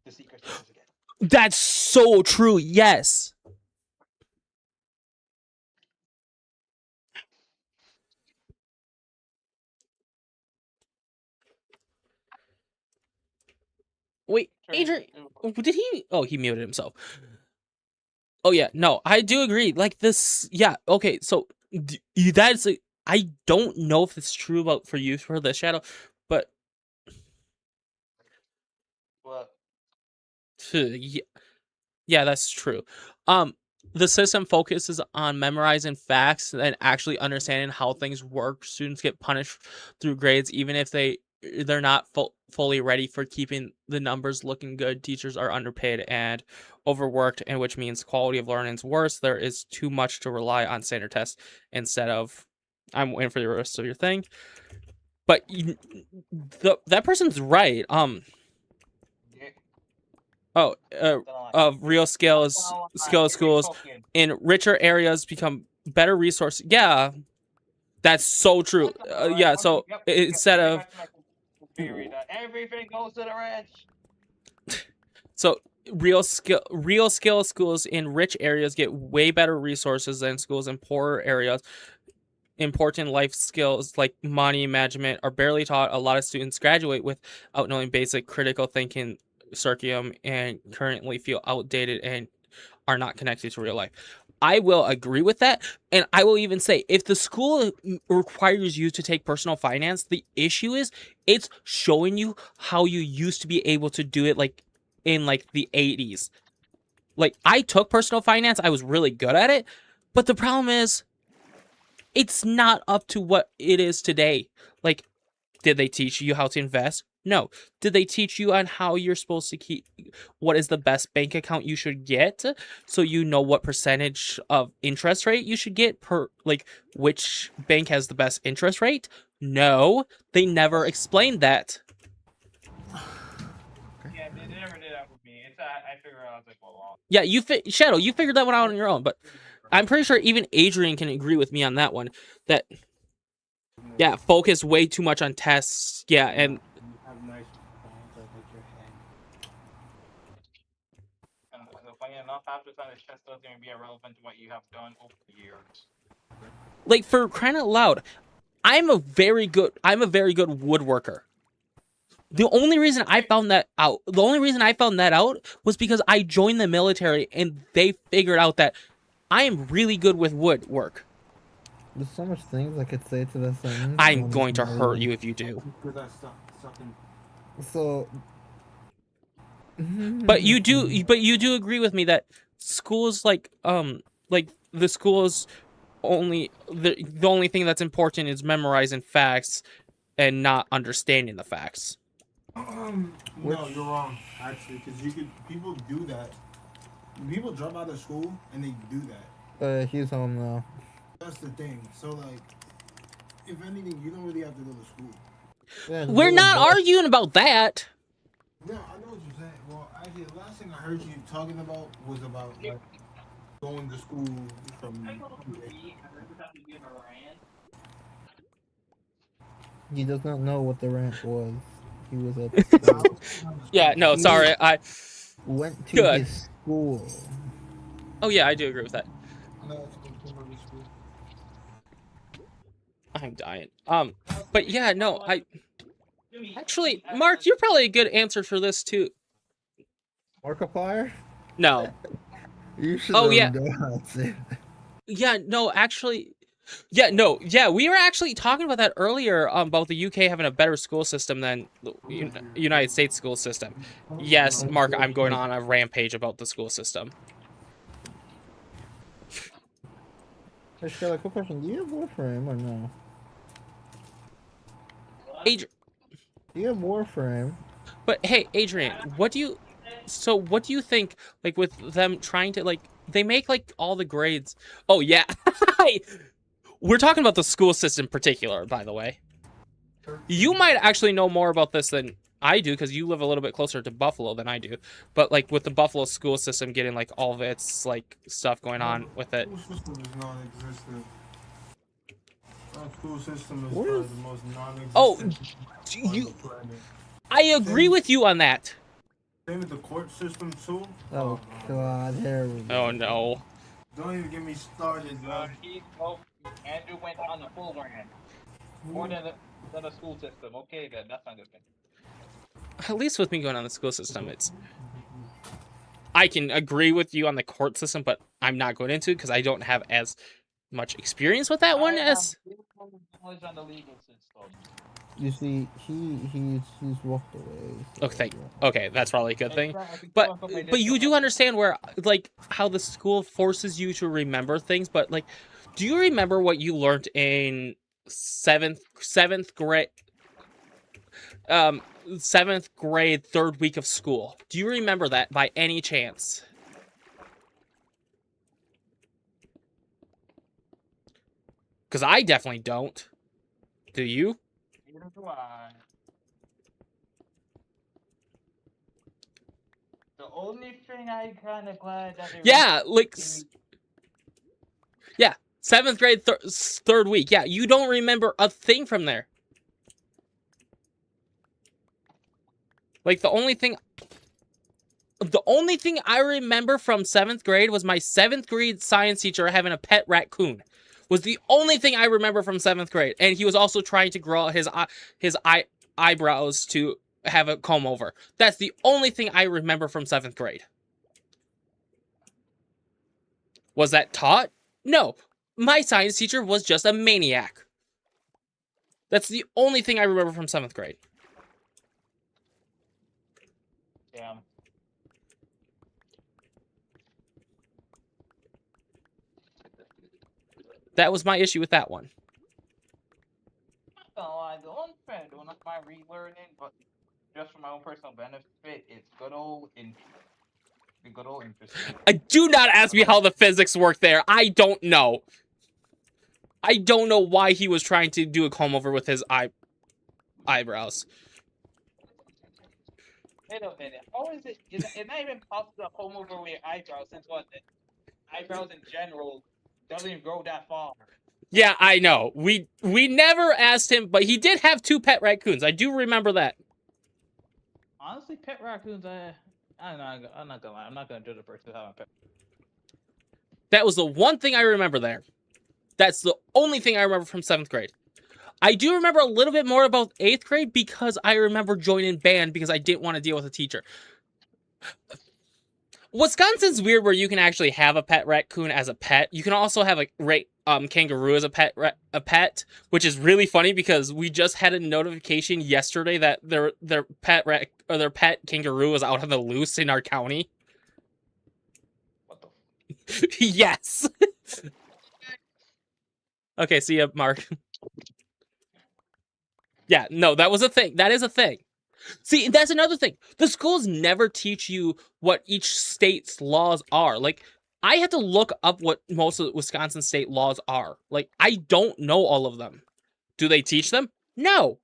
E: the secret service again.
B: That's so true. Yes. Wait, Adrian, did he? Oh, he muted himself. Oh yeah, no, I do agree. Like this, yeah. Okay, so that's. I don't know if it's true about for you for the Shadow, but
E: What?
B: Yeah, that's true. The system focuses on memorizing facts and actually understanding how things work. Students get punished through grades even if they're not fully ready for keeping the numbers looking good. Teachers are underpaid and overworked, and which means quality of learning is worse. There is too much to rely on standard tests instead of. I'm waiting for the rest of your thing, but that person's right. Oh, of real skills schools in richer areas become better resources. Yeah, that's so true. Yeah, so instead of
E: everything goes to the rich.
B: so real skill schools in rich areas get way better resources than schools in poorer areas. Important life skills like money management are barely taught. A lot of students graduate without knowing basic critical thinking curriculum and currently feel outdated and are not connected to real life. I will agree with that, and I will even say if the school requires you to take personal finance, the issue is it's showing you how you used to be able to do it like in like the 80s. Like I took personal finance, I was really good at it, but the problem is it's not up to what it is today. Like, did they teach you how to invest? No. Did they teach you on how you're supposed to keep what is the best bank account you should get so you know what percentage of interest rate you should get per like which bank has the best interest rate? No, they never explained that.
E: Yeah, they never did that with me. I figured out I was like, well,
B: Yeah, Shadow, you figured that one out on your own, but I'm pretty sure even Adrian can agree with me on that one. That yeah, focus way too much on tests. Yeah, and
E: funny enough, half the time the test doesn't even be irrelevant to what you have done over the years.
B: like for crying out loud, I'm a very good woodworker. The only reason I found that out was because I joined the military and they figured out that I am really good with woodwork.
D: there's so much things I could say to this thing.
B: I'm going to hurt you if you do.
D: So,
B: But you do agree with me that schools like the schools only the only thing that's important is memorizing facts and not understanding the facts.
F: No, you're wrong. Actually, because people do that. People drop out of school and they do that.
D: he's home now.
F: That's the thing. So like, if anything, you don't really have to go to school.
D: Yeah,
B: We're not arguing about that.
F: No, I know what you're saying. Well, actually, the last thing I heard you talking about was about like going to school from.
D: He does not know what the rant was. He was at
B: Yeah, no, sorry. I
D: went to
B: Good.
D: his school.
B: Oh yeah, I do agree with that. I'm dying. But yeah, no, I actually, Mark, you're probably a good answer for this too.
D: Markiplier?
B: No.
D: You should
B: Oh,
D: let
B: yeah.
D: him go on and say that.
B: Yeah, no, actually, yeah, no, yeah, we were actually talking about that earlier, about the UK having a better school system than the United States school system. Yes, Mark, I'm going on a rampage about the school system.
D: Hey, Scarlett, quick question. Do you have Warframe or no?
B: Adrian,
D: Do you have Warframe?
B: but hey, Adrian, what do you think, like, with them trying to, like, they make, like, all the grades? Oh, yeah. We're talking about the school system in particular, by the way. You might actually know more about this than I do, because you live a little bit closer to Buffalo than I do. But, like, with the Buffalo school system getting, like, all of its, like, stuff going on with it.
F: School system is non-existent. Our school system is
D: What
F: probably
D: is-
F: the most non-existent
B: Oh,
F: on
B: you,
F: the planet.
B: I agree with you on that.
F: Same with the court system too.
D: Oh, God, here we go.
B: Oh, no.
F: Don't even get me started, bro.
E: Andrew went on the full rant. More than the school system. Okay, then that's not good.
B: At least with me going on the school system, I can agree with you on the court system, but I'm not going into it because I don't have as much experience with that one as.
E: Knowledge on the legal system.
D: You see, he's walked away. So,
B: Okay, okay, that's probably a good thing.
E: Exactly.
B: But you do understand where, like, how the school forces you to remember things. But, like, do you remember what you learned in seventh grade? 7th grade, 3rd week of school. Do you remember that by any chance? Because I definitely don't. Do you?
E: Neither do I. The only thing I kind of glad that they
B: Yeah, like, yeah, 7th grade, 3rd week. Yeah, you don't remember a thing from there. Like, the only thing I remember from 7th grade was my 7th grade science teacher having a pet raccoon. Was the only thing I remember from 7th grade, and he was also trying to grow out his eyebrows to have a comb over. That's the only thing I remember from 7th grade. Was that taught? No. My science teacher was just a maniac. That's the only thing I remember from 7th grade.
E: Damn.
B: That was my issue with that one.
E: So I don't spend doing my relearning, but just for my own personal benefit, it's good old interesting.
B: Do not ask me how the physics work there. I don't know. I don't know why he was trying to do a comb over with his eyebrows.
E: Wait a minute. How is it? It's not even possible to comb over with your eyebrows, since what? The eyebrows in general doesn't even grow that far.
B: Yeah, I know. We never asked him, but he did have 2 pet raccoons. I do remember that.
E: Honestly, pet raccoons, I'm not gonna lie. I'm not gonna judge a person having a pet.
B: That was the one thing I remember there. That's the only thing I remember from 7th grade. I do remember a little bit more about 8th grade because I remember joining band because I didn't want to deal with a teacher. Wisconsin's weird where you can actually have a pet raccoon as a pet. You can also have a kangaroo as a pet, which is really funny because we just had a notification yesterday that their pet kangaroo was out on the loose in our county.
E: What the?
B: Yes. Okay, see ya, Mark. Yeah, no, that was a thing. That is a thing. See, that's another thing. The schools never teach you what each state's laws are. Like, I had to look up what most of the Wisconsin state laws are. Like, I don't know all of them. Do they teach them? No.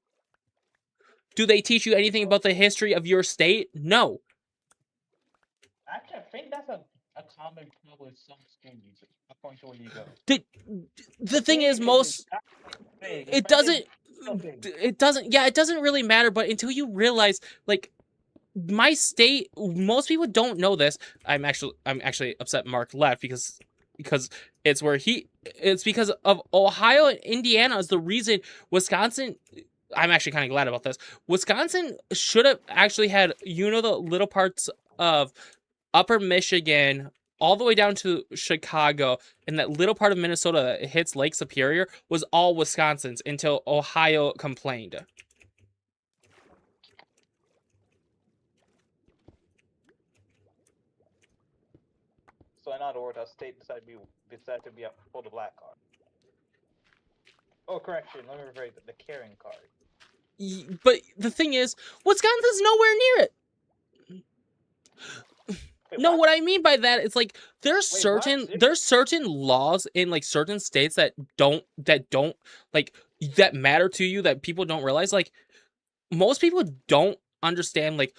B: Do they teach you anything about the history of your state? No.
E: Actually, I think that's a common problem with some schools, according to where you go.
B: The thing is, it doesn't really matter, but until you realize, like, my state, most people don't know this. I'm actually upset Mark left because it's because of Ohio and Indiana is the reason Wisconsin. I'm actually kind of glad about this. Wisconsin should have actually had, the little parts of Upper Michigan, all the way down to Chicago, and that little part of Minnesota that hits Lake Superior was all Wisconsin's until Ohio complained.
E: So in other words, our state decided to be for the black card. Oh, correction. Let me rephrase it. The caring card.
B: But the thing is, Wisconsin's nowhere near it.
E: Wait,
B: No,
E: what?
B: what I mean by that is like there's
E: Wait,
B: certain
E: what?
B: there's certain laws in like certain states that don't like that matter to you that people don't realize. Like most people don't understand like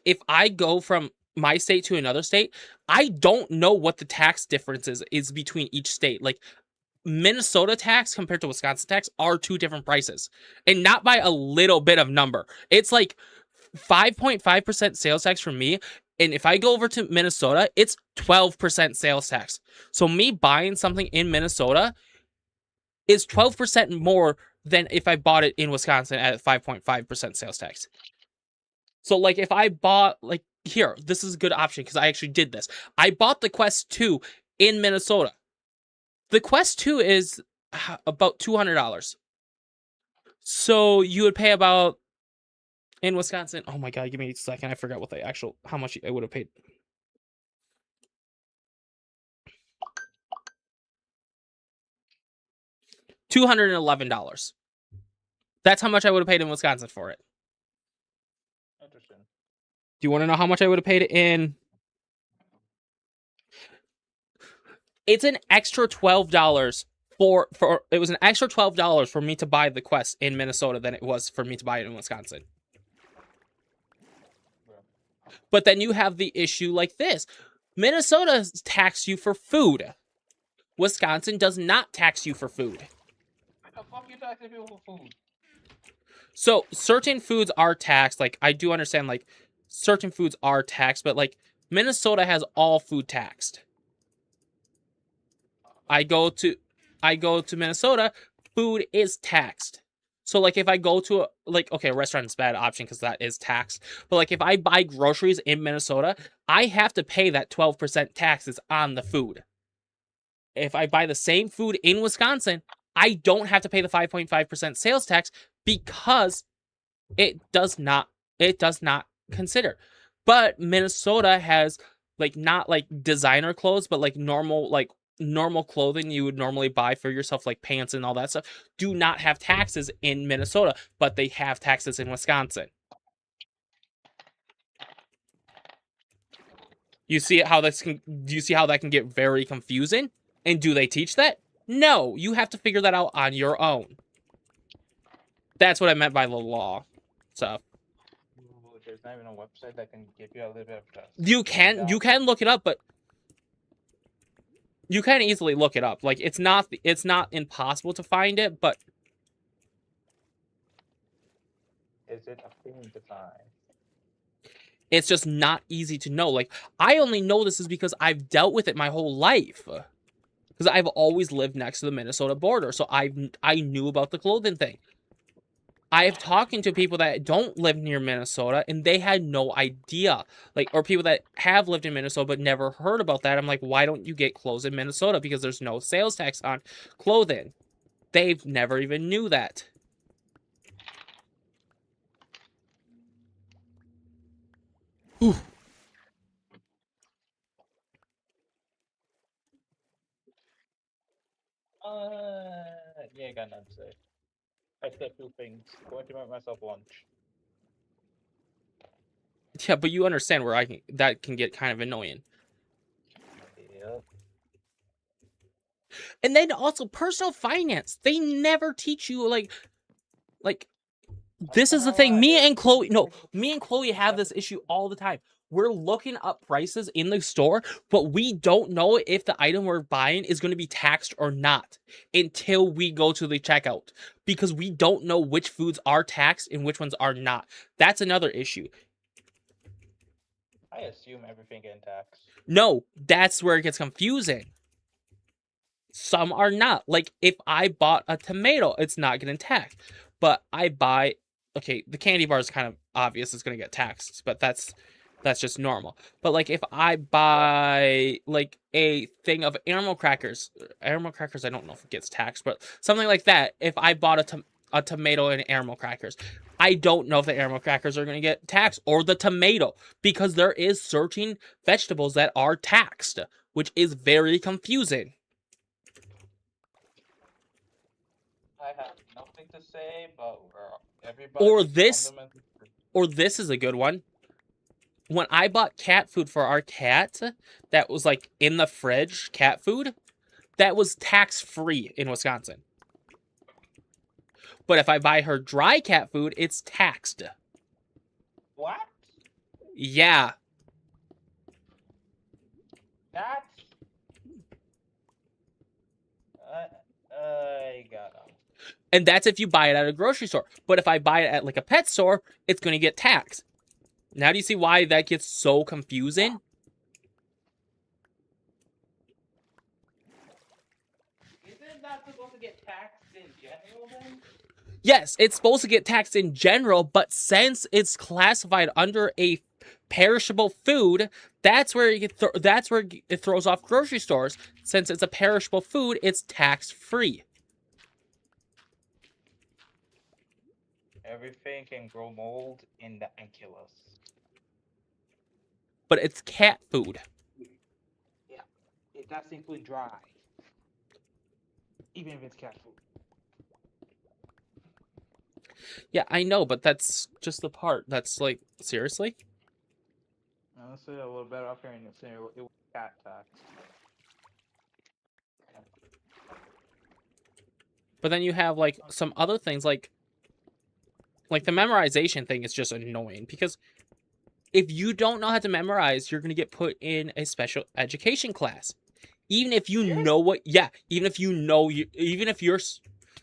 B: if I go from my state to another state, I don't know what the tax differences is between each state. Like Minnesota tax compared to Wisconsin tax are two different prices, and not by a little bit of number. It's like 5.5% sales tax for me, and if I go over to Minnesota, it's 12% sales tax. So me buying something in Minnesota is 12% more than if I bought it in Wisconsin at 5.5% sales tax. So like if I bought like here, this is a good option because I actually did this. I bought the Quest 2 in Minnesota. The Quest 2 is about $200. So you would pay about in Wisconsin. Oh my god, give me a second. I forgot what how much I would have paid. $211. That's how much I would have paid in Wisconsin for it.
E: Interesting.
B: Do you want to know how much I would have paid in? It's an extra $12 for it was an extra $12 for me to buy the Quest in Minnesota than it was for me to buy it in Wisconsin. But then you have the issue like this. Minnesota tax you for food. Wisconsin does not tax you for food.
E: The fuck you taxing people for food?
B: So certain foods are taxed. Like I do understand like certain foods are taxed, but like Minnesota has all food taxed. I go to Minnesota, food is taxed. So like if I go to a restaurant is a bad option because that is taxed. But like if I buy groceries in Minnesota, I have to pay that 12% taxes on the food. If I buy the same food in Wisconsin, I don't have to pay the 5.5% sales tax because it does not consider. But Minnesota has like not like designer clothes, but like normal clothing you would normally buy for yourself, like pants and all that stuff, do not have taxes in Minnesota, but they have taxes in Wisconsin. Do you see how that can get very confusing? And do they teach that? No, you have to figure that out on your own. That's what I meant by the law. So
E: There's not even a website that can give you a little bit of
B: you can look it up, but you can easily look it up. Like it's not impossible to find it, but
E: is it a thing to find?
B: It's just not easy to know. Like I only know this is because I've dealt with it my whole life. Because I've always lived next to the Minnesota border, so I knew about the clothing thing. I have talking to people that don't live near Minnesota, and they had no idea. Like, or people that have lived in Minnesota but never heard about that. I'm like, why don't you get clothes in Minnesota? Because there's no sales tax on clothing. They've never even knew that. Ooh.
E: Yeah, I got nothing to say. I said two things. Going to make myself lunch.
B: Yeah, but you understand where that can get kind of annoying.
E: Yep.
B: And then also personal finance. They never teach you like this is the thing. Me and Chloe have this issue all the time. We're looking up prices in the store, but we don't know if the item we're buying is going to be taxed or not until we go to the checkout, because we don't know which foods are taxed and which ones are not. That's another issue.
E: I assume everything getting taxed.
B: No, that's where it gets confusing. Some are not. Like if I bought a tomato, it's not getting taxed. But I buy, okay, the candy bar is kind of obvious it's going to get taxed, but that's That's just normal. But like if I buy like a thing of animal crackers I don't know if it gets taxed, but something like that. If I bought a tomato and animal crackers, I don't know if the animal crackers are going to get taxed or the tomato, because there is certain vegetables that are taxed, which is very confusing.
E: I have nothing to say, but everybody.
B: Or this is a good one. When I bought cat food for our cat, that was like in the fridge, cat food, that was tax-free in Wisconsin. But if I buy her dry cat food, it's taxed.
E: What?
B: Yeah.
E: That's. I got it.
B: And that's if you buy it at a grocery store. But if I buy it at like a pet store, it's going to get taxed. Now do you see why that gets so confusing?
E: Isn't that supposed to get taxed in general then?
B: Yes, it's supposed to get taxed in general, but since it's classified under a perishable food, that's where it throws off grocery stores. Since it's a perishable food, it's tax-free.
E: Everything can grow mold and kill us.
B: But it's cat food.
E: Yeah, it does include dry. Even if it's cat food.
B: Yeah, I know, but that's just the part. That's like, seriously?
E: I'll say a little better up here and say it was cat tax.
B: But then you have like some other things like the memorization thing is just annoying, because if you don't know how to memorize, you're going to get put in a special education class. Even if you know what, yeah, even if you're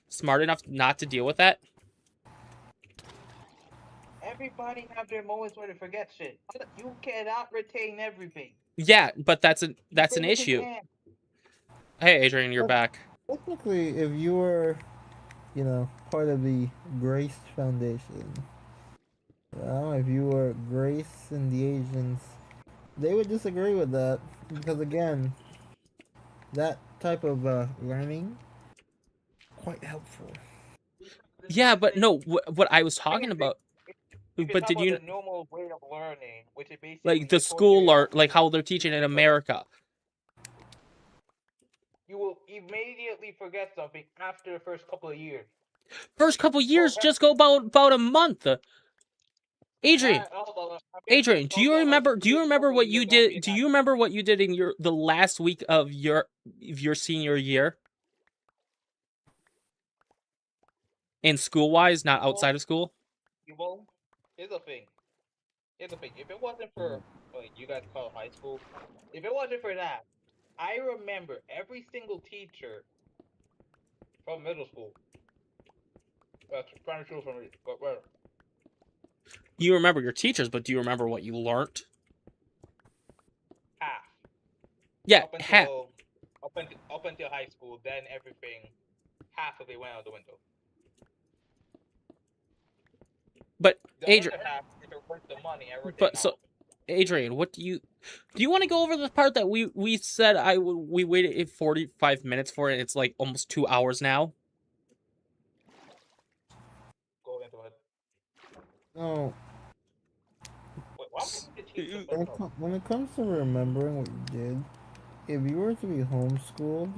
B: smart enough not to deal with that.
E: Everybody have their moments where they forget shit. You cannot retain everything.
B: Yeah, but that's an issue. Hey, Adrian, you're back.
D: Technically, if you were, part of the Grace Foundation, if you were Grace and the Asians, they would disagree with that, because again, that type of learning quite helpful.
B: Yeah, but no, what I was talking about. But did you?
E: The normal way of learning, which is basically
B: like the school or like how they're teaching in America.
E: You will immediately forget something after the first couple of years.
B: First couple years, just go about a month. Adrian, do you remember? Do you remember what you did? Do you remember what you did in the last week of your senior year? In school-wise, not outside of school.
E: Well, here's the thing. If it wasn't for you guys call it high school, if it wasn't for that, I remember every single teacher from middle school, primary school,
B: You remember your teachers, but do you remember what you learned?
E: Half.
B: Yeah,
E: half. Up until high school, then everything, half of it went out the window.
B: But
E: the
B: Adrian,
E: half, if it worth the money,
B: but so Adrian, what do you want to go over the part that we said we waited 45 minutes for it? It's like almost 2 hours now.
E: Go into it.
D: No.
E: Wait,
D: when it comes to remembering what you did, if you were to be homeschooled,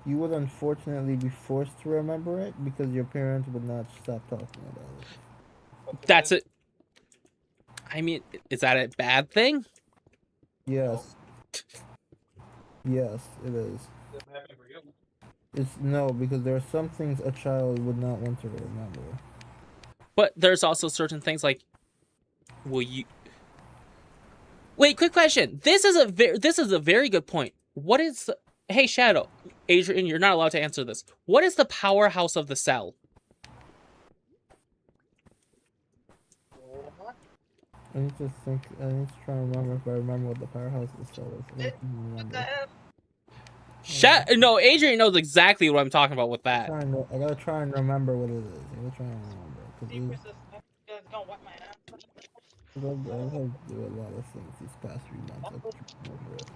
D: you would unfortunately be forced to remember it because your parents would not stop talking about it.
B: That's it. I mean, is that a bad thing?
D: Yes. Yes, it is. It's no, because there are some things a child would not want to remember.
B: But there's also certain things like, will you? Wait, quick question. This is a very good point. What is? Hey, Shadow, Adrian, you're not allowed to answer this. What is the powerhouse of the cell?
D: I need to try and remember if I remember what the powerhouse of the cell is.
B: No, Adrian knows exactly what I'm talking about with that.
D: I gotta try and remember what it is. I gotta try and remember. I've had to do a lot of things these past 3 months. I can't remember it.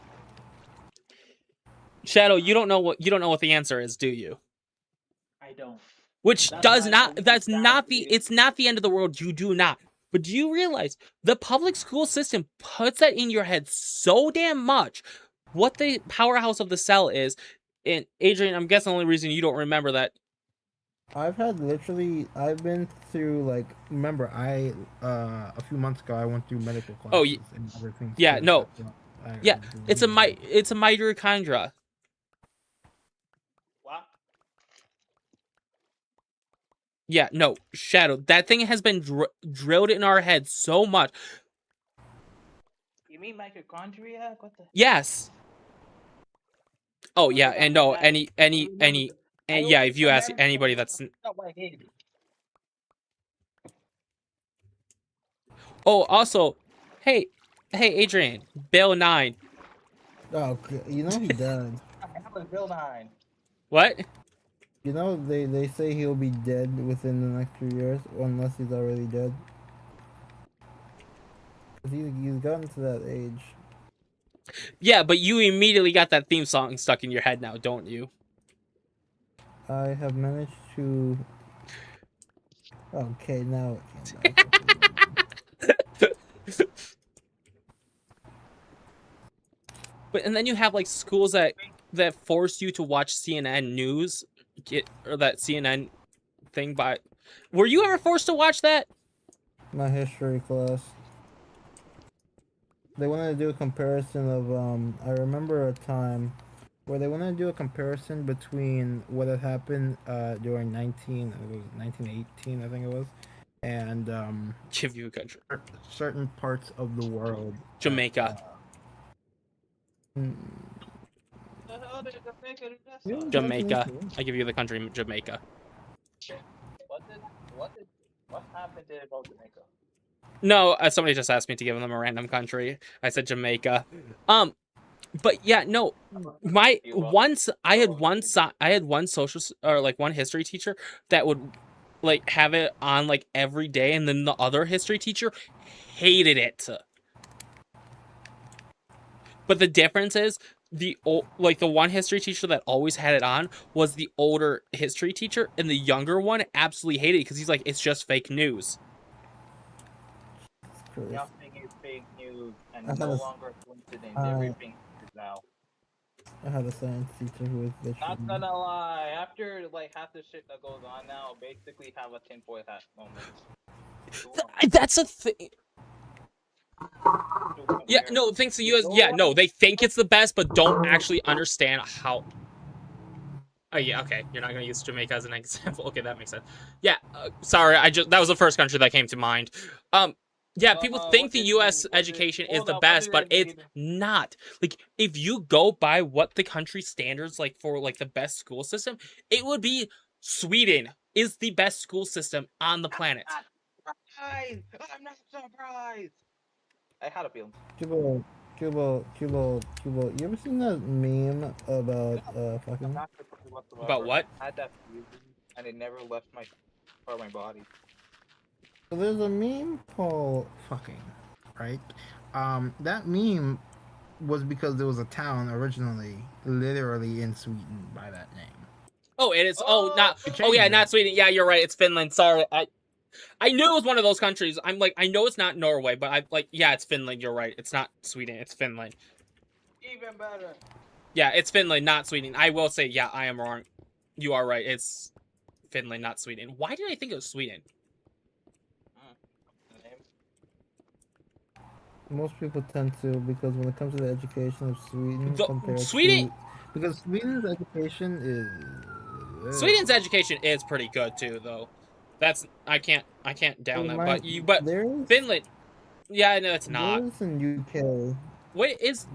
B: Shadow, you don't know what the answer is, do you?
E: I don't.
B: Which
E: That's
B: does
E: why
B: not
E: I
B: that's not the
E: exactly-
B: it's not the end of the world. You do not. But do you realize the public school system puts that in your head so damn much? What the powerhouse of the cell is, and Adrian, I'm guessing the only reason you don't remember that.
D: I've been through like remember a few months ago I went through medical classes
B: Oh,
D: and other things.
B: yeah,
D: too,
B: no.
D: so
B: Yeah, it's a
D: really-
B: mitochondria.
E: What?
B: Yeah, no, Shadow. That thing has been drilled in our head so much.
E: You mean mitochondria? What the?
B: Yes. Oh yeah,
E: forgot
B: and no,
E: that.
B: any, and yeah, if you ask
E: remember
B: anybody
E: that
B: that's.
E: off my head.
B: Oh, also, hey, Adrian, Bill 9.
D: Oh, you know he died.
E: That was Bill 9.
B: What?
D: You know they say he'll be dead within the next few years, unless he's already dead. 'Cause he's gotten to that age.
B: Yeah, but you immediately got that theme song stuck in your head now, don't you?
D: I have managed to. Okay, now it came back.
B: But and then you have like schools that force you to watch CNN news, or that CNN thing. By, were you ever forced to watch that?
D: My history class. They wanted to do a comparison of I remember a time where they wanted to do a comparison between what had happened during 1918, I think it was, and
B: Give you a country.
D: certain parts of the world.
B: Jamaica.
D: Mm,
E: The hell did Jamaica do that
D: yeah,
E: song?
B: Jamaica.
D: definitely.
B: I give you the country Jamaica.
E: What happened there about Jamaica?
B: No, somebody just asked me to give them a random country. I said Jamaica. But yeah, no. My once I had one social or like one history teacher that would like have it on like every day, and then the other history teacher hated it. But the difference is the one history teacher that always had it on was the older history teacher, and the younger one absolutely hated it because he's like, it's just fake news.
D: Christ.
E: Nothing is fake news and
D: I had
E: no
D: a-
E: longer a coincidence. Everything is now.
D: I had a science teacher who was
E: Not
D: literally.
E: gonna lie, after like half the shit that goes on now, basically have a tinfoil hat moment.
B: That's a thing. Yeah, no, thanks to you. Yeah, no, they think it's the best, but don't actually understand how. Oh yeah, okay. You're not gonna use Jamaica as an example. Okay, that makes sense. Yeah, sorry. That was the first country that came to mind. Yeah, people think the U.S. education is the best, but it's not. Like, if you go by what the country standards like for like the best school system, it would be Sweden is the best school system on the planet.
E: I'm not surprised. I had a feeling.
D: Cubo. You ever seen that meme about
E: I'm
D: fucking?
E: not surprised whatsoever.
B: About what?
E: I had that feeling, and it never left my body.
D: So there's a meme called fucking, right? That meme was because there was a town originally, literally in Sweden by that name.
B: Oh, it is.
E: Oh,
B: Not.
D: it
B: Oh yeah,
D: changed
B: not
D: it.
B: Sweden. Yeah, you're right. It's Finland. Sorry, I knew it was one of those countries. I'm like, I know it's not Norway, but I like, yeah, it's Finland. You're right. It's not Sweden. It's Finland.
E: Even better.
B: Yeah, it's Finland, not Sweden. I will say, yeah, I am wrong. You are right. It's Finland, not Sweden. Why did I think it was Sweden?
D: Most people tend to, because when it comes to the education of Sweden compared
B: Sweden-
D: to, because Sweden's education is
B: Sweden's education is pretty good too, though. That's I can't down that. But
D: there's
B: Finland, yeah, no, it's not.
D: there's in UK.
B: What is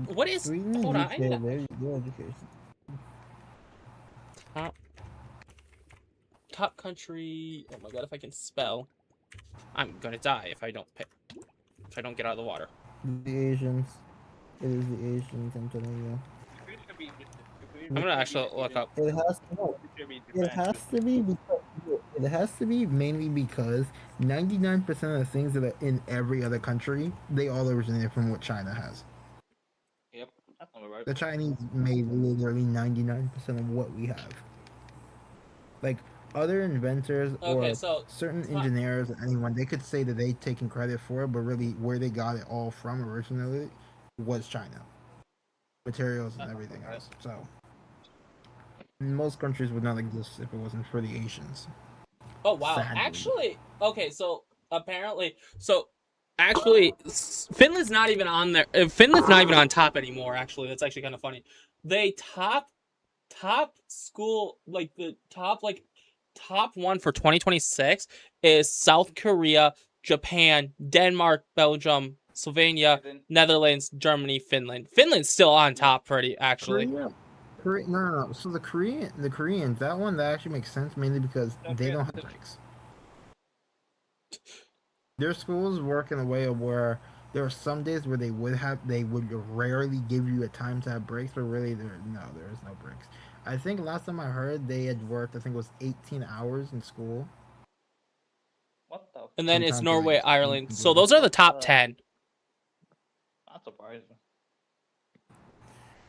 D: Sweden
B: hold
D: and
B: on,
D: UK, their education.
B: top country. Oh my god, if I can spell, I'm gonna die if I don't get out of the water.
D: The Asians. It is the Asians, I'm telling you.
B: I'm gonna actually look up.
D: It has to. No, it has to be because It has to be mainly because 99% of the things that are in every other country, they all originate from what China has.
E: Yep, that's not right.
D: The Chinese made literally 99% of what we have. Like other inventors
B: Okay,
D: or
B: so
D: certain engineers or anyone, they could say that they taken credit for it, but really where they got it all from originally was China. Materials and
E: That's not
D: everything
E: right.
D: else. So most countries would not exist if it wasn't for the Asians.
B: oh wow,
D: Sadly.
B: actually, okay, so apparently, actually, Finland's not even on there. Finland's not even on top anymore. Actually, that's actually kind of funny. They top school, like the top one for 2026 is South Korea, Japan, Denmark, Belgium, Slovenia,
E: Sweden.
B: Netherlands, Germany, Finland. Finland's still on top, pretty actually.
D: No. So the Koreans, that actually makes sense mainly because they don't have breaks. Their schools work in a way of where there are some days where they would rarely give you a time to have breaks, but really there is no breaks. I think last time I heard they had worked, I think it was 18 hours in school.
E: What the?
B: And then it's
D: Sometimes,
B: Norway,
D: like,
B: Ireland. So
D: breaks.
B: those are the top 10.
E: Not surprising.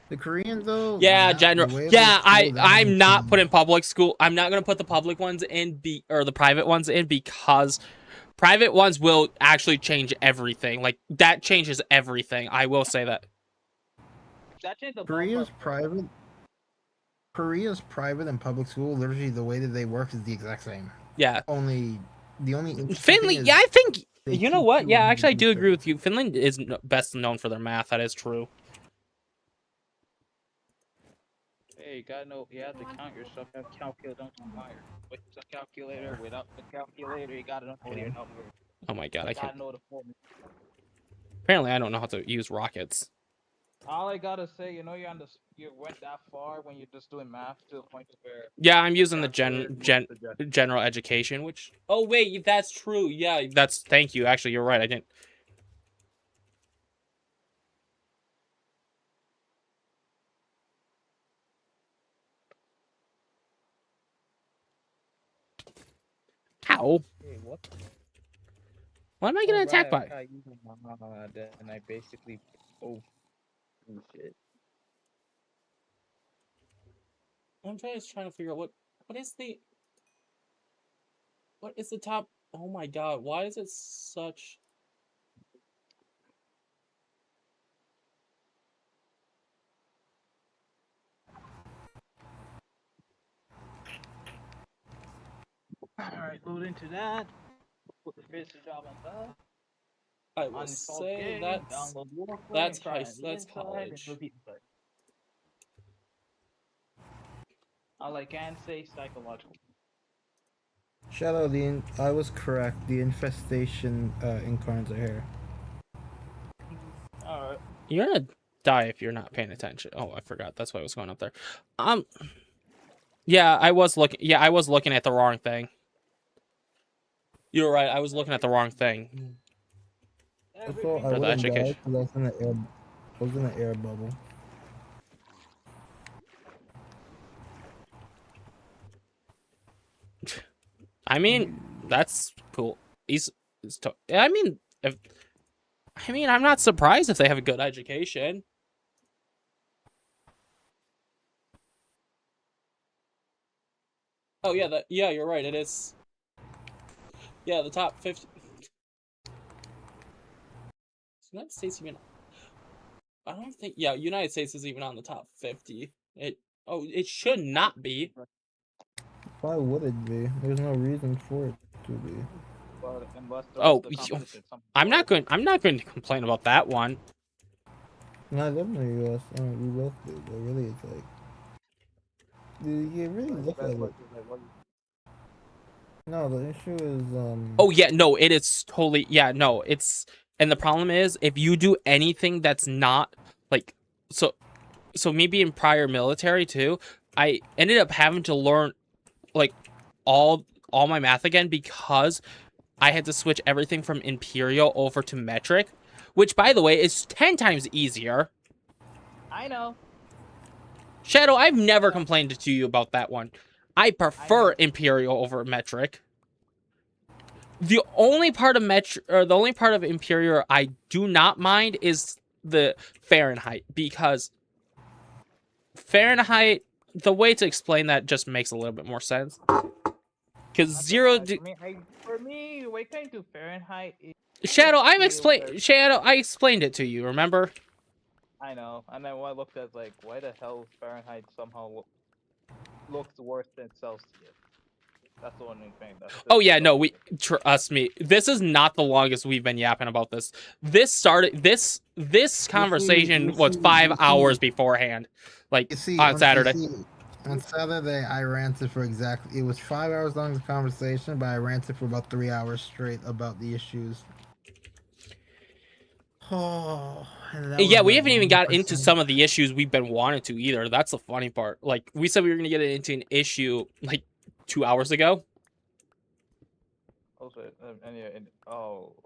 D: The Koreans though,
B: Yeah,
D: the
B: general.
D: way
B: Yeah,
D: their school,
B: I'm not putting public school. I'm not gonna put the public ones in or the private ones in because private ones will actually change everything. Like that changes everything. I will say that.
E: That changed the
D: Korea's
E: ballpark.
D: private and public school, literally the way that they work is the exact same.
B: Yeah.
D: The only interesting
B: Finland.
D: thing
B: Yeah,
D: is
B: I think
D: they
B: you know
D: teach
B: what.
D: you
B: Yeah,
D: how to
B: actually, I do agree
D: research.
B: with you. Finland is best known for their math. That is true.
E: Hey, you gotta know, you have to count yourself. You have to calculate, don't compare. With the calculator, without the calculator, you gotta know your number.
B: Oh my god, I
E: You gotta
B: can't.
E: know the formula.
B: Apparently, I don't know how to use rockets.
E: All I gotta say, you know, you went that far when you're just doing math to the point of where.
B: Yeah, I'm using the
E: calculator
B: general education, which. Oh wait, that's true. Yeah, that's. Thank you. Actually, you're right. I didn't. How?
E: Hey, what?
B: What am I getting attacked by?
E: Then I basically. Oh shit.
B: I'm just trying to figure out what is the top. Oh my god, why is it such?
E: Alright, load into that. Put the finish job on top.
B: I will
E: Uninstall
B: say
E: game,
B: that's
E: download Warframe,
B: that's
E: try
B: high.
E: on the
B: That's
E: inside, and
B: college.
E: repeat inside. All I can say, psychological.
D: Shadow, I was correct. The infestation incarns are here.
E: Alright.
B: You're gonna die if you're not paying attention. Oh, I forgot. That's why I was going up there. Yeah, I was looking. Yeah, I was looking at the wrong thing. You're right. I was looking at the wrong thing.
D: I thought I
B: the
D: wouldn't die
B: education.
D: because I was in an air bubble.
B: I mean, that's cool. I mean, I'm not surprised if they have a good education. Oh yeah, yeah, you're right. It is. Yeah, the top 50. United States even. I don't think. Yeah, United States is even on the top 50. It should not be.
D: Why would it be? There's no reason for it to be.
B: Oh, I'm not going to complain about that one.
D: No, I love the US. We both do, but really, it's like, you really look at it. No, the issue is
B: Oh yeah, no, it is totally. Yeah, no, it's. And the problem is, if you do anything that's not like, so me being prior military too, I ended up having to learn like all my math again because I had to switch everything from imperial over to metric, which by the way is 10 times easier.
E: I know.
B: Shadow, I've never complained to you about that one. I prefer imperial over metric. The only part of the only part of imperial I do not mind is the Fahrenheit, because Fahrenheit, the way to explain that just makes a little bit more sense. Because
E: for me, when it came to Fahrenheit,
B: Shadow, I explained it to you. Remember?
E: I know, and then when I looked at like, why the hell Fahrenheit somehow looks worse than Celsius? That's the only thing.
B: Oh yeah, no, trust me. This is not the longest we've been yapping about this. This conversation was 5 hours beforehand, like on Saturday.
D: On Saturday, I ranted for it was 5 hours long, the conversation, but I ranted for about 3 hours straight about the issues. Oh,
B: yeah, we haven't even got into some of the issues we've been wanting to either. That's the funny part. Like, we said we were going to get into an issue like 2 hours ago.
E: Also,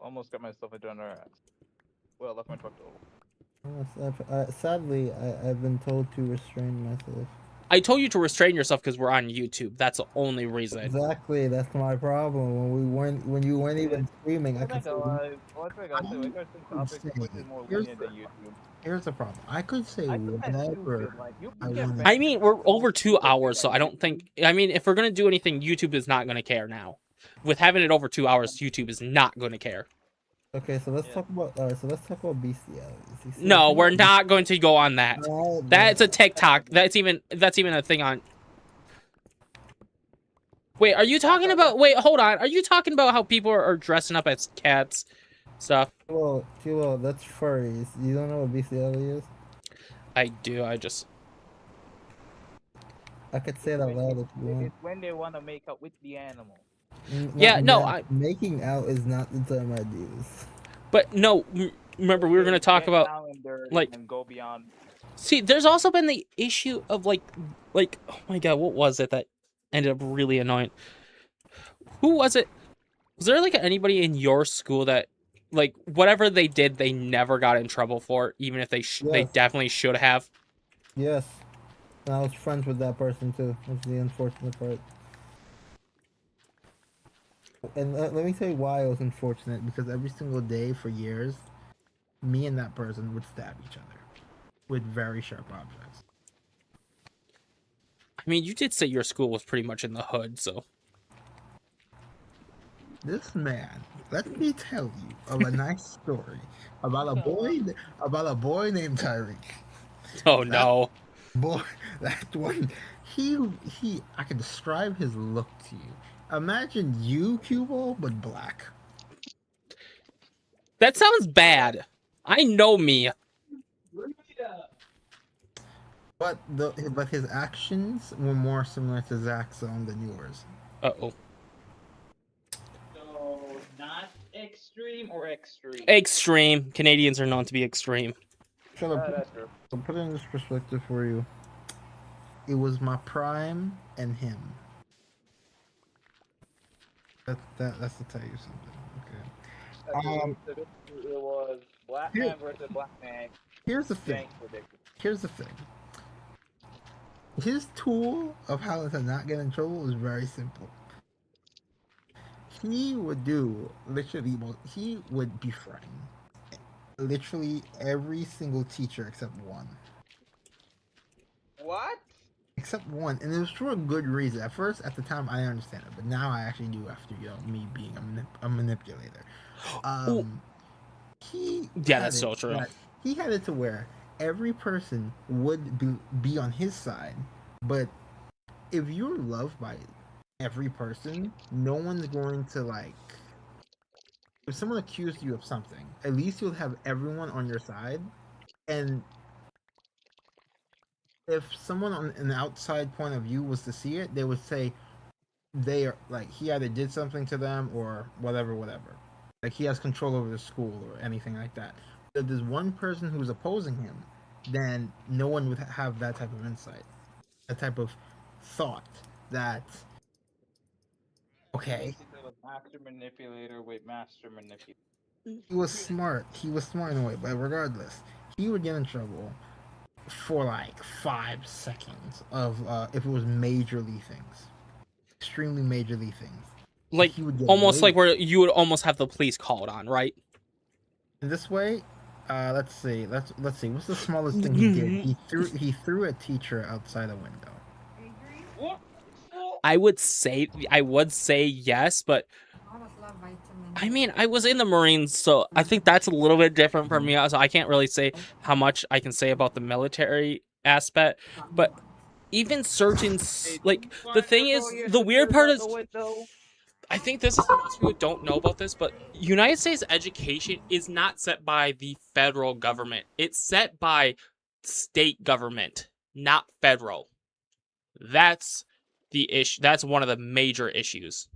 E: almost got myself into another accident. Well, I left my truck over.
D: Sadly, I've been told to restrain myself.
B: I told you to restrain yourself because we're on YouTube. That's the only reason.
D: Exactly, that's my problem. When you weren't even streaming, I could say. Here's the problem. I could say whatever I wanted.
B: I mean, we're over 2 hours, so I don't think. I mean, if we're gonna do anything, YouTube is not gonna care now. With having it over 2 hours, YouTube is not gonna care.
D: Okay, so let's talk about bestiality.
B: No, we're not going to go on that. That's a TikTok. That's even a thing on. Wait, are you talking about? Wait, hold on. Are you talking about how people are dressing up as cats, stuff?
D: Well, that's furries. You don't know what bestiality is?
B: I do. I
D: could say that loud if you want.
E: It's when they want to make up with the animal.
B: Yeah, no,
D: making out is not the term I use.
B: But no, remember we were going to talk about like
E: and go beyond.
B: See, there's also been the issue of like oh my god, what was it that ended up really annoying? Who was it? Was there like anybody in your school that like whatever they did, they never got in trouble for, even if they they definitely should have?
D: Yes, and I was friends with that person too. That's the unfortunate part. And let me tell you why it was unfortunate, because every single day for years, me and that person would stab each other with very sharp objects.
B: I mean, you did say your school was pretty much in the hood, so.
D: This man, let me tell you of a nice story about a boy named Tyreek.
B: Oh no.
D: Boy, that one, I can describe his look to you. Imagine you, Cubo, but black.
B: That sounds bad. I know me.
D: But his actions were more similar to Zach's own than yours.
B: Uh-oh.
E: So, not extreme or extreme?
B: Extreme. Canadians are known to be extreme.
E: That's true.
D: I'll put it in this perspective for you. It was my prime and him. That's to tell you something. Okay.
E: It was black man versus black man.
D: Here's the thing. His tool of how to not get in trouble is very simple. He would befriend literally every single teacher except one.
E: What?
D: Except one, and it was for a good reason. At first, at the time, I didn't understand it, but now I actually do after me being a manipulator.
B: That's so true.
D: He had it to where every person would be on his side, but if you're loved by every person, no one's going to like. If someone accused you of something, at least you'll have everyone on your side, and if someone on an outside point of view was to see it, they would say they are like he either did something to them or whatever. Like he has control over the school or anything like that. If there's one person who's opposing him, then no one would have that type of insight, that type of thought that. Okay.
E: Master manipulator with master manipulator.
D: He was smart. He was smart in a way, but regardless, he would get in trouble for like 5 seconds of if it was majorly things. extremely majorly things.
B: Like
D: He would get
B: almost
D: away
B: like where you would almost have the police called on, right?
D: in this way. Let's see. Let's see. What's the smallest thing he did? He threw a teacher outside a window.
E: What?
B: I would say yes, but I mean, I was in the Marines, so I think that's a little bit different for me. So I can't really say how much I can say about the military aspect, but even certain like the thing is, the weird part is, I think this is most people don't know about this, but United States education is not set by the federal government. It's set by state government, not federal. That's the issue. That's one of the major issues.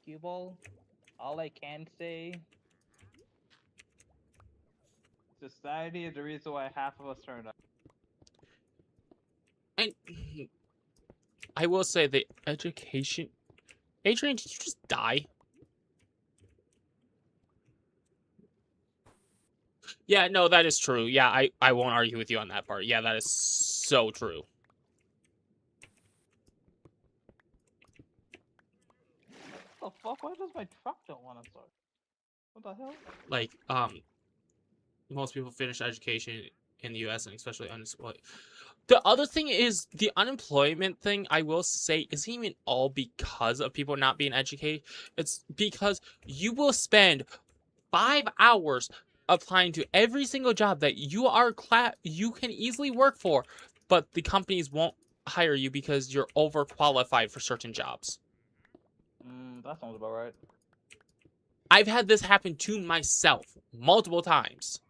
E: Cuball, all I can say, society is the reason why half of us turned up.
B: And I will say the education. Adrian, did you just die? Yeah, no, that is true. Yeah, I won't argue with you on that part. Yeah, that is so true.
E: What the fuck? Why does my truck don't want to start? What the hell?
B: Like, most people finish education in the U.S. and especially unemployed. The other thing is the unemployment thing, I will say, isn't even all because of people not being educated. It's because you will spend 5 hours applying to every single job that you can easily work for, but the companies won't hire you because you're overqualified for certain jobs.
E: That sounds about right.
B: I've had this happen to myself multiple times.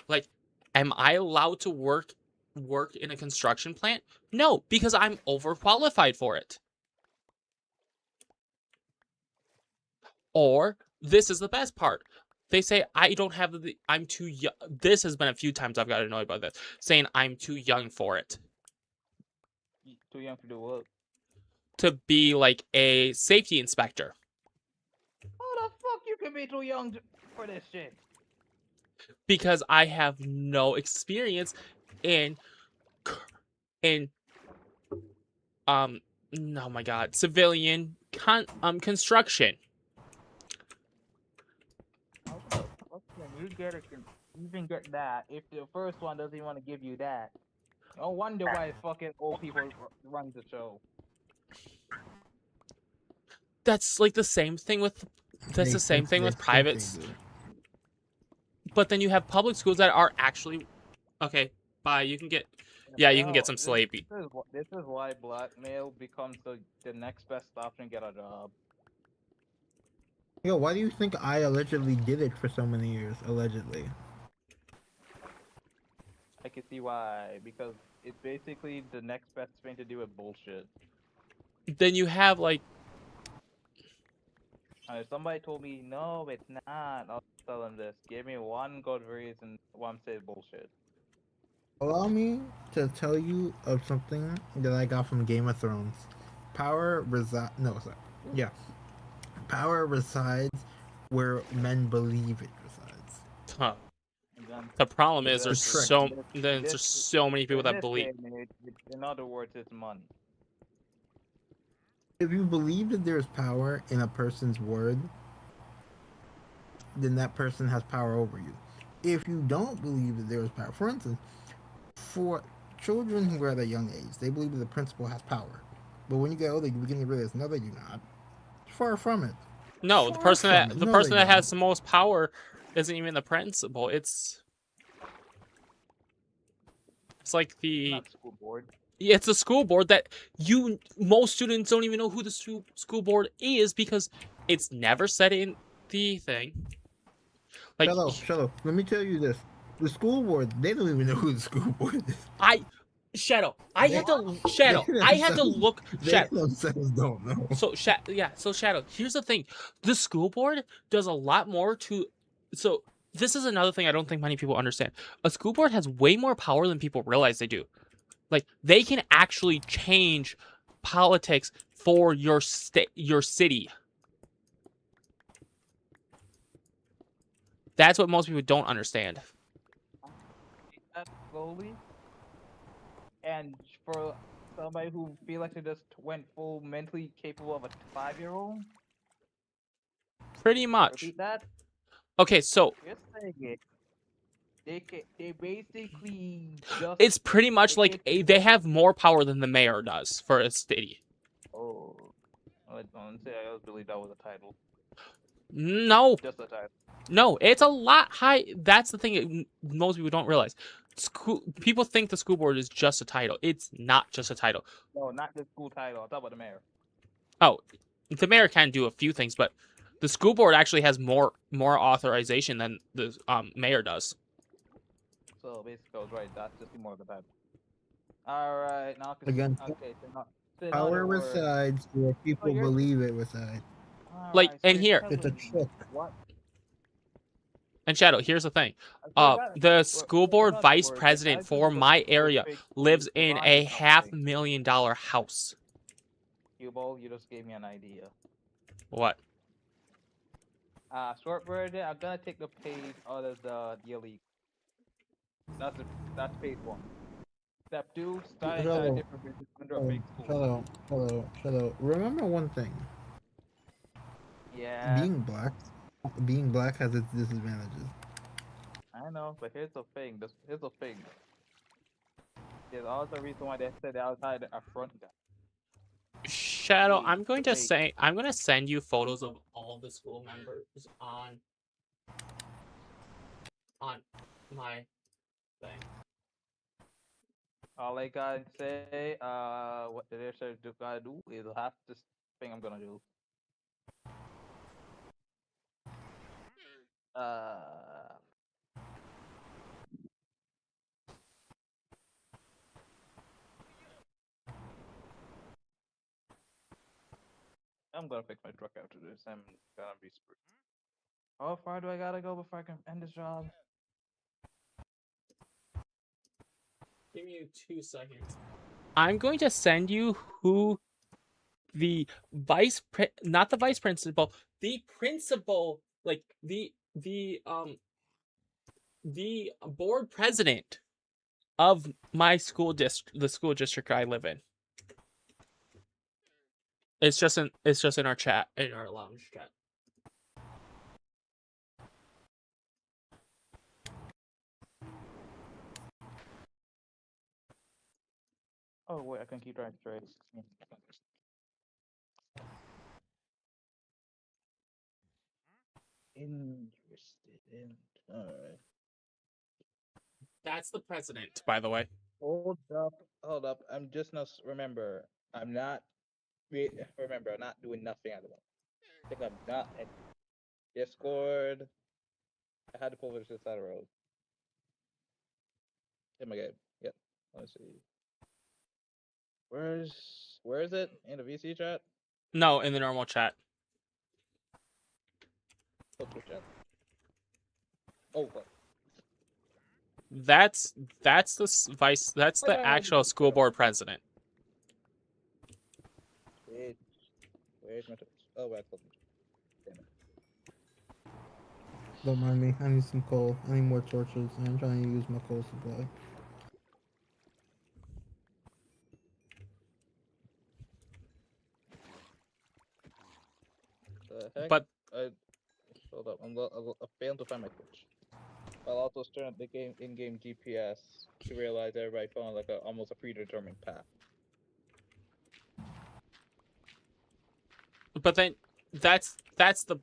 B: Like, am I allowed to work in a construction plant? No, because I'm overqualified for it. Or, this is the best part. They say, I'm too young. This has been a few times I've got annoyed by this. Saying I'm too young for it.
E: Too young to do what?
B: To be like a safety inspector.
E: How the fuck you can be too young for this shit?
B: Because I have no experience in oh my god, civilian construction.
E: How the fuck can you even get that if the first one doesn't even want to give you that? No wonder why fucking old people run the show.
B: That's like the same thing with privates. But then you have public schools that are actually okay. Bye. You can get you can get some sleepy.
E: This is why blackmail becomes the next best option to get a job.
D: Yo, why do you think I allegedly did it for so many years? Allegedly.
E: I can see why, because it's basically the next best thing to do with bullshit.
B: Then you have like.
E: If somebody told me no, it's not, I'll tell them this. Give me one good reason why I'm saying bullshit.
D: Allow me to tell you of something that I got from Game of Thrones. Power resides where men believe it resides.
B: Huh. The problem is there's so many people that believe.
E: In other words, it's money.
D: If you believe that there's power in a person's word, then that person has power over you. If you don't believe that there is power, for instance, for children who are at a young age, they believe that the principal has power. But when you get older, you begin to realize, no, they do not. Far from it.
B: No, the person that has the most power isn't even the principal. It's like the
E: school board.
B: Yeah, it's a school board that most students don't even know who the school board is because it's never said in the thing. Like,
D: shut up. Let me tell you this: the school board, they don't even know who the school board is.
B: Shadow. I had to look.
D: They themselves don't know.
B: So Shadow. Here's the thing: the school board does a lot more to. So this is another thing I don't think many people understand. A school board has way more power than people realize they do. Like, they can actually change politics for your city. That's what most people don't understand.
E: That's slowly, and for somebody who feel like they just went full mentally capable of a 5-year-old,
B: Pretty much.
E: repeat that.
B: Okay, so
E: You're saying it. They basically just
B: it's pretty much
E: they
B: like they have more power than the mayor does for a city.
E: Oh, I don't say I believe that was a title.
B: No,
E: Just a title.
B: no, it's a lot high. That's the thing most people don't realize. People think the school board is just a title. It's not just a title.
E: No, not the school title. I'm talking about the mayor.
B: Oh, the mayor can do a few things, but the school board actually has more authorization than the mayor does.
E: So basically, I was right. That's just more of the title. All right, now
D: Again,
E: okay. So now, so in
D: power
E: other words,
D: resides where people
E: you're-
D: believe it resides.
B: Like,
E: alright,
B: and
E: you're
B: here-
D: It's a
E: telling me
D: trick.
E: what?
B: And Shadow, here's the thing.
E: So
B: The school
E: in
B: board
E: other
B: vice
E: words,
B: president
E: I
B: for
E: believe
B: my
E: a
B: area
E: fake school
B: lives in a
E: provides something.
B: $500,000 house.
E: Cubo, you just gave me an idea.
B: What?
E: Short version. I'm gonna take the page out of the elite. That's page 1. Step 2, start entire
D: Hello.
E: different business under a fake school.
D: Hello. Remember one thing.
E: Yeah,
D: Being black has its disadvantages.
E: I know, but here's the thing. Here's the thing. There's also a reason why they said outside a front guy.
B: Shadow,
E: Please,
B: I'm going to
E: debate.
B: say I'm going to send you photos of all the school members on my thing.
E: All I gotta say, what the research gotta do is have this thing I'm gonna do. I'm gonna fix my truck after this. I'm gonna be screwed. How far do I gotta go before I can end this job?
B: Give me 2 seconds. I'm going to send you who the not the vice principal, the principal, like the board president of my school district, the school district I live in. It's just in our chat, in our lounge chat.
E: Oh wait, I can keep driving straight. Interested in. Alright.
B: That's the president, by the way.
E: Hold up. I'm just not remember. I'm not remember. I'm not doing nothing at the moment. I think I'm not at Discord. I had to pull this side of the road. In my game. Yep. Let's see. Where is it? In the VC chat?
B: No, in the normal chat.
E: Oh, Twitch chat. Oh, what?
B: That's the vice. That's the actual school board president.
E: Where's my Twitch? Oh, wait, damn it.
D: Don't mind me. I need some coal. I need more torches. I'm trying to use my coal supply.
E: The heck?
B: But
E: Hold up. I failed to find my Twitch. I'll also turn up the in-game GPS to realize everybody found like almost a predetermined path.
B: then that's the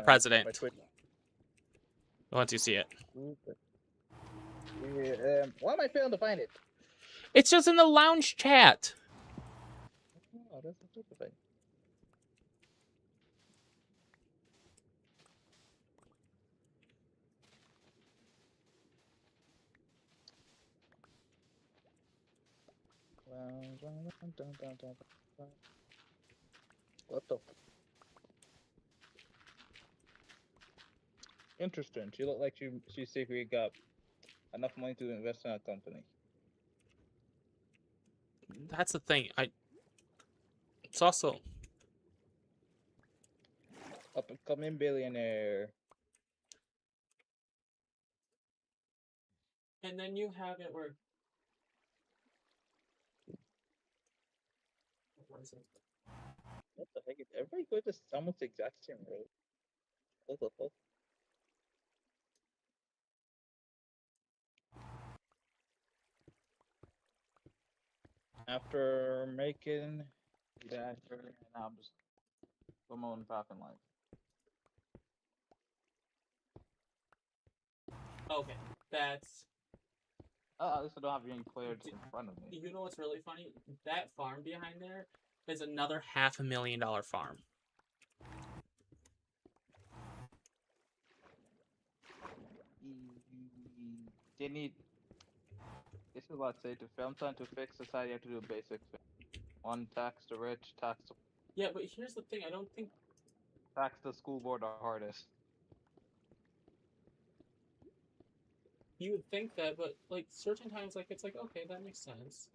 B: president. Once you see it,
E: Why am I failing to find it?
B: it's just in the lounge chat.
E: Oh, that's a stupid thing. What the? Interesting. She looked like she secretly got enough money to invest in a company.
B: That's the thing. It's also
E: Up and coming billionaire.
B: And then you have it where. What is it?
E: What the heck? Is everybody going to almost the exact same road? What the fuck? After making that, and I'm just promoting Falcon Life.
B: Okay, that's.
E: At least I don't have any players in front of me.
B: You know what's really funny? That farm behind there is another $500,000 farm.
E: They need. This is what I say to film time to fix society. You have to do a basic thing. One, tax the rich,
B: Yeah, but here's the thing. I don't think
E: tax the school board the hardest.
B: you would think that, but like certain times, like it's like okay, that makes sense.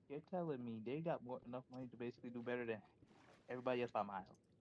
E: You're telling me they got enough money to basically do better than everybody else by miles.